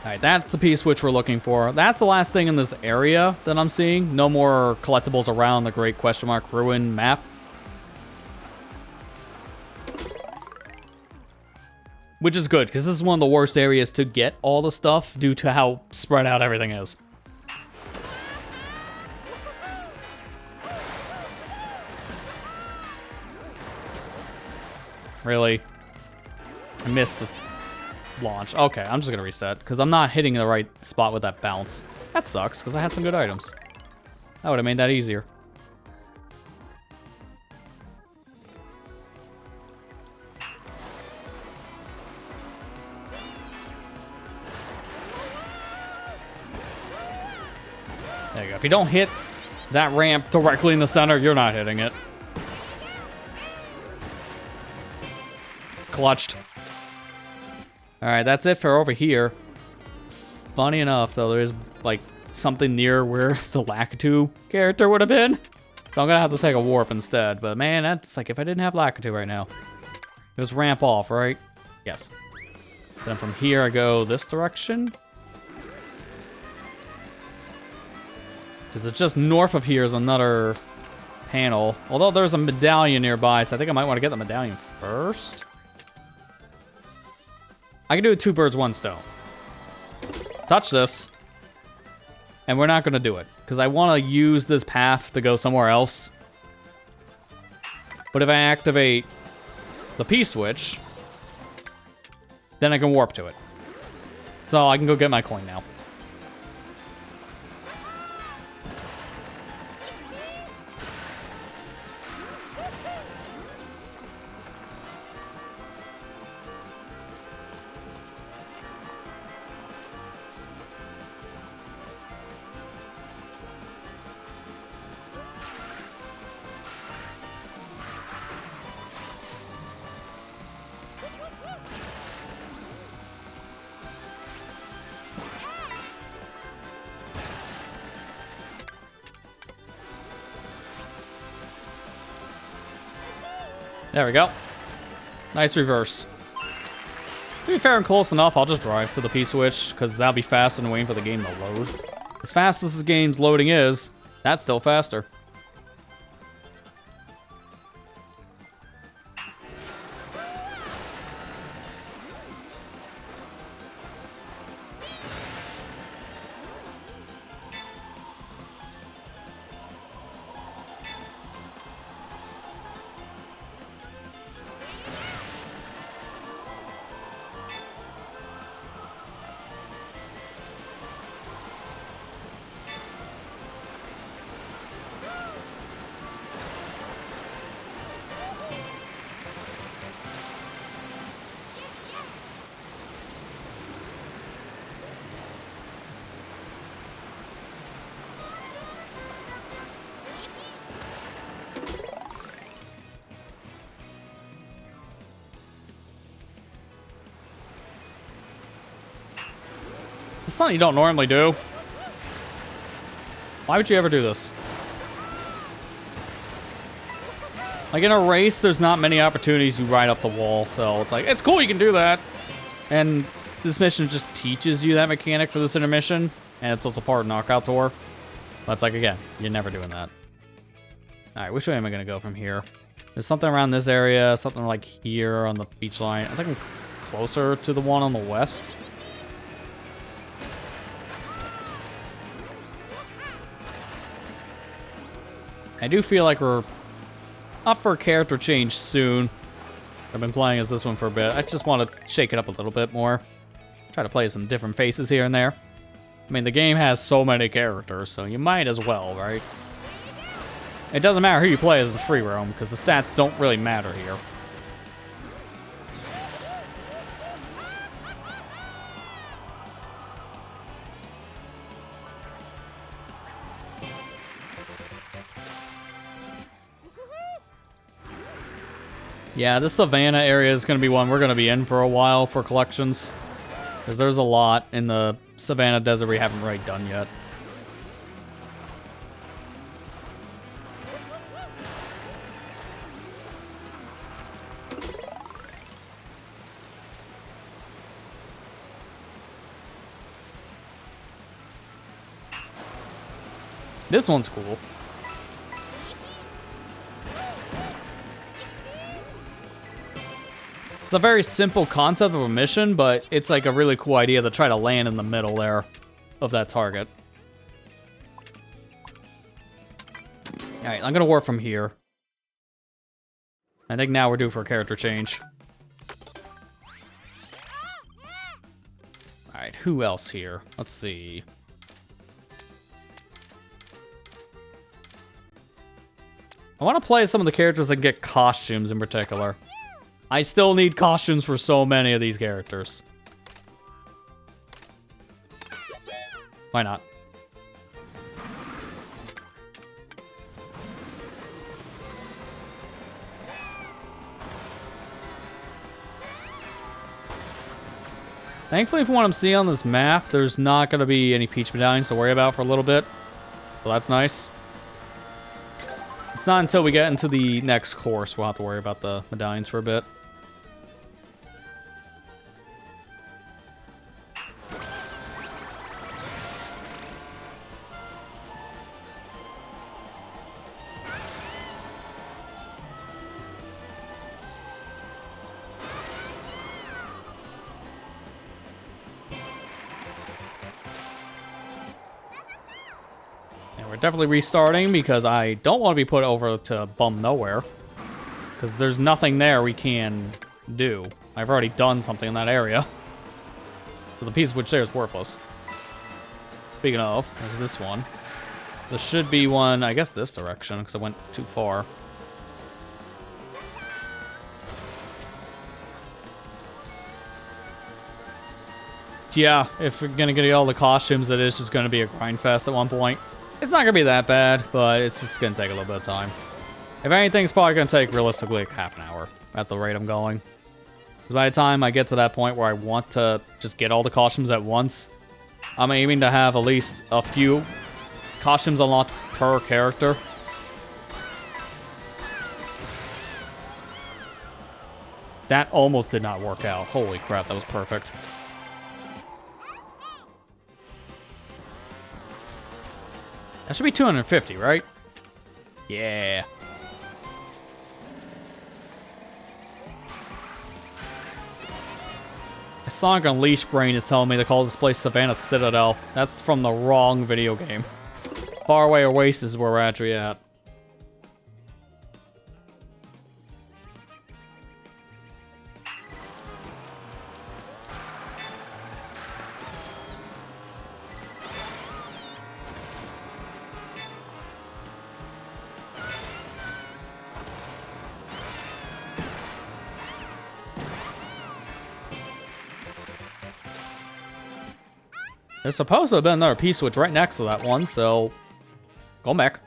Alright, that's the P-switch we're looking for. That's the last thing in this area that I'm seeing. No more collectibles around the Great Question Mark Ruin map. Which is good, because this is one of the worst areas to get all the stuff due to how spread out everything is. Really? I missed the launch. Okay, I'm just gonna reset, because I'm not hitting the right spot with that bounce. That sucks, because I had some good items. That would have made that easier. There you go. If you don't hit that ramp directly in the center, you're not hitting it. Clutched. Alright, that's it for over here. Funny enough, though, there's, like, something near where the Lakitu character would have been. So I'm gonna have to take a warp instead. But, man, that's, like, if I didn't have Lakitu right now. It was ramp off, right? Yes. Then from here, I go this direction. Because it's just north of here is another panel. Although there's a medallion nearby, so I think I might want to get the medallion first. I can do two birds, one stone. Touch this. And we're not going to do it. Because I want to use this path to go somewhere else. But if I activate the P-switch, then I can warp to it. So I can go get my coin now. There we go. Nice reverse. To be fair and close enough, I'll just drive to the P-switch, because that'll be faster than waiting for the game to load. As fast as this game's loading is, that's still faster. It's something you don't normally do. Why would you ever do this? Like, in a race, there's not many opportunities you ride up the wall, so it's like, it's cool you can do that. And this mission just teaches you that mechanic for this intermission, and it's also part of Knockout Tour. But it's like, again, you're never doing that. Alright, which way am I going to go from here? There's something around this area, something like here on the beach line. I think I'm closer to the one on the west. I do feel like we're up for a character change soon. I've been playing as this one for a bit. I just want to shake it up a little bit more. Try to play some different faces here and there. I mean, the game has so many characters, so you might as well, right? It doesn't matter who you play as a free roam, because the stats don't really matter here. Yeah, this Savannah area is going to be one we're going to be in for a while for collections. Because there's a lot in the Savannah Desert we haven't really done yet. This one's cool. It's a very simple concept of a mission, but it's like a really cool idea to try to land in the middle there of that target. Alright, I'm gonna work from here. I think now we're due for a character change. Alright, who else here? Let's see. I want to play some of the characters that get costumes in particular. I still need costumes for so many of these characters. Why not? Thankfully, from what I'm seeing on this map, there's not going to be any Peach medallions to worry about for a little bit. So that's nice. It's not until we get into the next course we'll have to worry about the medallions for a bit. Definitely restarting because I don't want to be put over to bum nowhere. Because there's nothing there we can do. I've already done something in that area. So the piece which there is worthless. Speaking of, there's this one. There should be one, I guess this direction, because I went too far. Yeah, if we're going to get all the costumes, it is just going to be a grind fest at one point. It's not going to be that bad, but it's just going to take a little bit of time. If anything, it's probably going to take realistically like half an hour at the rate I'm going. Because by the time I get to that point where I want to just get all the costumes at once, I'm aiming to have at least a few costumes unlocked per character. That almost did not work out. Holy crap, that was perfect. That should be 250, right? Yeah. My Sonic Unleashed brain is telling me to call this place Savannah Citadel. That's from the wrong video game. Faraway Oasis is where we're actually at. There's supposed to have been another P-switch right next to that one, so go back.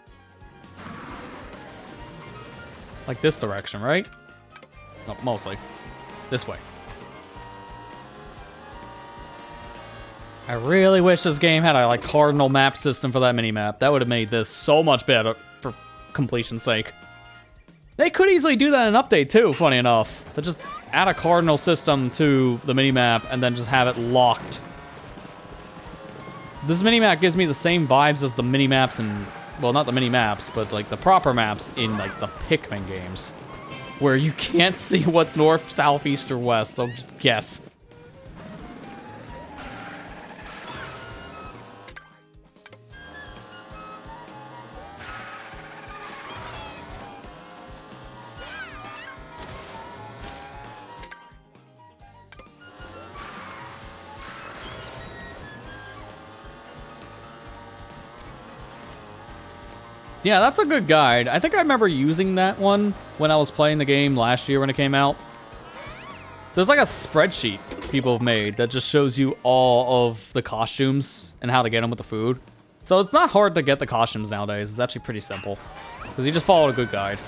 Like this direction, right? No, mostly. This way. I really wish this game had a like cardinal map system for that mini-map. That would have made this so much better for completion's sake. They could easily do that in an update too, funny enough. To just add a cardinal system to the mini-map and then just have it locked. This mini-map gives me the same vibes as the mini-maps in, well, not the mini-maps, but like the proper maps in like the Pikmin games. Where you can't see what's north, south, east, or west, so just guess. Yeah, that's a good guide. I think I remember using that one when I was playing the game last year when it came out. There's like a spreadsheet people have made that just shows you all of the costumes and how to get them with the food. So it's not hard to get the costumes nowadays. It's actually pretty simple. Because you just follow a good guide.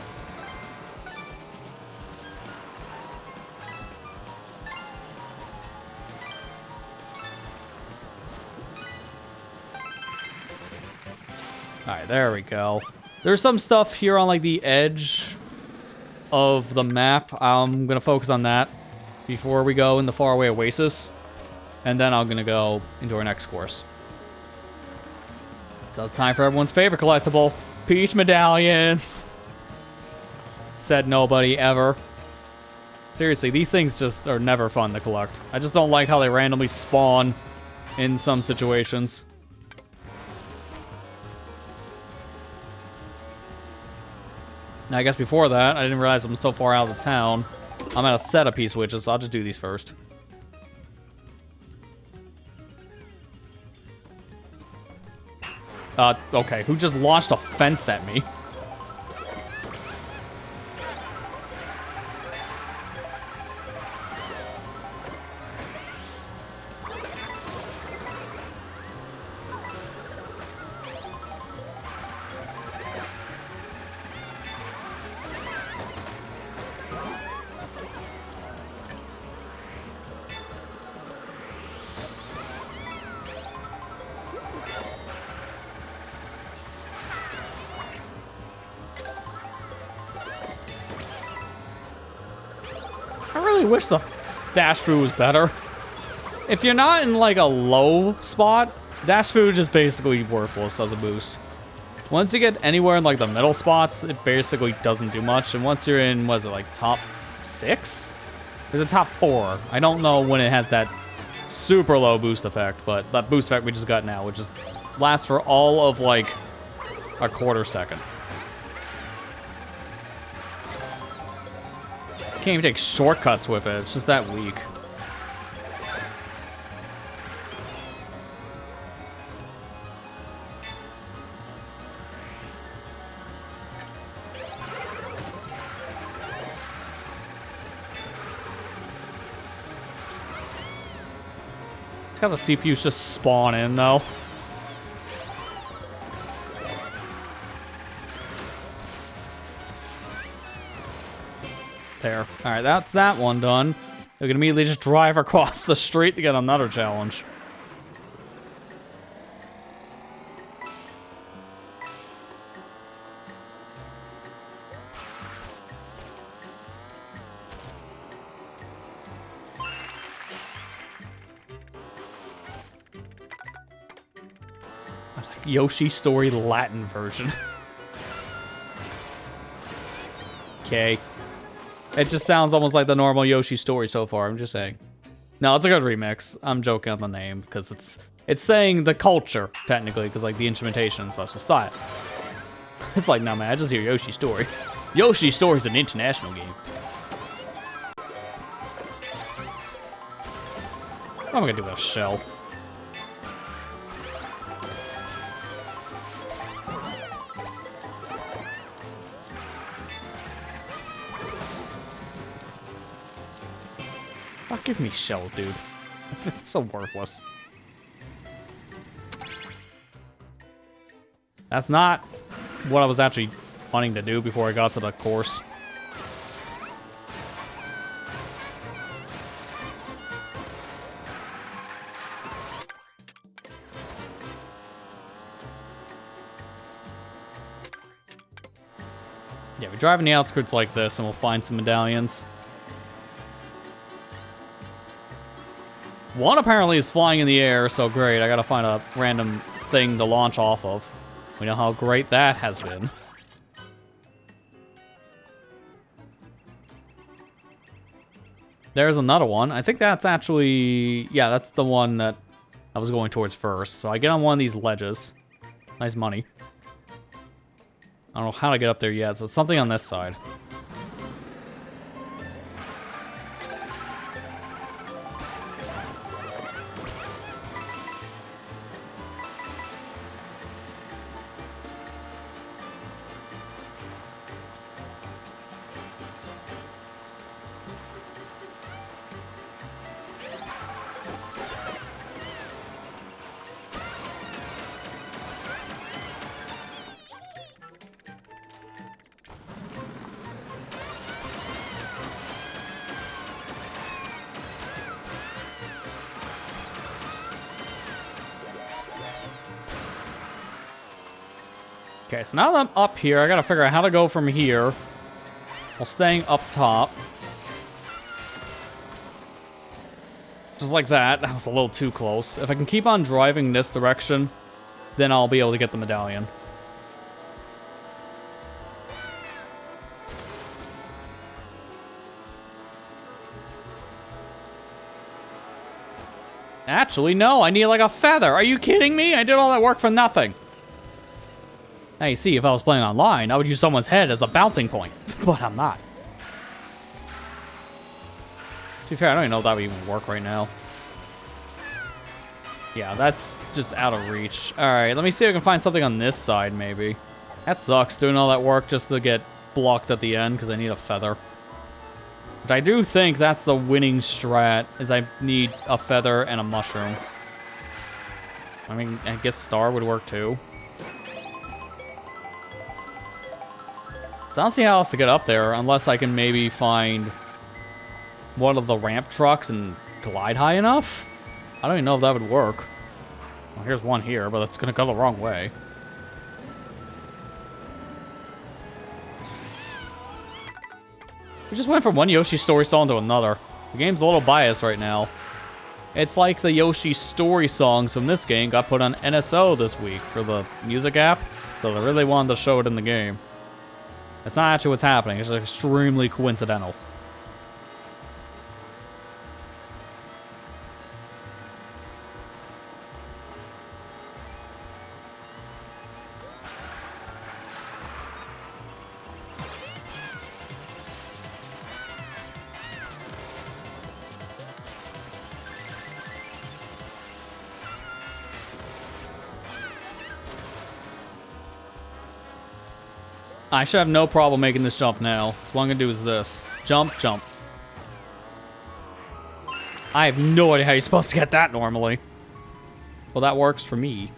Alright, there we go. There's some stuff here on like the edge of the map. I'm gonna focus on that before we go in the faraway oasis. And then I'm gonna go into our next course. So it's time for everyone's favorite collectible. Peach medallions. Said nobody ever. Seriously, these things just are never fun to collect. I just don't like how they randomly spawn in some situations. Now, I guess before that, I didn't realize I'm so far out of the town. I'm at a set of P-switches, so I'll just do these first. Okay, who just launched a fence at me? I really wish the dash food was better. If you're not in like a low spot, dash food is basically worthless as a boost. Once you get anywhere in like the middle spots, it basically doesn't do much. And once you're in, what is it, like top 6? There's a top 4. I don't know when it has that super low boost effect, but that boost effect we just got now, which just lasts for all of like a quarter second. Can't even take shortcuts with it. It's just that weak. How the CPUs just spawn in though. There. Alright, that's that one done. We can immediately just drive across the street to get another challenge. I like Yoshi Story Latin version. Okay. It just sounds almost like the normal Yoshi story so far, I'm just saying. No, it's a good remix. I'm joking on the name, because it's saying the culture, technically, because like the instrumentation and such, the style. It's like, no man, I just hear Yoshi Story. Yoshi Story's an international game. What am I gonna do with a shell? Oh, give me shell, dude. It's so worthless. That's not what I was actually wanting to do before I got to the course. Yeah, we drive in the outskirts like this, and we'll find some medallions. One apparently is flying in the air, so great. I gotta find a random thing to launch off of. We know how great that has been. There's another one. I think that's actually... Yeah, that's the one that I was going towards first. So I get on one of these ledges. Nice money. I don't know how to get up there yet, so it's something on this side. Okay, so now that I'm up here, I gotta figure out how to go from here while staying up top. Just like that. That was a little too close. If I can keep on driving this direction, then I'll be able to get the medallion. Actually, no, I need like a feather. Are you kidding me? I did all that work for nothing. Now you see, if I was playing online, I would use someone's head as a bouncing point. But I'm not. To be fair, I don't even know if that would even work right now. Yeah, that's just out of reach. Alright, let me see if I can find something on this side, maybe. That sucks, doing all that work just to get blocked at the end, because I need a feather. But I do think that's the winning strat, is I need a feather and a mushroom. I mean, I guess star would work too. So I don't see how else to get up there, unless I can maybe find one of the ramp trucks and glide high enough? I don't even know if that would work. Well, here's one here, but it's gonna go the wrong way. We just went from one Yoshi story song to another. The game's a little biased right now. It's like the Yoshi story songs from this game got put on NSO this week for the music app, so they really wanted to show it in the game. It's not actually what's happening, it's just extremely coincidental. I should have no problem making this jump now. So what I'm going to do is this. Jump, jump. I have no idea how you're supposed to get that normally. Well, that works for me.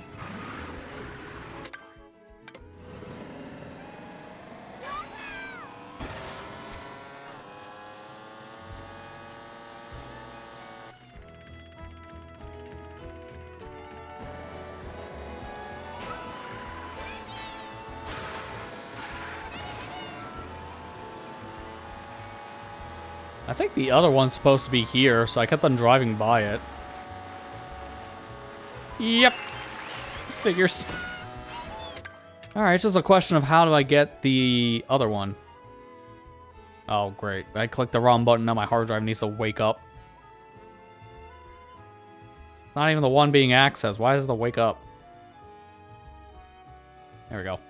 I think the other one's supposed to be here, so I kept on driving by it. Yep. Figures. Alright, it's just a question of how do I get the other one. Oh, great. I clicked the wrong button, now my hard drive needs to wake up. Not even the one being accessed. Why does it wake up? There we go.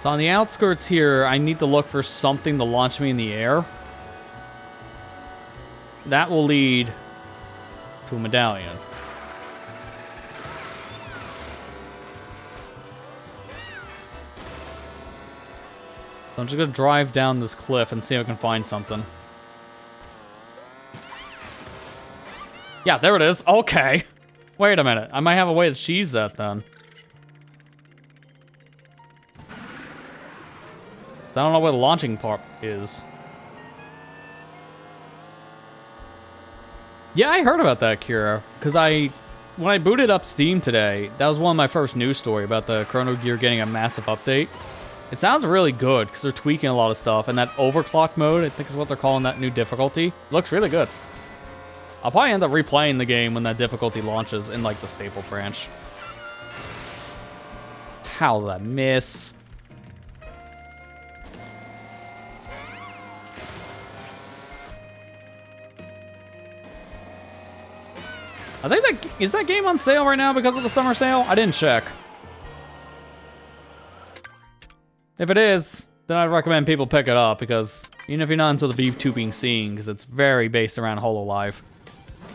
So on the outskirts here, I need to look for something to launch me in the air. That will lead to a medallion. So I'm just gonna drive down this cliff and see if I can find something. Yeah, there it is. Okay. Wait a minute. I might have a way to cheese that then. I don't know where the launching part is. Yeah, I heard about that, Kira, because when I booted up Steam today, that was one of my first news story about the Chrono Gear getting a massive update. It sounds really good, because they're tweaking a lot of stuff, and that overclock mode, I think is what they're calling that new difficulty, looks really good. I'll probably end up replaying the game when that difficulty launches in, like, the staple branch. How did I miss? I think is that game on sale right now because of the summer sale? I didn't check. If it is, then I'd recommend people pick it up because even if you're not into the VTubing scene, because it's very based around HoloLive,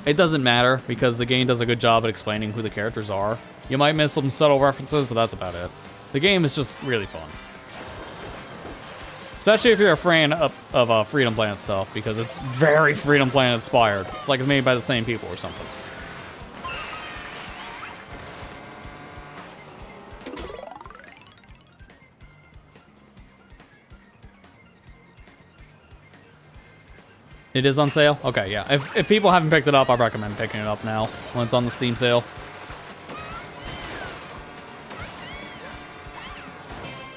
it doesn't matter because the game does a good job at explaining who the characters are. You might miss some subtle references, but that's about it. The game is just really fun. Especially if you're a fan of Freedom Planet stuff, because it's very Freedom Planet inspired. It's like it's made by the same people or something. It is on sale? Okay, yeah. If people haven't picked it up, I recommend picking it up now when it's on the Steam sale.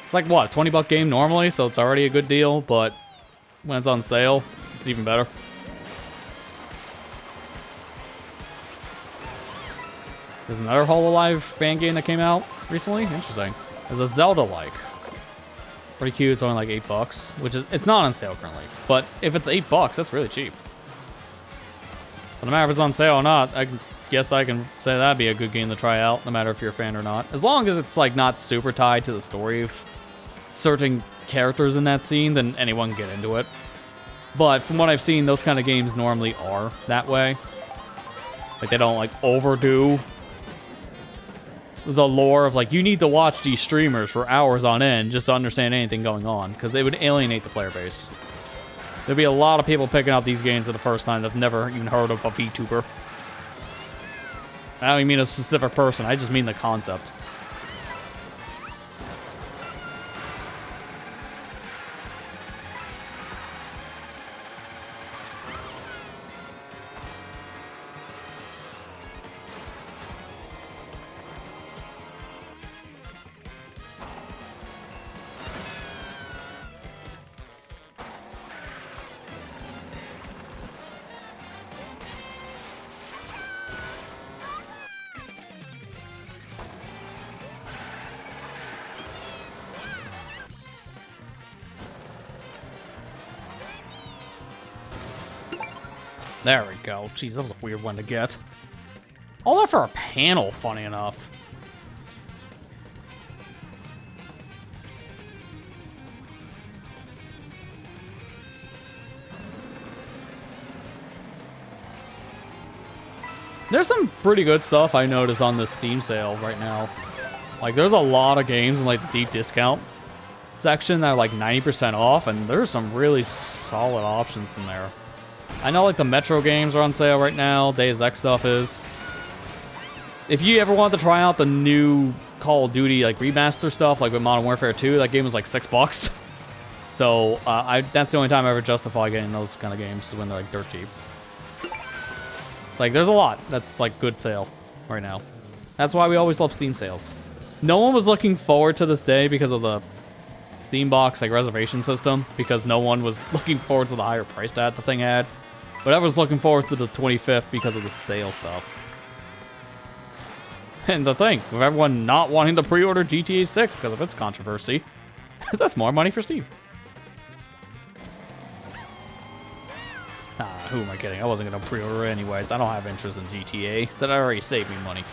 It's like, what, $20 game normally, so it's already a good deal, but when it's on sale, it's even better. There's another HoloLive fan game that came out recently. Interesting. There's a Zelda-like. Pretty cute. It's only like $8, which is, it's not on sale currently. But if it's $8, that's really cheap. But no matter if it's on sale or not, I guess I can say that'd be a good game to try out, no matter if you're a fan or not. As long as it's like not super tied to the story of certain characters in that scene, then anyone can get into it. But from what I've seen, those kind of games normally are that way. Like they don't like overdo the lore of like, you need to watch these streamers for hours on end just to understand anything going on, because they would alienate the player base. There'd be a lot of people picking up these games for the first time that've never even heard of a VTuber. I don't even mean a specific person, I just mean the concept. There we go. Jeez, that was a weird one to get. All that for a panel, funny enough. There's some pretty good stuff I noticed on the Steam sale right now. Like, there's a lot of games in, like, the deep discount section that are, like, 90% off, and there's some really solid options in there. I know, like, the Metro games are on sale right now. Deus Ex stuff is. If you ever wanted to try out the new Call of Duty, like, remaster stuff, like with Modern Warfare 2, that game was, like, $6. So, that's the only time I ever justify getting those kind of games, is when they're, like, dirt cheap. Like, there's a lot that's, like, good sale right now. That's why we always love Steam sales. No one was looking forward to this day because of the Steam box, like, reservation system, because no one was looking forward to the higher price that the thing had. But I was looking forward to the 25th because of the sale stuff. And the thing, with everyone not wanting to pre-order GTA 6 because of its controversy, that's more money for Steam. Who am I kidding? I wasn't going to pre-order anyways. I don't have interest in GTA, so that already saved me money.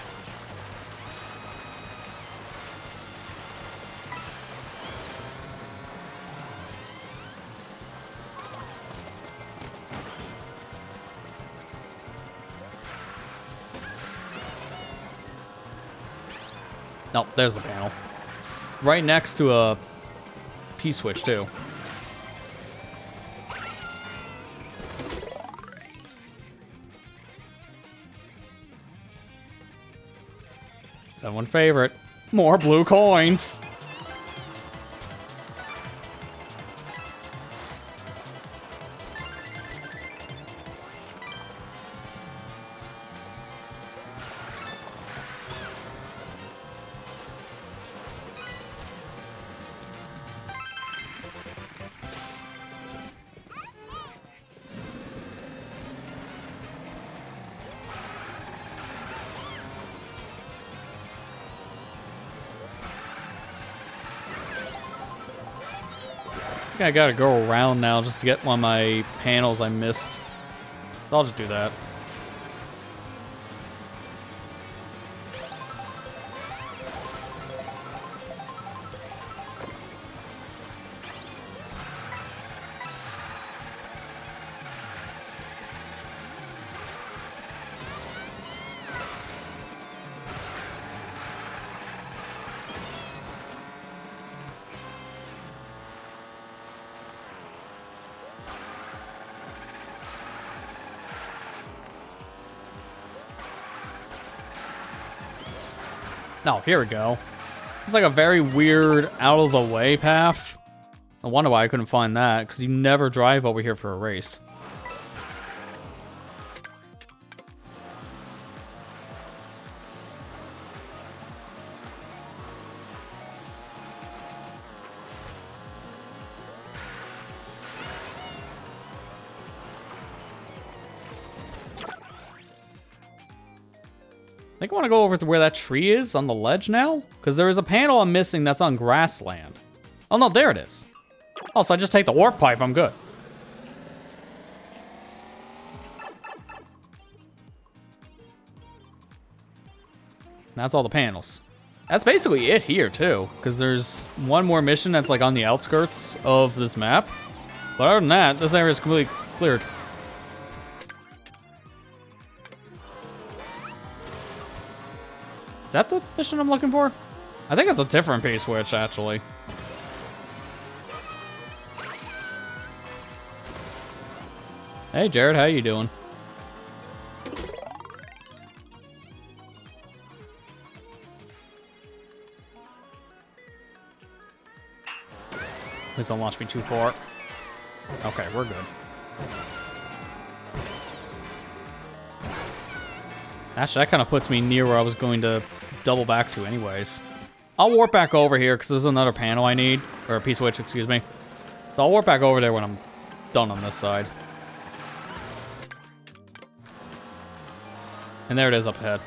Nope, there's the panel. Right next to a P-switch, too. Someone favorite. More blue coins. think I gotta go around now just to get one of my panels I missed. So I'll just do that. Oh, here we go. It's like a very weird, out-of-the-way path. I wonder why I couldn't find that, because you never drive over here for a race. I think I want to go over to where that tree is on the ledge now, because there is a panel I'm missing that's on grassland. Oh no, there it is. Oh, so I just take the warp pipe, I'm good. That's all the panels. That's basically it here too, because there's one more mission that's like on the outskirts of this map. But other than that, this area is completely cleared. Is that the mission I'm looking for? I think it's a different P-switch, actually. Hey, Jared, how you doing? Please don't launch me too far. Okay, we're good. Actually, that kind of puts me near where I was going to double back to anyways. I'll warp back over here because there's another panel I need. Or a P-switch, excuse me. So I'll warp back over there when I'm done on this side. And there it is up ahead.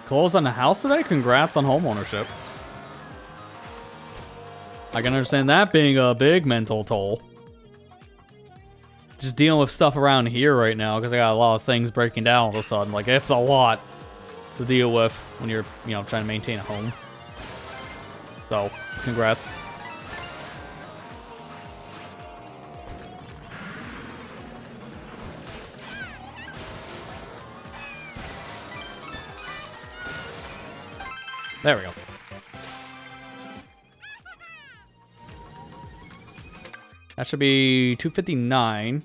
Closed on the house today? Congrats on homeownership. I can understand that being a big mental toll. Just dealing with stuff around here right now because I got a lot of things breaking down all of a sudden. Like, it's a lot to deal with when you're, you know, trying to maintain a home. So, congrats. There we go. That should be 259.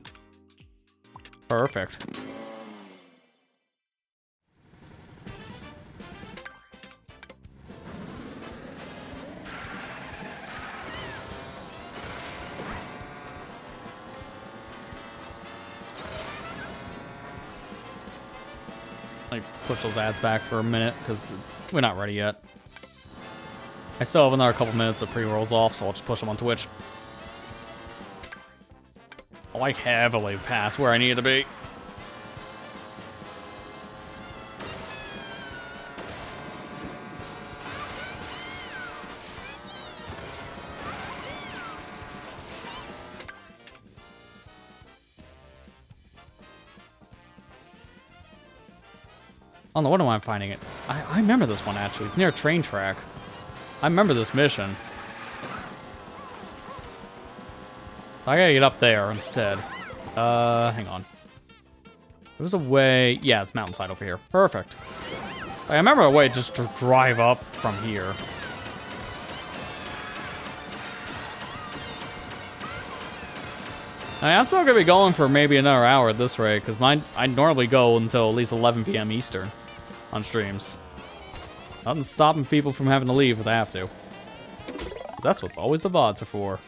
Perfect. Let me push those ads back for a minute because we're not ready yet. I still have another couple minutes of pre-rolls off, so I'll just push them on Twitch. Oh, I heavily passed where I needed to be. Oh no, what am I finding it? I remember this one actually. It's near a train track. I remember this mission. I gotta get up there instead. Hang on. There was a way... Yeah, it's mountainside over here. Perfect. I remember a way just to drive up from here. I mean, I'm still gonna be going for maybe another hour at this rate, because I normally go until at least 11 p.m. Eastern on streams. Nothing's stopping people from having to leave if they have to. That's what always the VODs are for.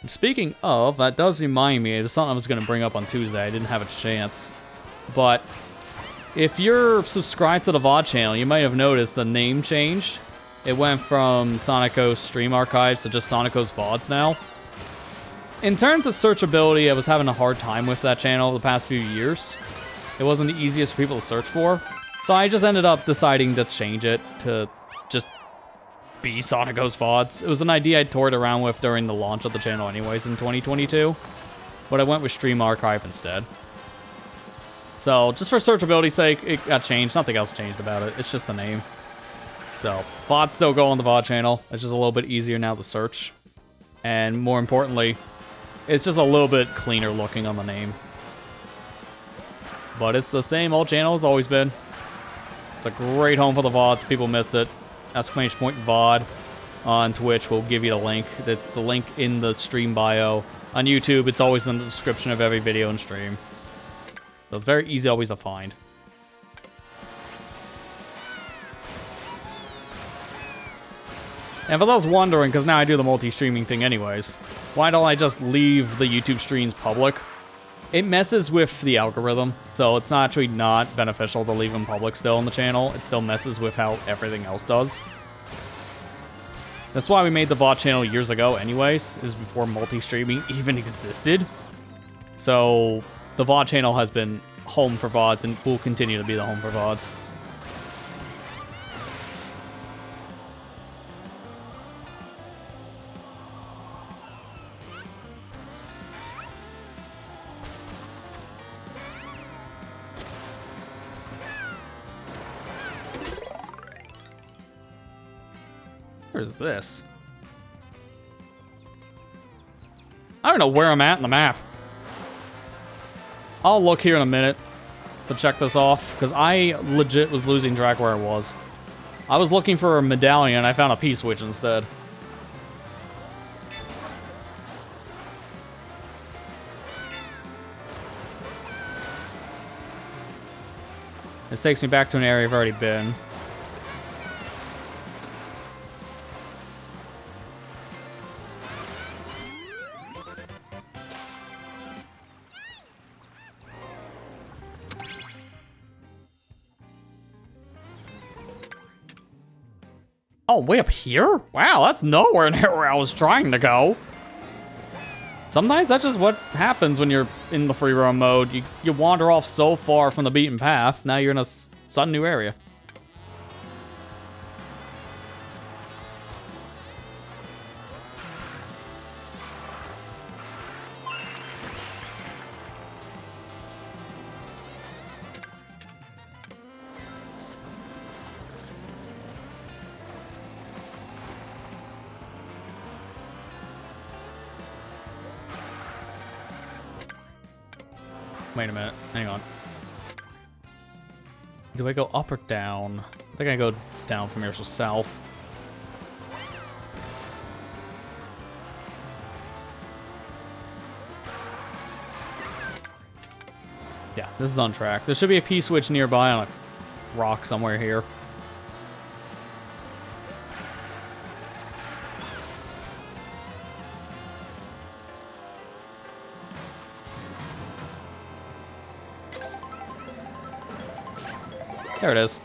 And speaking of, that does remind me, it was something I was going to bring up on Tuesday. I didn't have a chance. But if you're subscribed to the VOD channel, you might have noticed the name changed. It went from SonicGhost Stream Archives to just SonicGhost VODs now. In terms of searchability, I was having a hard time with that channel the past few years. It wasn't the easiest for people to search for. So I just ended up deciding to change it to just be SonicGhost VODs. It was an idea I toured around with during the launch of the channel anyways in 2022. But I went with Stream Archive instead. So just for searchability's sake, it got changed. Nothing else changed about it. It's just the name. So VODs still go on the VOD channel. It's just a little bit easier now to search. And more importantly, it's just a little bit cleaner looking on the name. But it's the same old channel as always been. It's a great home for the VODs. People missed it. Exclamation point VOD on Twitch will give you the link. The link in the stream bio. On YouTube, it's always in the description of every video and stream. So it's very easy always to find. And for those wondering, because now I do the multi-streaming thing anyways, why don't I just leave the YouTube streams public? It messes with the algorithm, so it's not actually not beneficial to leave them public still on the channel. It still messes with how everything else does. That's why we made the VOD channel years ago anyways. It was before multi-streaming even existed. So the VOD channel has been home for VODs and will continue to be the home for VODs. Where's this? I don't know where I'm at in the map. I'll look here in a minute to check this off, because I legit was losing track where I was. I was looking for a medallion, and I found a P-switch instead. This takes me back to an area I've already been. Oh, way up here? Wow, that's nowhere near where I was trying to go. Sometimes that's just what happens when you're in the free roam mode. You wander off so far from the beaten path, now you're in a sudden new area. Wait a minute. Hang on. Do I go up or down? I think I go down from here, so south. Yeah, this is on track. There should be a P-switch nearby on a rock somewhere here. There it is.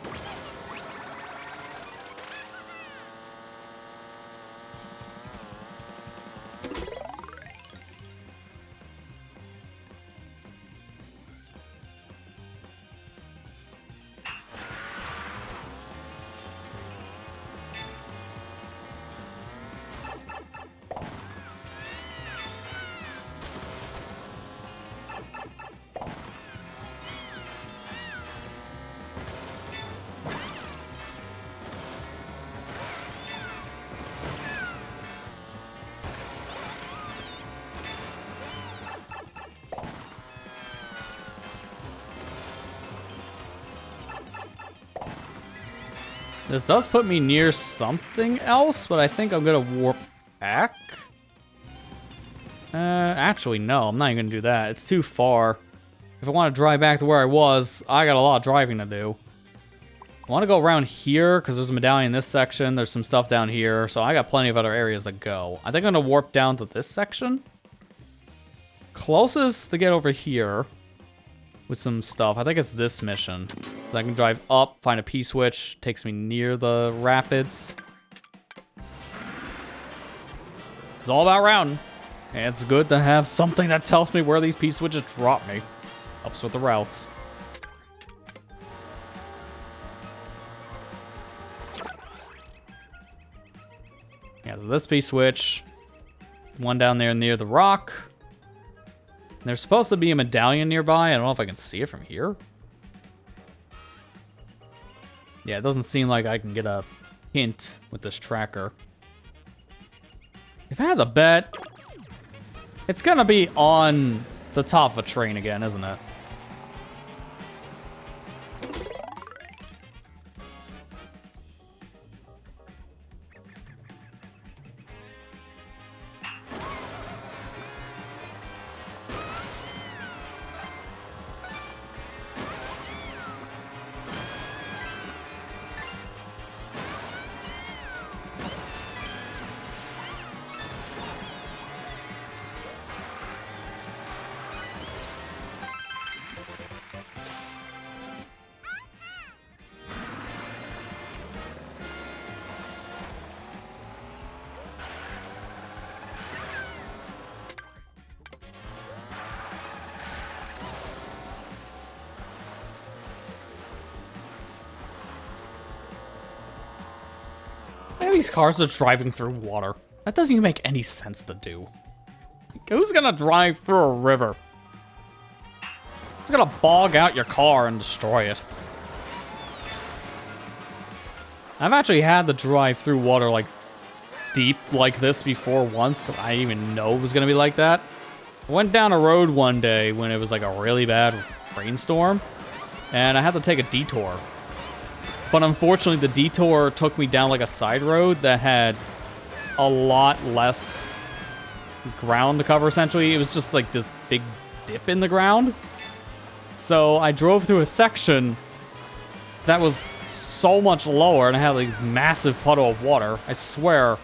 This does put me near something else, but I think I'm gonna warp back. Actually, no, I'm not even gonna do that. It's too far. If I want to drive back to where I was, I got a lot of driving to do. I want to go around here, because there's a medallion in this section. There's some stuff down here, so I got plenty of other areas to go. I think I'm gonna warp down to this section. Closest to get over here with some stuff. I think it's this mission. I can drive up, find a P-switch, takes me near the rapids. It's all about routing. And it's good to have something that tells me where these P-switches drop me. Helps with the routes. so this P-switch. One down there near the rock. There's supposed to be a medallion nearby. I don't know if I can see it from here. Yeah, it doesn't seem like I can get a hint with this tracker. If I had to bet, it's gonna be on the top of a train again, isn't it? These cars are driving through water. That doesn't even make any sense to do. Like, who's gonna drive through a river? It's gonna bog out your car and destroy it. I've actually had to drive through water like deep like this before once. I didn't even know it was gonna be like that. I went down a road one day when it was like a really bad rainstorm, and I had to take a detour. But unfortunately, the detour took me down like a side road that had a lot less ground to cover, essentially. It was just like this big dip in the ground. So I drove through a section that was so much lower, and I had like this massive puddle of water. I swear,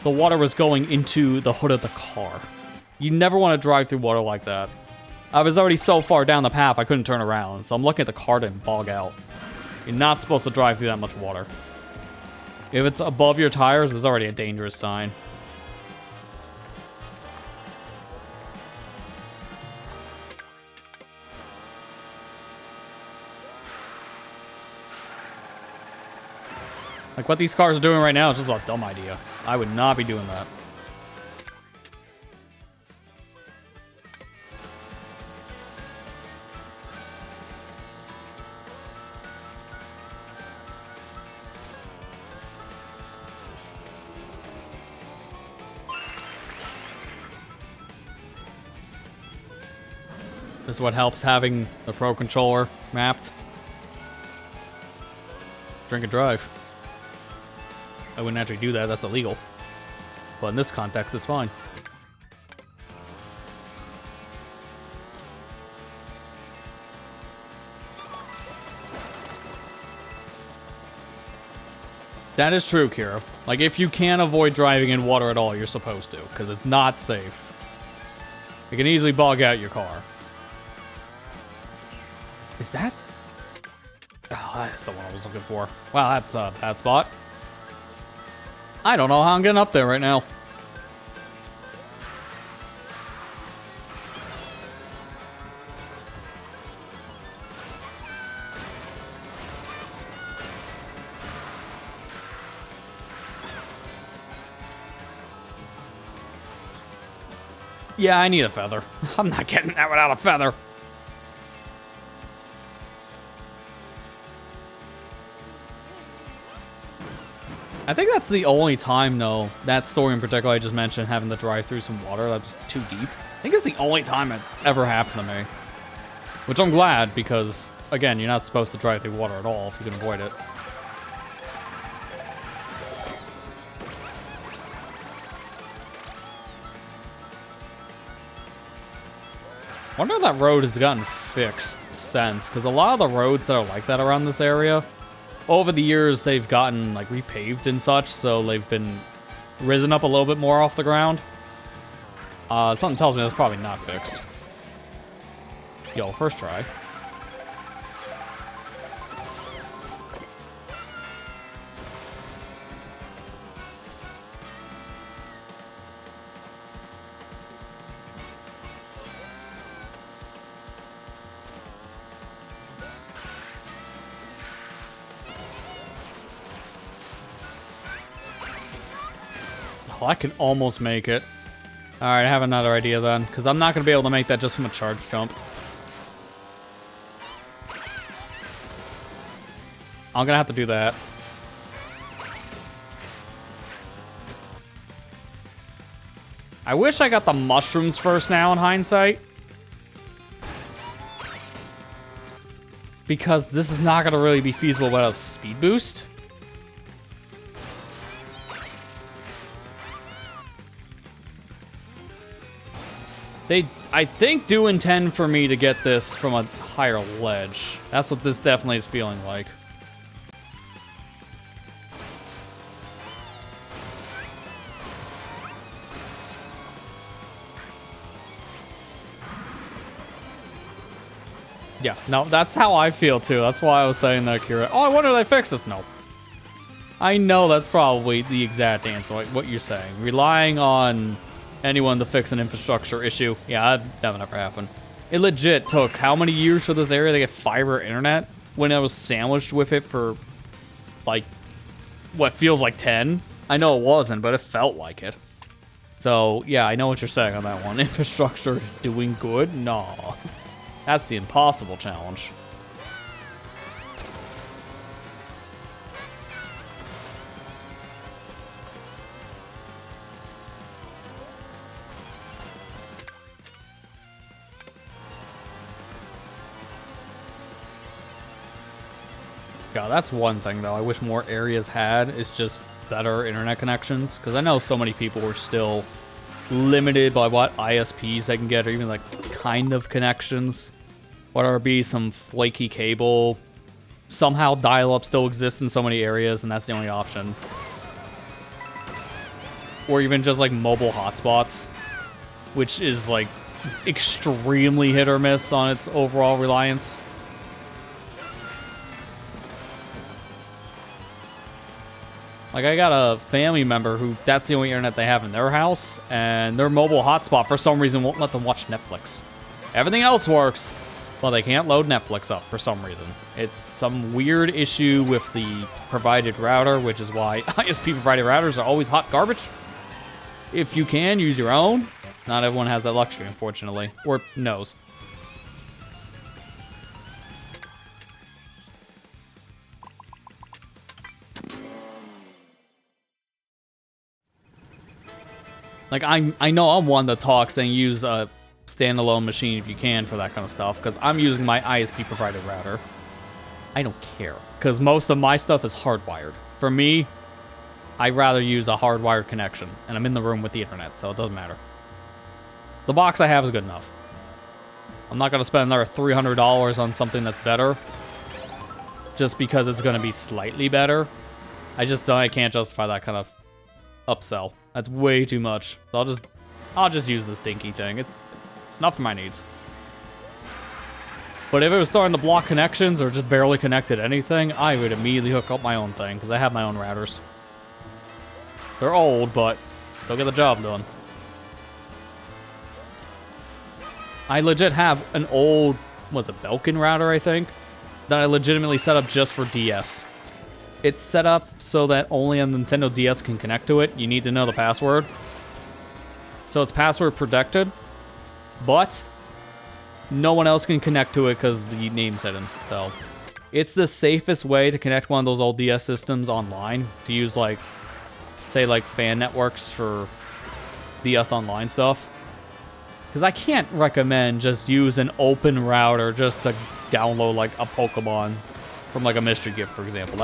the water was going into the hood of the car. You never want to drive through water like that. I was already so far down the path, I couldn't turn around. So I'm looking at the car to bog out. You're not supposed to drive through that much water. If it's above your tires, it's already a dangerous sign. Like what these cars are doing right now is just a dumb idea. I would not be doing that. This is what helps having the Pro Controller mapped. Drink and drive. I wouldn't actually do that, that's illegal. But in this context, it's fine. That is true, Kira. Like, if you can avoid driving in water at all, you're supposed to, because it's not safe. It can easily bog out your car. Is that? Oh, that's the one I was looking for. Wow, that's a bad spot. I don't know how I'm getting up there right now. Yeah, I need a feather. I'm not getting that without a feather. I think that's the only time, though, that story in particular I just mentioned, having to drive through some water that was too deep. I think it's the only time it's ever happened to me. Which I'm glad, because, again, you're not supposed to drive through water at all if you can avoid it. I wonder if that road has gotten fixed since, because a lot of the roads that are like that around this area, over the years, they've gotten, like, repaved and such, so they've been risen up a little bit more off the ground. Something tells me that's probably not fixed. Yo, first try. Oh, I can almost make it. Alright, I have another idea then, because I'm not going to be able to make that just from a charge jump. I'm going to have to do that. I wish I got the mushrooms first now in hindsight. Because this is not going to really be feasible without a speed boost. I think, do intend for me to get this from a higher ledge. That's what this definitely is feeling like. Yeah, no, that's how I feel too. That's why I was saying that, Kira. Oh, I wonder if they fix this. No. I know that's probably the exact answer, like what you're saying. Relying on anyone to fix an infrastructure issue. Yeah, that would never happen. It legit took how many years for this area to get fiber internet when I was sandwiched with it for, like, what feels like 10? I know it wasn't, but it felt like it. So, yeah, I know what you're saying on that one. Infrastructure doing good? No. That's the impossible challenge. Yeah, that's one thing, though. I wish more areas had, is just better internet connections. Because I know so many people are still limited by what ISPs they can get, or even, like, kind of connections. Whether it be some flaky cable. Somehow dial-up still exists in so many areas, and that's the only option. Or even just, like, mobile hotspots. Which is, like, extremely hit or miss on its overall reliance. Like, I got a family member who, that's the only internet they have in their house, and their mobile hotspot, for some reason, won't let them watch Netflix. Everything else works, but they can't load Netflix up for some reason. It's some weird issue with the provided router, which is why ISP-provided routers are always hot garbage. If you can, use your own. Not everyone has that luxury, unfortunately, or knows. Like, I know I'm one that talks and use a standalone machine if you can for that kind of stuff, because I'm using my ISP provided router. I don't care, because most of my stuff is hardwired. For me, I'd rather use a hardwired connection, and I'm in the room with the internet, so it doesn't matter. The box I have is good enough. I'm not going to spend another $300 on something that's better, just because it's going to be slightly better. I can't justify that kind of upsell. That's way too much. So I'll just use this dinky thing. It's not for my needs. But if it was starting to block connections or just barely connected anything, I would immediately hook up my own thing, because I have my own routers. They're old, but still get the job done. I legit have an old, was it Belkin router, I think, that I legitimately set up just for DS. It's set up so that only a Nintendo DS can connect to it. You need to know the password. So it's password protected, but no one else can connect to it because the name's hidden. So it's the safest way to connect one of those old DS systems online, to use, like, say, like, fan networks for DS Online stuff. Because I can't recommend just use an open router just to download, like, a Pokemon from, like, a mystery gift, for example.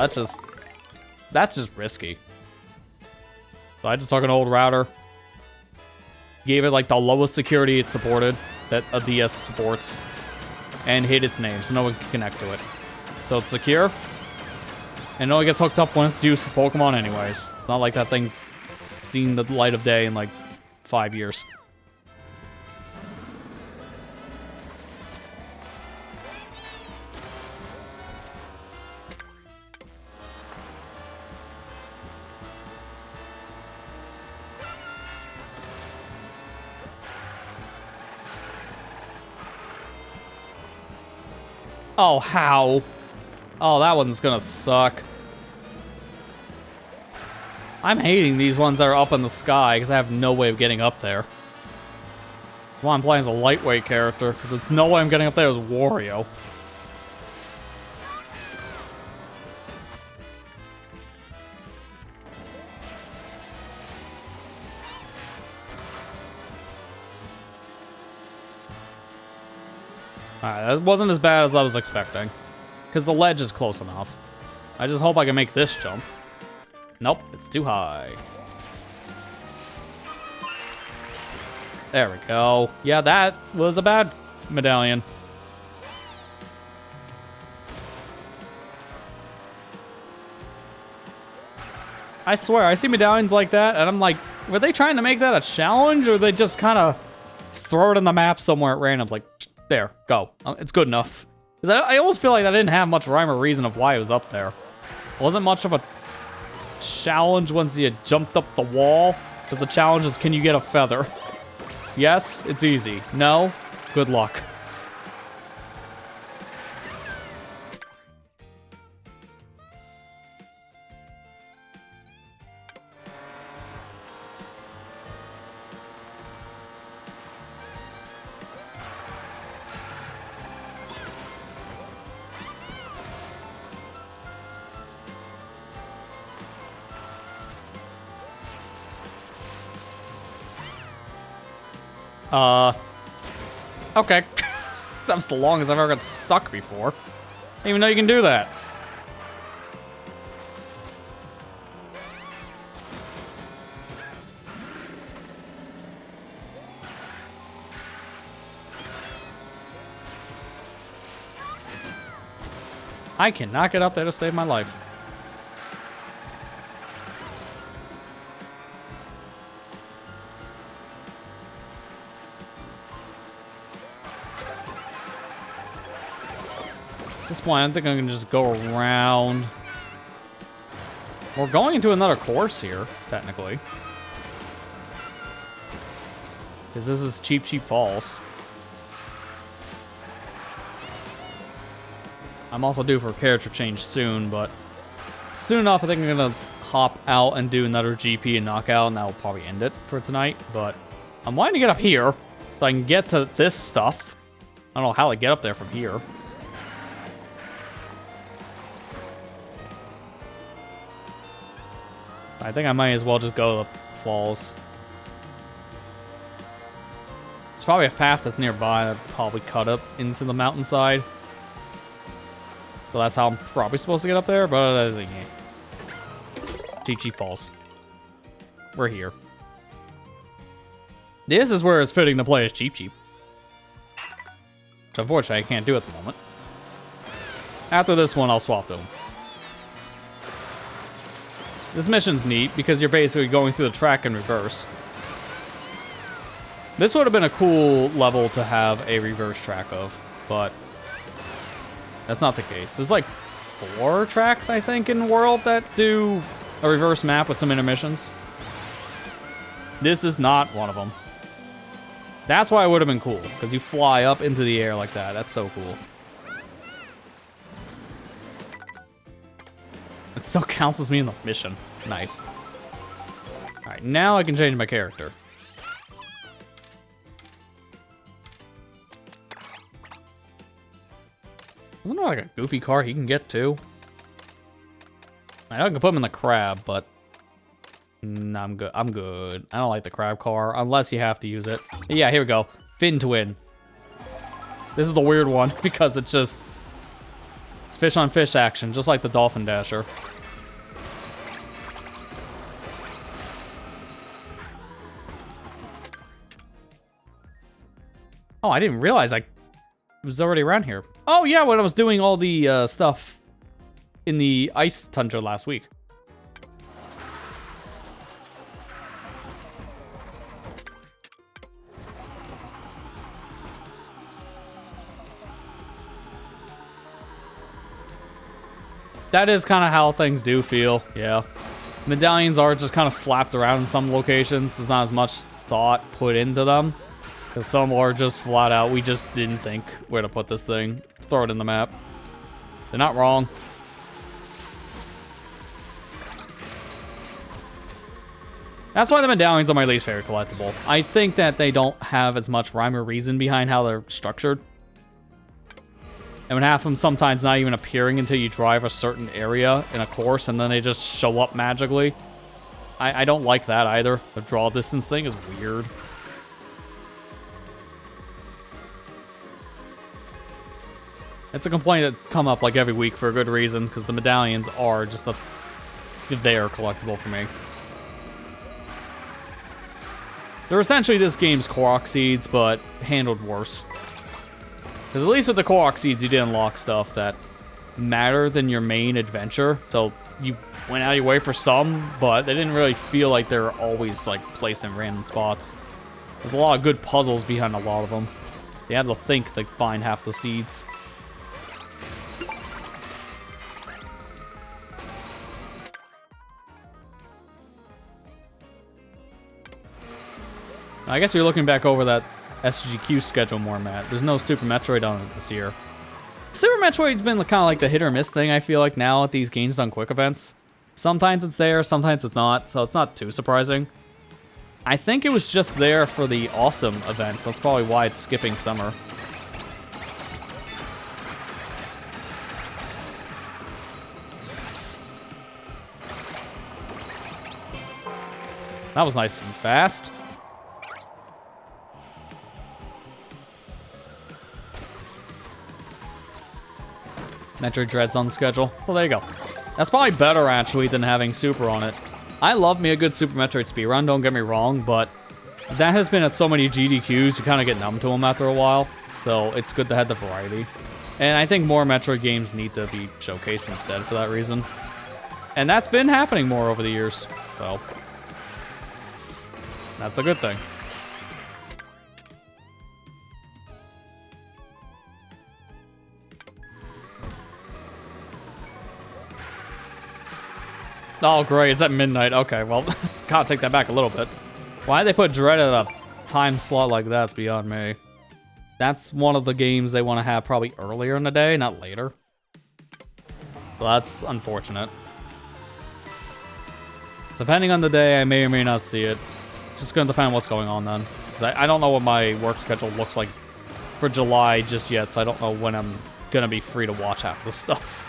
That's just risky. So I just took an old router, gave it, like, the lowest security it supported that a DS supports, and hid its name so no one can connect to it. So it's secure, and it only gets hooked up when it's used for Pokemon anyways. It's not like that thing's seen the light of day in, like, 5 years. Oh, how? Oh, that one's gonna suck. I'm hating these ones that are up in the sky because I have no way of getting up there. Well, I'm playing as a lightweight character because there's no way I'm getting up there as Wario. Alright, that wasn't as bad as I was expecting. Because the ledge is close enough. I just hope I can make this jump. Nope, it's too high. There we go. Yeah, that was a bad medallion. I swear, I see medallions like that, and I'm like, were they trying to make that a challenge, or they just kind of throw it in the map somewhere at random? Like, there, go. It's good enough. Because I almost feel like I didn't have much rhyme or reason of why it was up there. It wasn't much of a challenge once you jumped up the wall. Because the challenge is, can you get a feather? Yes, it's easy. No, good luck. Okay. That's the longest I've ever got stuck before. Didn't even know you can do that. I cannot get up there to save my life. At this point, I think I'm gonna just go around. We're going into another course here, technically. Because this is Cheap Falls. I'm also due for a character change soon, but soon enough, I think I'm gonna hop out and do another GP and knockout, and that will probably end it for tonight. But I'm wanting to get up here so I can get to this stuff. I don't know how to get up there from here. I think I might as well just go to the falls. It's probably a path that's nearby. I'd probably cut up into the mountainside. So that's how I'm probably supposed to get up there, but I think Cheap Falls. We're here. This is where it's fitting to play as Cheap. Which unfortunately I can't do at the moment. After this one, I'll swap to him. This mission's neat because you're basically going through the track in reverse. This would have been a cool level to have a reverse track of, but that's not the case. There's like 4 tracks, I think, in the world that do a reverse map with some intermissions. This is not one of them. That's why it would have been cool, because you fly up into the air like that. That's so cool. It still counts as me in the mission. Nice. Alright, now I can change my character. Isn't there like a goofy car he can get to? I know I can put him in the crab, but no, I'm good. I'm good. I don't like the crab car unless you have to use it. Yeah, here we go. Fin Twin. This is the weird one because it's fish on fish action, just like the Dolphin Dasher. Oh, I didn't realize I was already around here. Oh yeah, when I was doing all the stuff in the ice tundra last week. That is kind of how things do feel, yeah. Medallions are just kind of slapped around in some locations. There's not as much thought put into them. Because some are just flat out, we just didn't think where to put this thing. Throw it in the map. They're not wrong. That's why the medallions are my least favorite collectible. I think that they don't have as much rhyme or reason behind how they're structured. And when half of them sometimes not even appearing until you drive a certain area in a course, and then they just show up magically. I don't like that either. The draw distance thing is weird. It's a complaint that's come up like every week for a good reason, because the medallions are just they're collectible for me. They're essentially this game's Korok seeds, but handled worse. Because at least with the Korok seeds, you did unlock stuff that matter than your main adventure. So you went out of your way for some, but they didn't really feel like they were always like placed in random spots. There's a lot of good puzzles behind a lot of them. You had to think to find half the seeds. I guess you're looking back over that SGQ schedule more, Matt. There's no Super Metroid on it this year. Super Metroid's been kind of like the hit or miss thing, I feel like, now at these games done quick events. Sometimes it's there, sometimes it's not, so it's not too surprising. I think it was just there for the Awesome events. That's probably why it's skipping summer. That was nice and fast. Metroid Dread's on the schedule. Well, there you go. That's probably better, actually, than having Super on it. I love me a good Super Metroid speedrun, don't get me wrong, but that has been at so many GDQs, you kind of get numb to them after a while. So it's good to have the variety. And I think more Metroid games need to be showcased instead for that reason. And that's been happening more over the years. So that's a good thing. Oh, great. It's at midnight. Okay, well, gotta take that back a little bit. Why did they put Dread at a time slot like that? It's beyond me. That's one of the games they want to have probably earlier in the day, not later. Well, that's unfortunate. Depending on the day, I may or may not see it. It's just gonna depend on what's going on then. 'Cause I don't know what my work schedule looks like for July just yet, so I don't know when I'm gonna be free to watch half this stuff.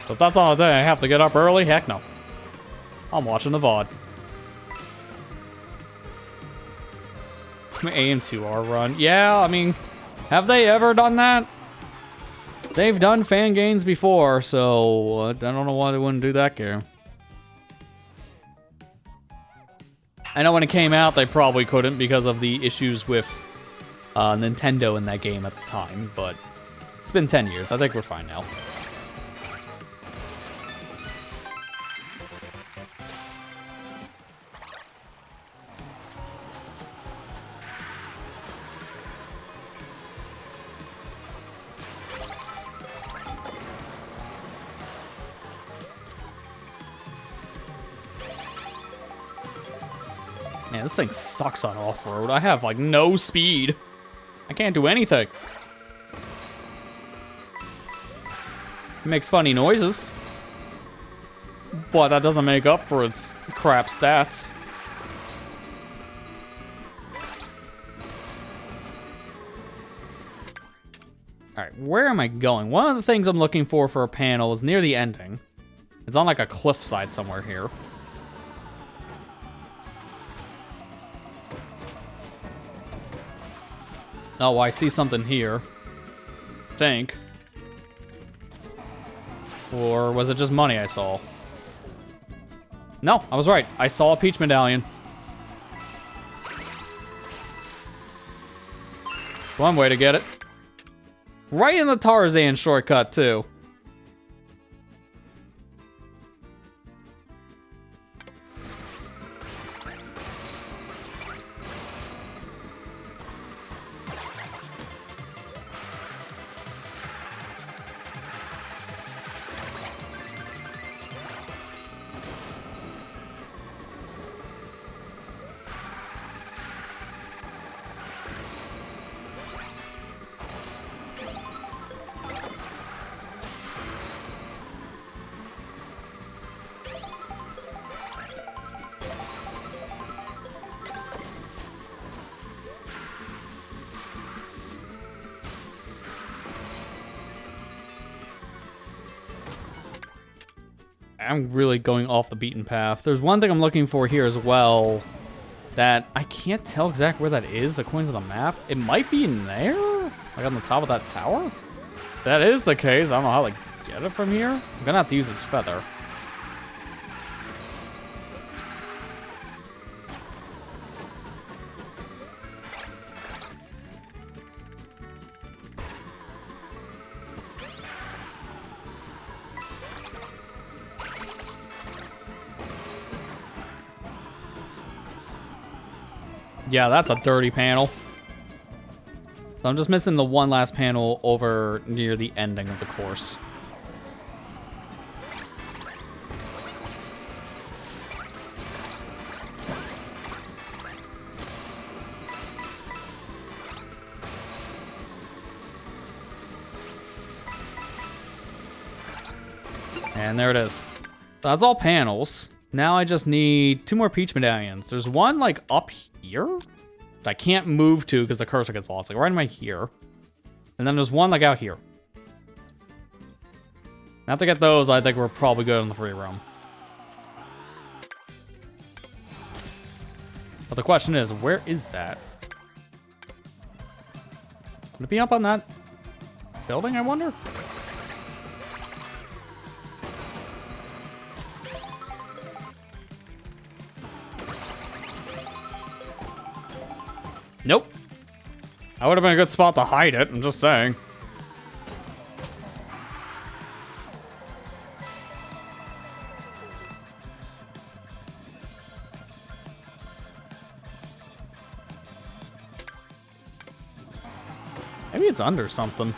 So if that's on a day I have to get up early, heck no. I'm watching the VOD. AM2R run. Yeah, I mean, have they ever done that? They've done fan games before, so I don't know why they wouldn't do that game. I know when it came out, they probably couldn't because of the issues with Nintendo in that game at the time, but it's been 10 years. I think we're fine now. Man, this thing sucks on off-road. I have, like, no speed. I can't do anything. It makes funny noises. But that doesn't make up for its crap stats. Alright, where am I going? One of the things I'm looking for a panel is near the ending. It's on, like, a cliffside somewhere here. Oh, I see something here. Think. Or was it just money I saw? No, I was right. I saw a Peach medallion. One way to get it. Right in the Tarzan shortcut, too. I'm really going off the beaten path. There's one thing I'm looking for here as well that I can't tell exactly where that is according to the map. It might be in there? Like on the top of that tower? If that is the case, I don't know how to get it from here. I'm gonna have to use this feather. Yeah, that's a dirty panel. So I'm just missing the one last panel over near the ending of the course. And there it is. So that's all panels. Now I just need 2 more peach medallions. There's one like up here that I can't move to because the cursor gets lost. Like right in my here. And then there's one like out here. Now to get those, I think we're probably good on the free roam. But the question is, where is that? Would it be up on that building, I wonder? Nope. That would have been a good spot to hide it, I'm just saying. Maybe it's under something.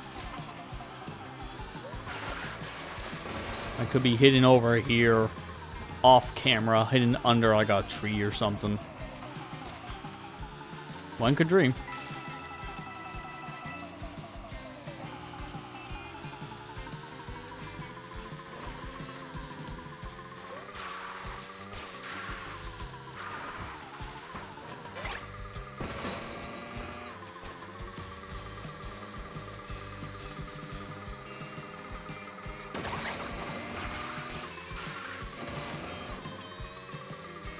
I could be hidden over here, off camera, hidden under like a tree or something. One could dream.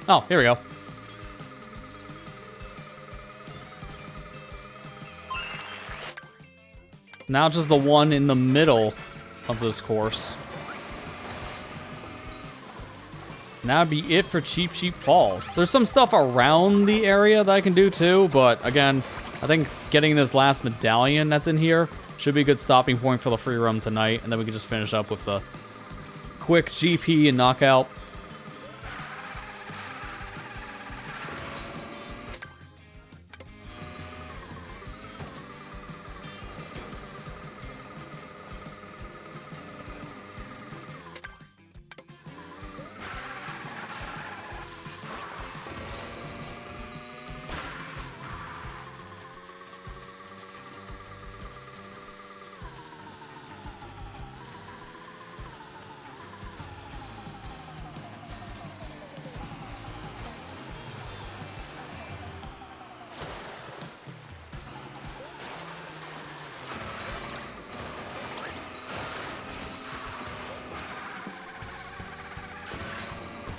Oh, here we go. Now just the one in the middle of this course. Now be it for Cheap Cheap Falls. There's some stuff around the area that I can do too, but again, I think getting this last medallion that's in here should be a good stopping point for the free roam tonight, and then we can just finish up with the quick GP and knockout.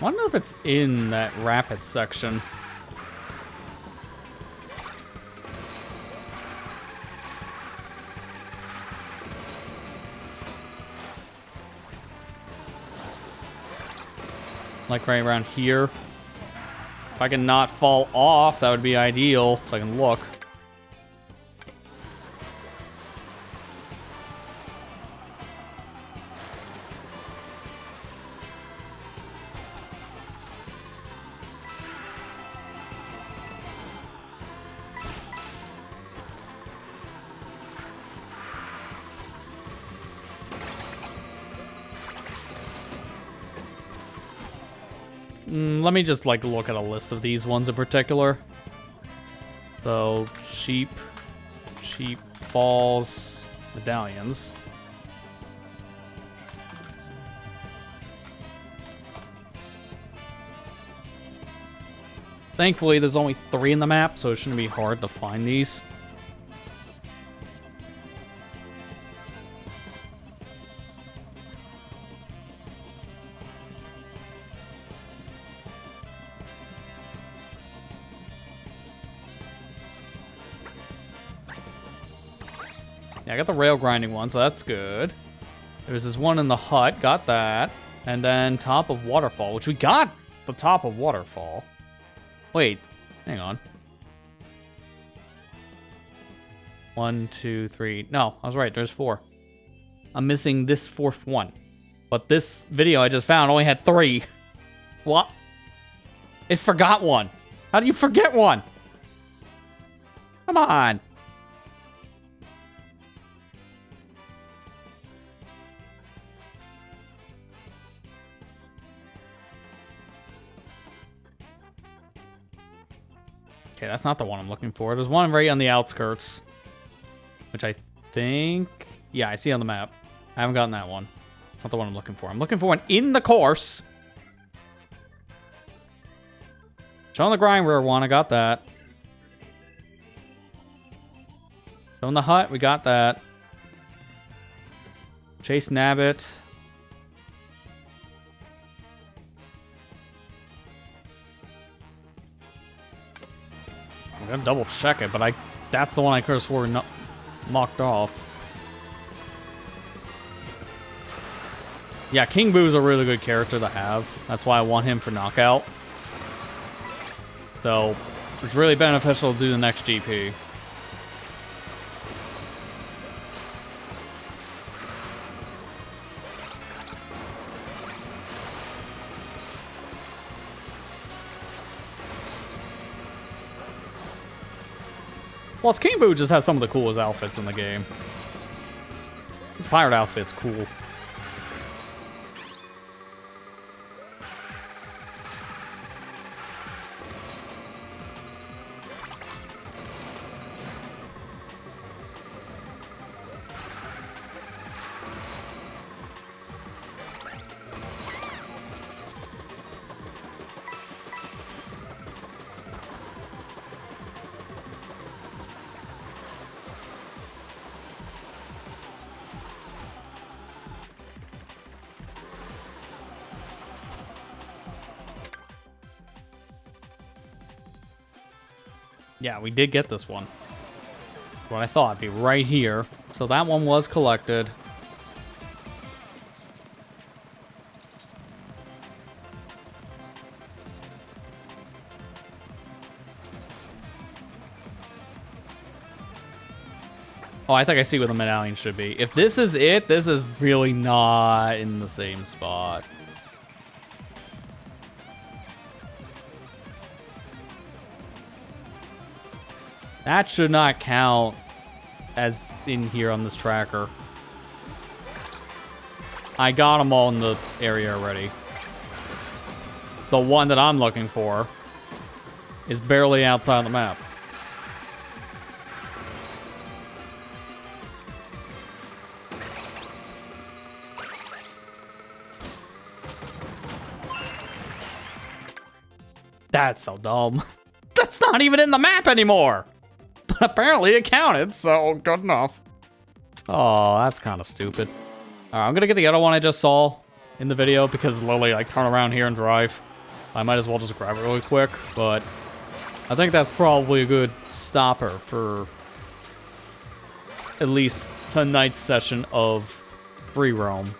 I wonder if it's in that rapid section. Like right around here. If I can not fall off, that would be ideal, so I can look. Let me just like look at a list of these ones in particular. So, Cheap Falls medallions. Thankfully, there's only 3 in the map, so it shouldn't be hard to find these. Yeah, I got the rail grinding one, so that's good. There's this one in the hut, got that. And then top of waterfall, which we got the top of waterfall. Wait, hang on. 1, 2, 3. No, I was right, there's 4. I'm missing this 4th one. But this video I just found only had 3. What? It forgot one. How do you forget one? Come on. Okay, that's not the one I'm looking for. There's one right on the outskirts, which I think... Yeah, I see on the map. I haven't gotten that one. It's not the one I'm looking for. I'm looking for one in the course. Showing the grind rare one, I got that. Showing the hut, we got that. Chase Nabbit. I'm gonna double check it, but that's the one I could have swore knocked off. Yeah, King Boo's a really good character to have. That's why I want him for knockout. So, it's really beneficial to do the next GP. Plus, King Boo just has some of the coolest outfits in the game. His pirate outfit's cool. Yeah, we did get this one. What I thought, it'd be right here. So that one was collected. Oh, I think I see where the medallion should be. If this is it, this is really not in the same spot. That should not count as in here on this tracker. I got them all in the area already. The one that I'm looking for is barely outside the map. That's so dumb. That's not even in the map anymore. But apparently it counted, so good enough. Oh, that's kind of stupid. All right, I'm gonna get the other one I just saw in the video because literally I turn around here and drive. I might as well just grab it really quick, but I think that's probably a good stopper for at least tonight's session of free roam.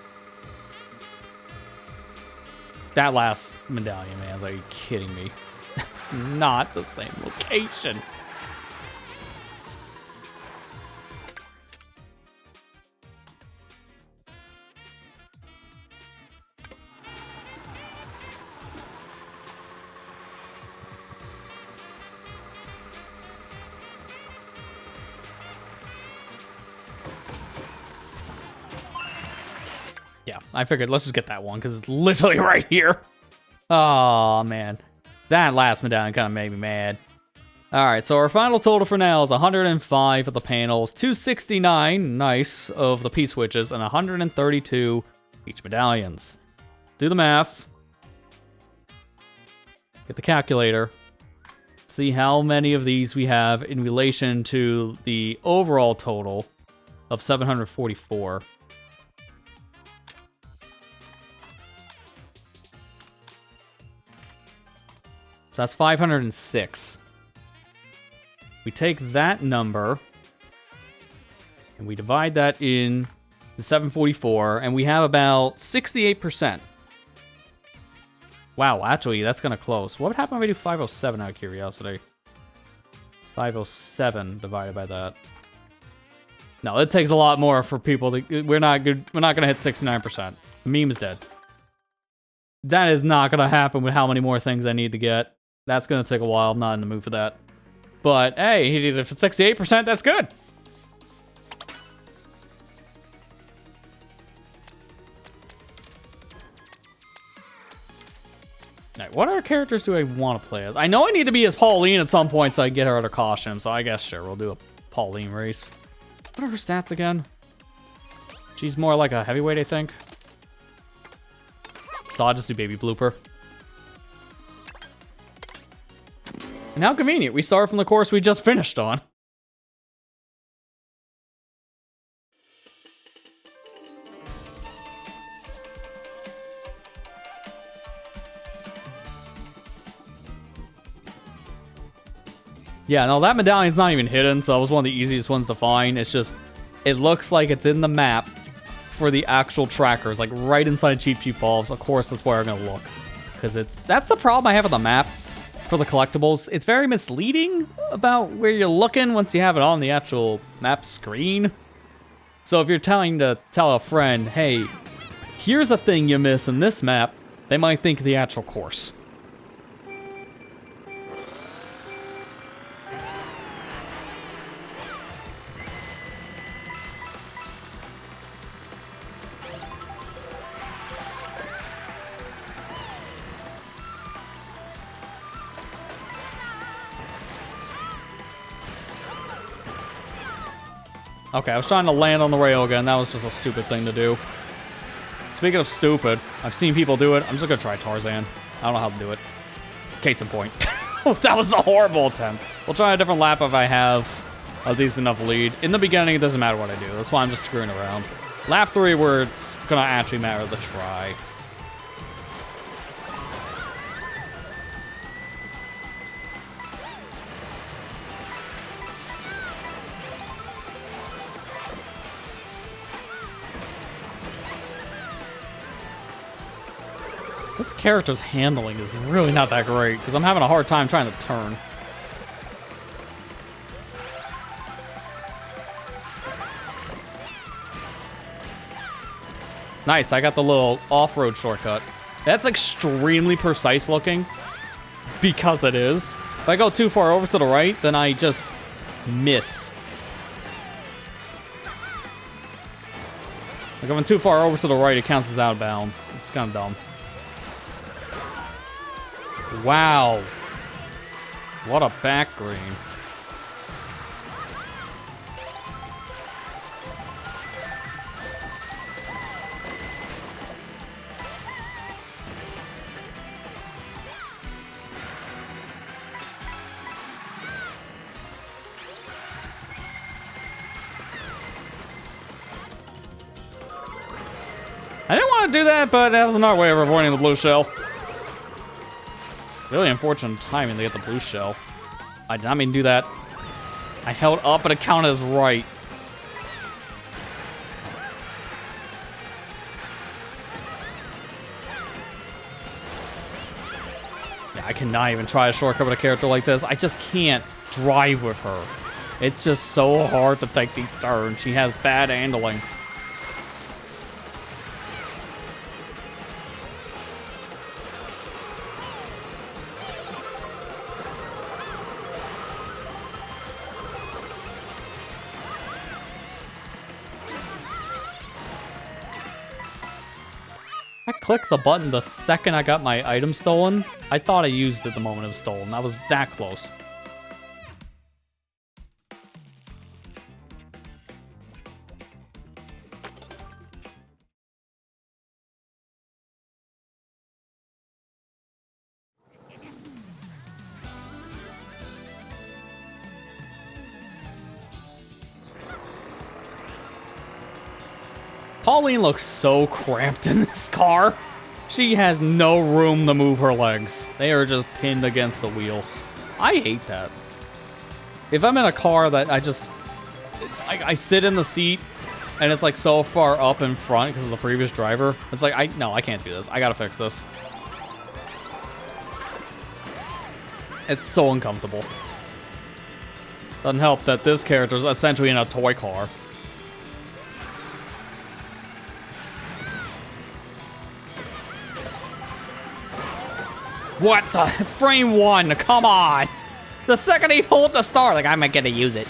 That last medallion, man, are you kidding me? That's not the same location. Yeah, I figured let's just get that one because it's literally right here. Oh, man. That last medallion kind of made me mad. All right, so our final total for now is 105 of the panels, 269, nice, of the P-switches, and 132 each medallions. Do the math. Get the calculator. See how many of these we have in relation to the overall total of 744. So that's 506. We take that number And we divide that in to 744, and we have about 68%. Wow, actually, that's going to close. What would happen if we do 507 out of curiosity? 507 divided by that. No, it takes a lot more for people to... We're not good. We're not going to hit 69%. The meme is dead. That is not going to happen with how many more things I need to get. That's going to take a while. I'm not in the mood for that. But, hey, he did it for 68%. That's good. Now, what other characters do I want to play as? I know I need to be as Pauline at some point so I can get her out of costume. So I guess, sure, we'll do a Pauline race. What are her stats again? She's more like a heavyweight, I think. So I'll just do Baby Blooper. And how convenient. We start from the course we just finished on. Yeah, no, that medallion's not even hidden, so it was one of the easiest ones to find. It's just, it looks like it's in the map for the actual trackers, like right inside Cheap Cheap Falls. Of course, that's where I'm gonna look. Because that's the problem I have with the map for the collectibles. It's very misleading about where you're looking once you have it on the actual map screen. So if you're tell a friend, hey, here's a thing you miss in this map, they might think the actual course. Okay, I was trying to land on the rail again. That was just a stupid thing to do. Speaking of stupid, I've seen people do it. I'm just gonna try Tarzan. I don't know how to do it. Case in point. That was a horrible attempt. We'll try a different lap if I have a decent enough lead. In the beginning, it doesn't matter what I do. That's why I'm just screwing around. Lap 3 where it's gonna actually matter to try. This character's handling is really not that great, because I'm having a hard time trying to turn. Nice, I got the little off-road shortcut. That's extremely precise looking, because it is. If I go too far over to the right, then I just miss. Like, if I'm too far over to the right, it counts as out of bounds. It's kind of dumb. Wow. What a back green. I didn't want to do that, but that was another way of avoiding the blue shell. Really unfortunate timing to get the blue shell. I did not mean to do that. I held up, but it counted as right. Yeah, I cannot even try a shortcut with a character like this. I just can't drive with her. It's just so hard to take these turns. She has bad handling. I clicked the button the second I got my item stolen. I thought I used it the moment it was stolen. I was that close. Pauline looks so cramped in this car. She has no room to move her legs. They are just pinned against the wheel. I hate that. If I'm in a car that I sit in the seat, and it's like so far up in front because of the previous driver. It's like, no, I can't do this. I gotta fix this. It's so uncomfortable. Doesn't help that this character is essentially in a toy car. What the? Frame 1, come on! The second he pulled the star, like, I'm not gonna use it.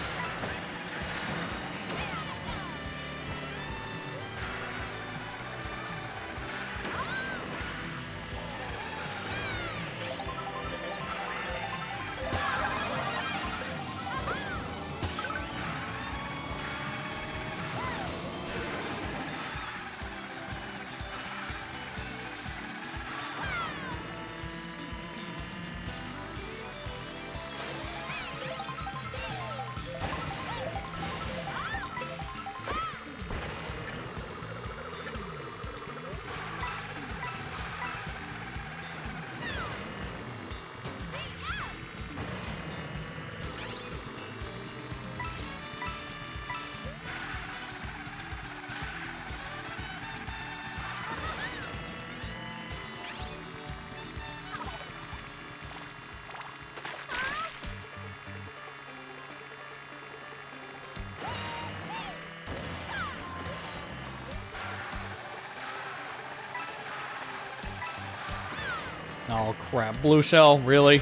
Oh crap, blue shell, really?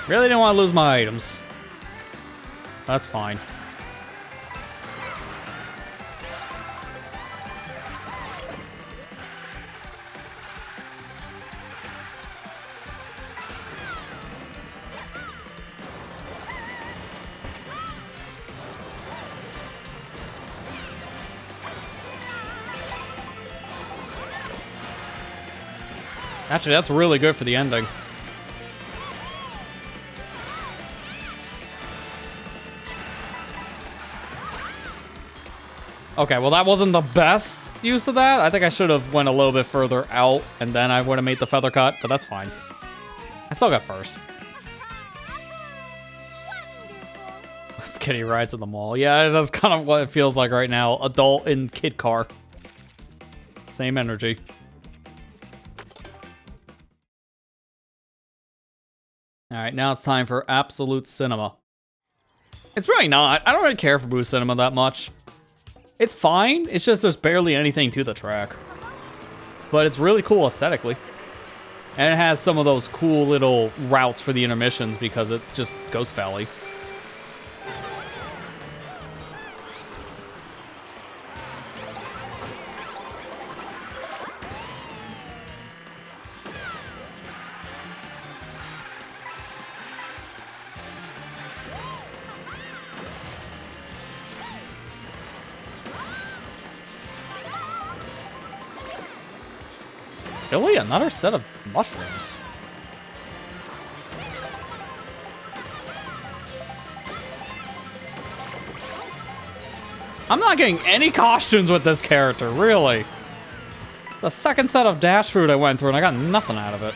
Really didn't want to lose my items. That's fine. Actually, that's really good for the ending. Okay, well that wasn't the best use of that. I think I should have went a little bit further out, and then I would have made the feather cut, but that's fine. I still got first. This kitty rides in the mall. Yeah, that's kind of what it feels like right now. Adult in kid car. Same energy. Alright, now it's time for Absolute Cinema. It's really not. I don't really care for Boo Cinema that much. It's fine, it's just there's barely anything to the track. But it's really cool aesthetically. And it has some of those cool little routes for the intermissions because it just Ghost Valley. Really? Another set of mushrooms? I'm not getting any costumes with this character, really. The second set of dash food I went through and I got nothing out of it.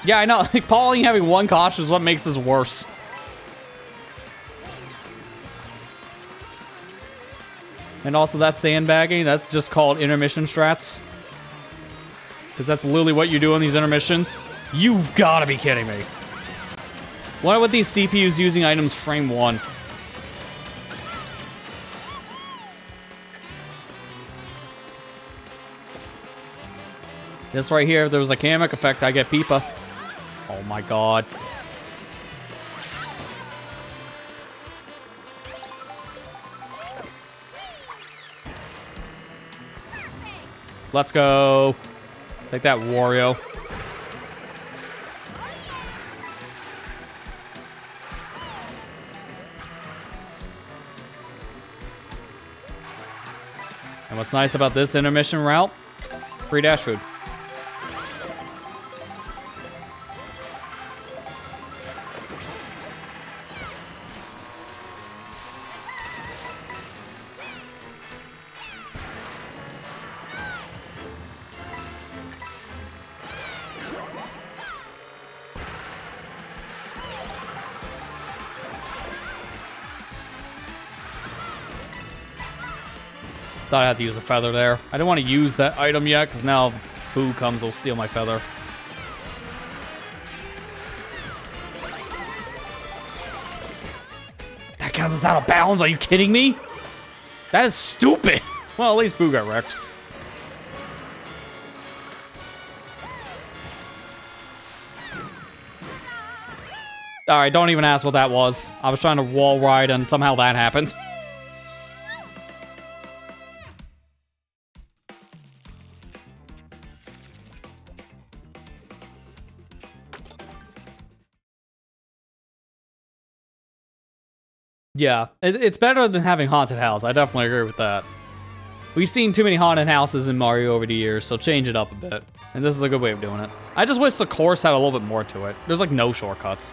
Yeah, I know. Like, Pauline having one costume is what makes this worse. And also that sandbagging, that's just called intermission strats. Because that's literally what you do in these intermissions. You've got to be kidding me. Why would these CPUs using items frame 1? This right here, if there was a Kamek effect, I get Peepa. Oh my god. Let's go. Take that, Wario. And What's nice about this intermission route? Free dash food. Thought I had to use the feather there. I didn't want to use that item yet, because now Boo comes, he'll steal my feather. That counts as out of bounds? Are you kidding me? That is stupid. Well, at least Boo got wrecked. Alright, don't even ask what that was. I was trying to wall ride and somehow that happened. Yeah, it's better than having haunted house. I definitely agree with that. We've seen too many haunted houses in Mario over the years, so change it up a bit. And this is a good way of doing it. I just wish the course had a little bit more to it. There's like no shortcuts.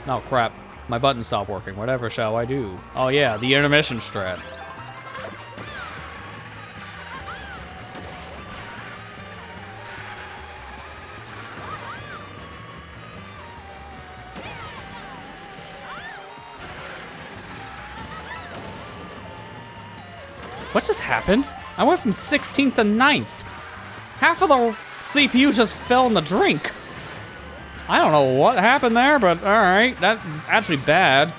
Oh crap, my button stopped working. Whatever shall I do? Oh yeah, the intermission strat. What just happened? I went from 16th to 9th. Half of the CPU just fell in the drink. I don't know what happened there, but alright. That's actually bad.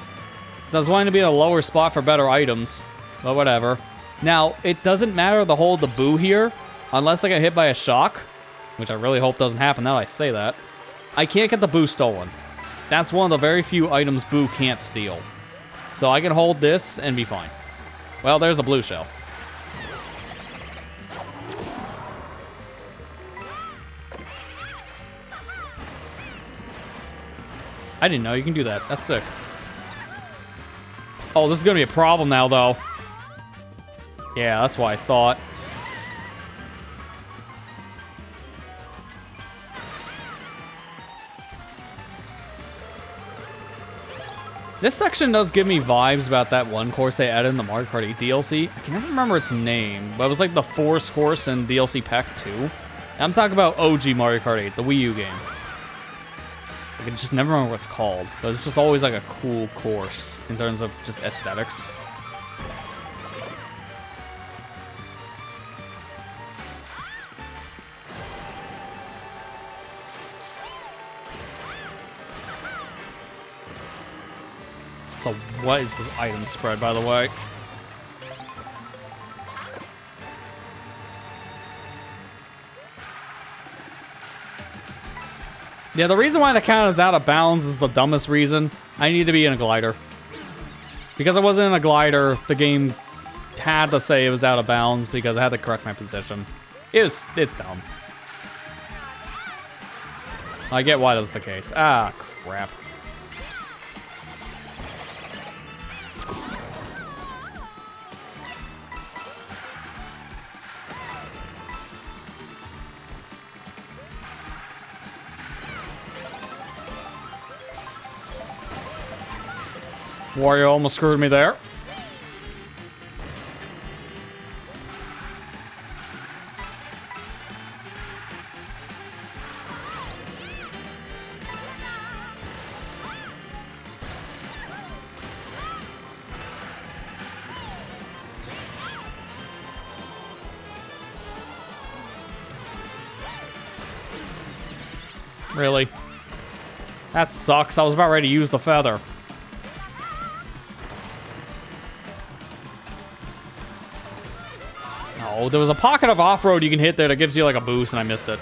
Because I was wanting to be in a lower spot for better items. But whatever. Now, it doesn't matter to hold the Boo here, unless I get hit by a shock. Which I really hope doesn't happen now that I say that. I can't get the Boo stolen. That's one of the very few items Boo can't steal. So I can hold this and be fine. Well, there's the blue shell. I didn't know you can do that. That's sick. Oh, this is gonna be a problem now, though. Yeah, that's what I thought. This section does give me vibes about that one course they added in the Mario Kart 8 DLC. I can never remember its name, but it was like the Force course in DLC Pack 2. I'm talking about OG Mario Kart 8, the Wii U game. I can just never remember what it's called, but it's just always like a cool course in terms of just aesthetics. So what is this item spread, by the way? Yeah, the reason why the count is out of bounds is the dumbest reason. I need to be in a glider. Because I wasn't in a glider, the game had to say it was out of bounds because I had to correct my position. It's dumb. I get why that was the case. Ah, crap. Wario almost screwed me there. Really? That sucks. I was about ready to use the feather. Oh, there was a pocket of off-road you can hit there that gives you like a boost, and I missed it.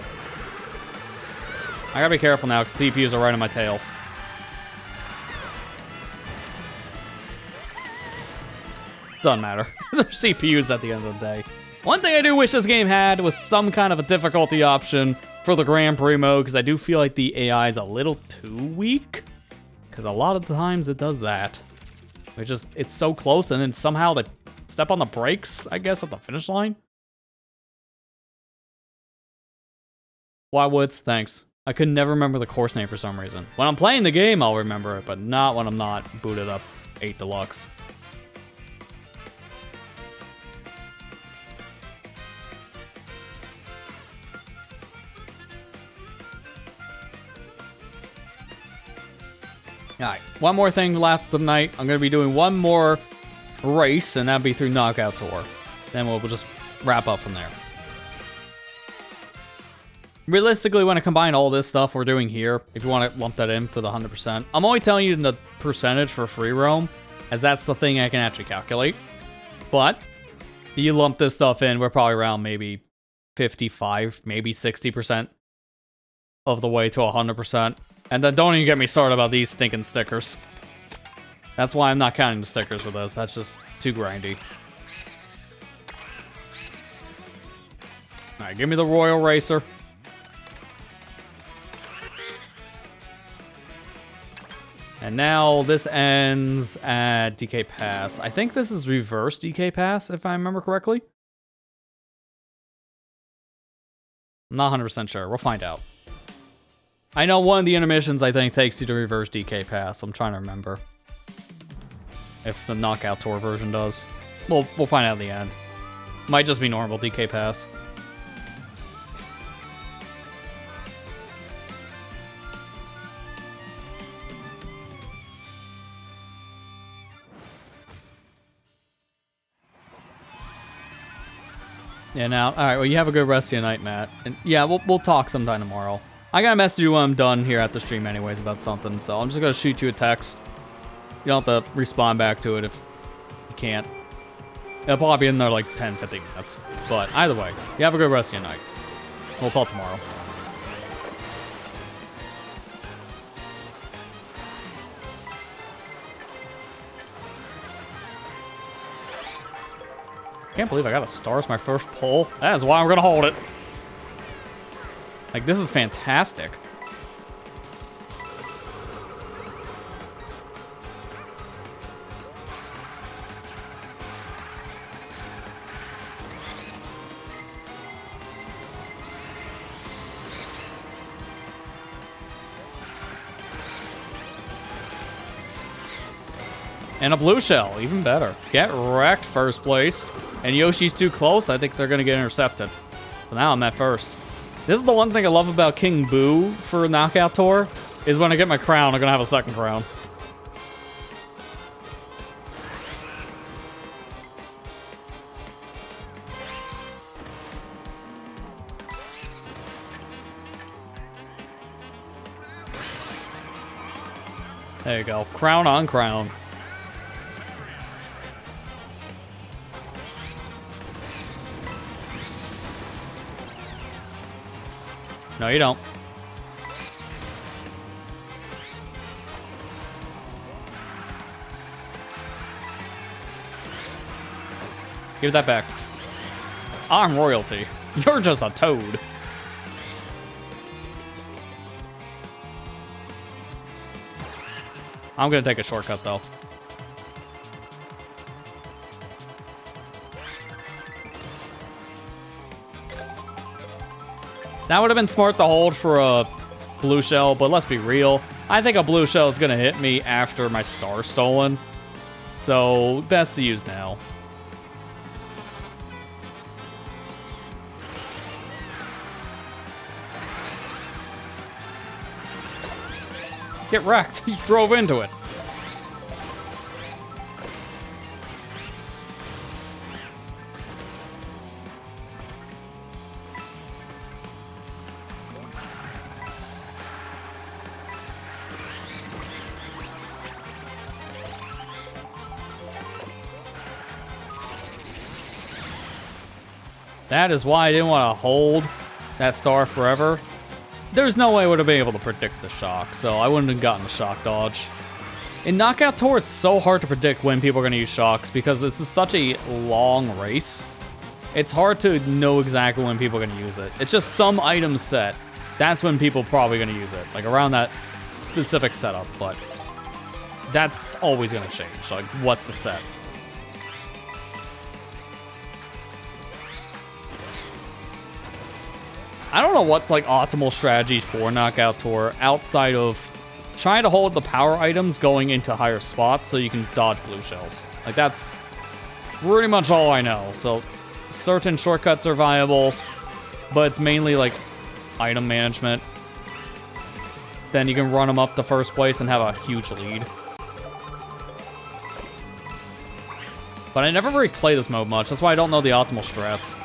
I gotta be careful now, because CPUs are right on my tail. Doesn't matter. They're CPUs at the end of the day. One thing I do wish this game had was some kind of a difficulty option for the Grand Prix mode, because I do feel like the AI is a little too weak. because a lot of the times it does that. It's so close, and then somehow they step on the brakes, I guess, at the finish line. Why Woods? Thanks. I could never remember the course name for some reason. When I'm playing the game, I'll remember it, but not when I'm not booted up 8 Deluxe. Alright, one more thing left tonight. I'm going to be doing one more race, and that'll be through Knockout Tour. Then we'll just wrap up from there. Realistically, when I combine all this stuff we're doing here, if you want to lump that in to the 100%, I'm only telling you the percentage for free roam, as that's the thing I can actually calculate. But, you lump this stuff in, we're probably around maybe 55, maybe 60% of the way to 100%. And then don't even get me started about these stinking stickers. That's why I'm not counting the stickers for this. That's just too grindy. Alright, give me the Royal Racer. And now this ends at DK Pass. I think this is reverse DK Pass, if I remember correctly. I'm not 100% sure. We'll find out. I know one of the intermissions, I think, takes you to reverse DK Pass. I'm trying to remember if the Knockout Tour version does. We'll find out in the end. Might just be normal DK Pass. Yeah, now, alright, well, you have a good rest of your night, Matt. And yeah, we'll talk sometime tomorrow. I gotta message you when I'm done here at the stream anyways about something, so I'm just gonna shoot you a text. You don't have to respond back to it if you can't. It'll probably be in there like 10, 15 minutes. But either way, you have a good rest of your night. We'll talk tomorrow. Can't believe I got a star as my first pull. That is why I'm gonna hold it. Like, this is fantastic. And a blue shell, even better. Get wrecked, first place. And Yoshi's too close, I think they're gonna get intercepted. But now I'm at first. This is the one thing I love about King Boo for Knockout Tour, is when I get my crown, I'm gonna have a second crown. There you go. Crown on crown. No, you don't. Give that back. I'm royalty. You're just a toad. I'm gonna take a shortcut, though. That would have been smart to hold for a blue shell, but let's be real. I think a blue shell is going to hit me after my star stolen. So, best to use now. Get wrecked. He drove into it. That is why I didn't want to hold that star forever. There's no way I would have been able to predict the shock, so I wouldn't have gotten the shock dodge. In Knockout Tour, it's so hard to predict when people are going to use shocks because this is such a long race. It's hard to know exactly when people are going to use it. It's just some item set. That's when people are probably going to use it, like around that specific setup, but that's always gonna change. Like, what's the set? I don't know what's like optimal strategy for Knockout Tour outside of trying to hold the power items going into higher spots so you can dodge blue shells. Like, that's pretty much all I know. So certain shortcuts are viable, but it's mainly like item management. Then you can run them up the first place and have a huge lead. But I never really play this mode much. That's why I don't know the optimal strats.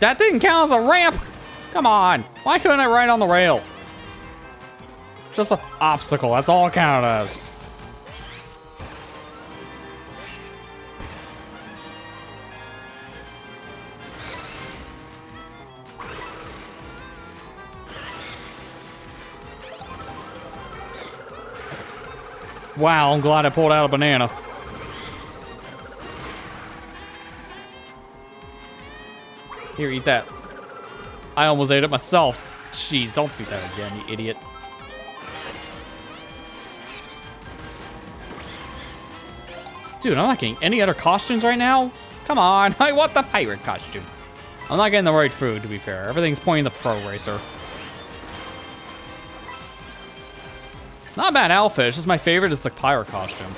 That didn't count as a ramp! Come on! Why couldn't I ride on the rail? Just an obstacle, that's all it counted as. Wow, I'm glad I pulled out a banana. Here, eat that. I almost ate it myself. Jeez, don't do that again, you idiot. Dude, I'm not getting any other costumes right now? Come on, I want the pirate costume. I'm not getting the right food, to be fair. Everything's pointing to Pro Racer. Not a bad outfit, it's just my favorite is the pirate costume.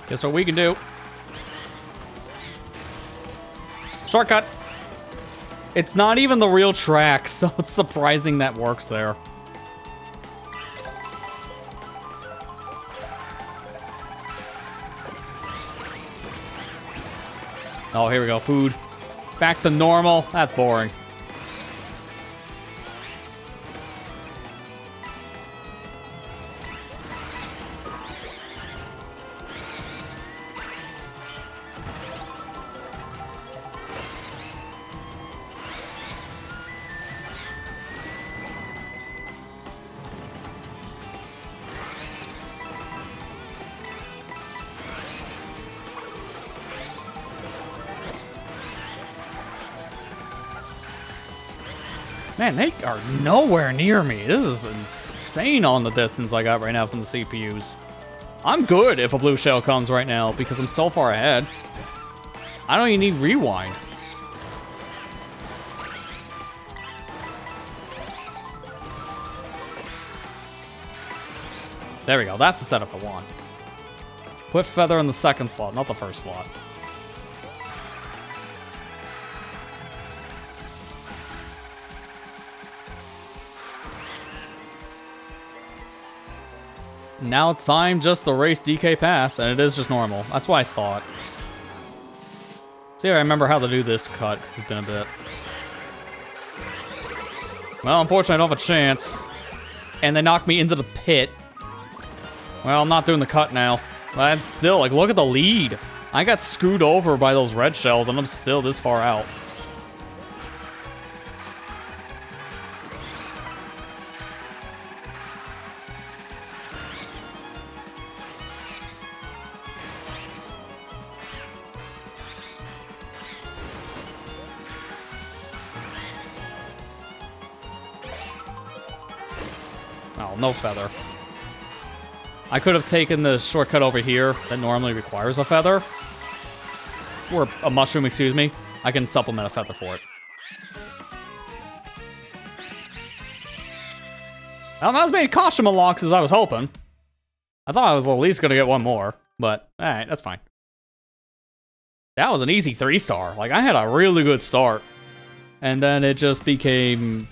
Guess what we can do. Shortcut. It's not even the real track, so it's surprising that works there. Oh, here we go. Food. Back to normal. That's boring. Man, they are nowhere near me. This is insane on the distance I got right now from the CPUs. I'm good if a blue shell comes right now because I'm so far ahead. I don't even need rewind. There we go. That's the setup I want. Put feather in the second slot, not the first slot. Now it's time just to race DK Pass, and it is just normal. That's what I thought. See, I remember how to do this cut, because it's been a bit. Well, unfortunately, I don't have a chance. And they knocked me into the pit. Well, I'm not doing the cut now. But I'm still, like, look at the lead. I got screwed over by those red shells, and I'm still this far out. Oh, no feather. I could have taken the shortcut over here that normally requires a feather. Or a mushroom, excuse me. I can supplement a feather for it. Not as many costume unlocks as I was hoping. I thought I was at least gonna get one more, but alright, that's fine. That was an easy 3-star. Like, I had a really good start. And then it just became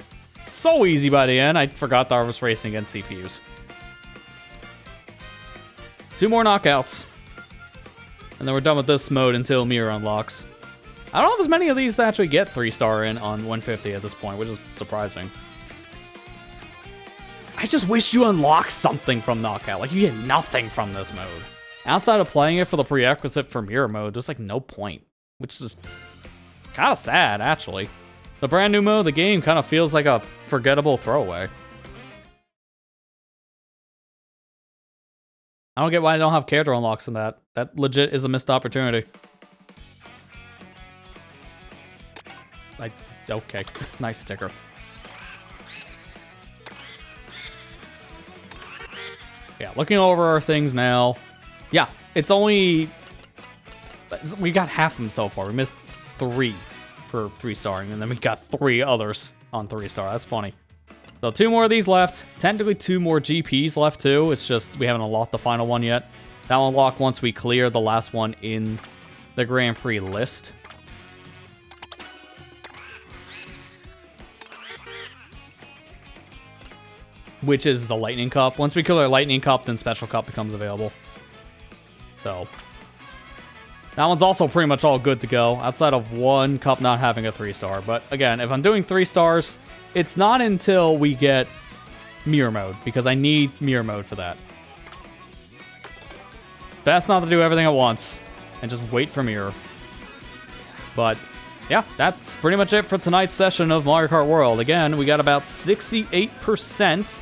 so easy by the end, I forgot that I was racing against CPUs. 2 more knockouts. And then we're done with this mode until Mirror unlocks. I don't have as many of these to actually get 3-star in on 150 at this point, which is surprising. I just wish you unlocked something from Knockout. Like, you get nothing from this mode. Outside of playing it for the prerequisite for Mirror mode, there's like no point. Which is kind of sad, actually. The brand new mode of the game kind of feels like a forgettable throwaway. I don't get why I don't have character unlocks in that. That legit is a missed opportunity. Okay, nice sticker. Yeah, looking over our things now. Yeah, it's only... We got half of them so far. We missed 3 for 3-starring, and then we got 3 others on 3-star. That's funny. So 2 more of these left. Technically 2 more GPs left too. It's just we haven't unlocked the final one yet. That will unlock once we clear the last one in the Grand Prix list. Which is the Lightning Cup. Once we kill our Lightning Cup, then Special Cup becomes available. So that one's also pretty much all good to go, outside of one cup not having a 3-star. But again, if I'm doing 3 stars, it's not until we get Mirror mode, because I need Mirror mode for that. Best not to do everything at once, and just wait for Mirror. But yeah, that's pretty much it for tonight's session of Mario Kart World. Again, we got about 68%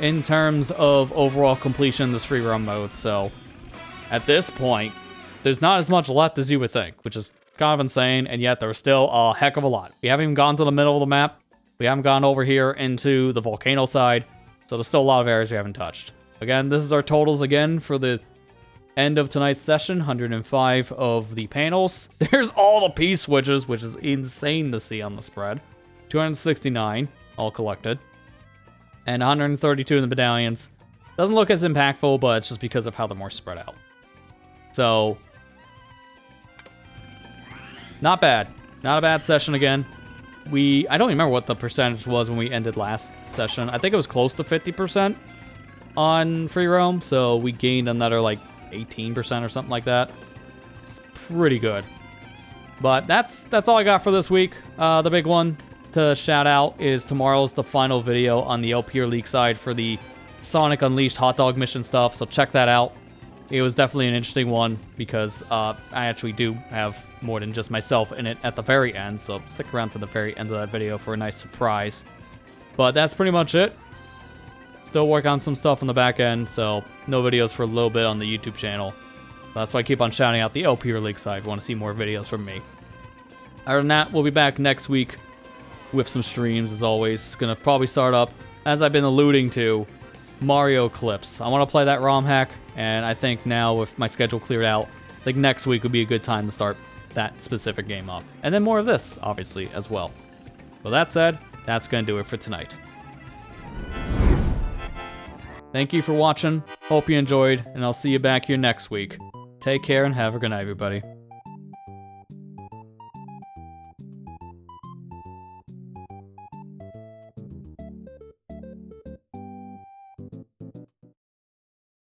in terms of overall completion in this free roam mode, so at this point, there's not as much left as you would think, which is kind of insane, and yet there's still a heck of a lot. We haven't even gone to the middle of the map. We haven't gone over here into the volcano side, so there's still a lot of areas we haven't touched. Again, this is our totals again for the end of tonight's session, 105 of the panels. There's all the P switches, which is insane to see on the spread. 269, all collected. And 132 in the medallions. Doesn't look as impactful, but it's just because of how they're more spread out. So, not bad. Not a bad session again. I don't remember what the percentage was when we ended last session. I think it was close to 50% on free roam, so we gained another like 18% or something like that. It's pretty good. But that's all I got for this week. The big one to shout out is tomorrow's the final video on the LPR League side for the Sonic Unleashed hot dog mission stuff, so check that out. It was definitely an interesting one because I actually do have more than just myself in it at the very end, so stick around to the very end of that video for a nice surprise. But that's pretty much it. Still work on some stuff on the back end, so no videos for a little bit on the YouTube channel. That's why I keep on shouting out the LPR League side if you want to see more videos from me. Other than that, we'll be back next week with some streams, as always. Gonna probably start up, as I've been alluding to, Mario Clips. I want to play that ROM hack, and I think now with my schedule cleared out, I think next week would be a good time to start that specific game up. And then more of this, obviously, as well. With that said, that's going to do it for tonight. Thank you for watching. Hope you enjoyed, and I'll see you back here next week. Take care and have a good night, everybody.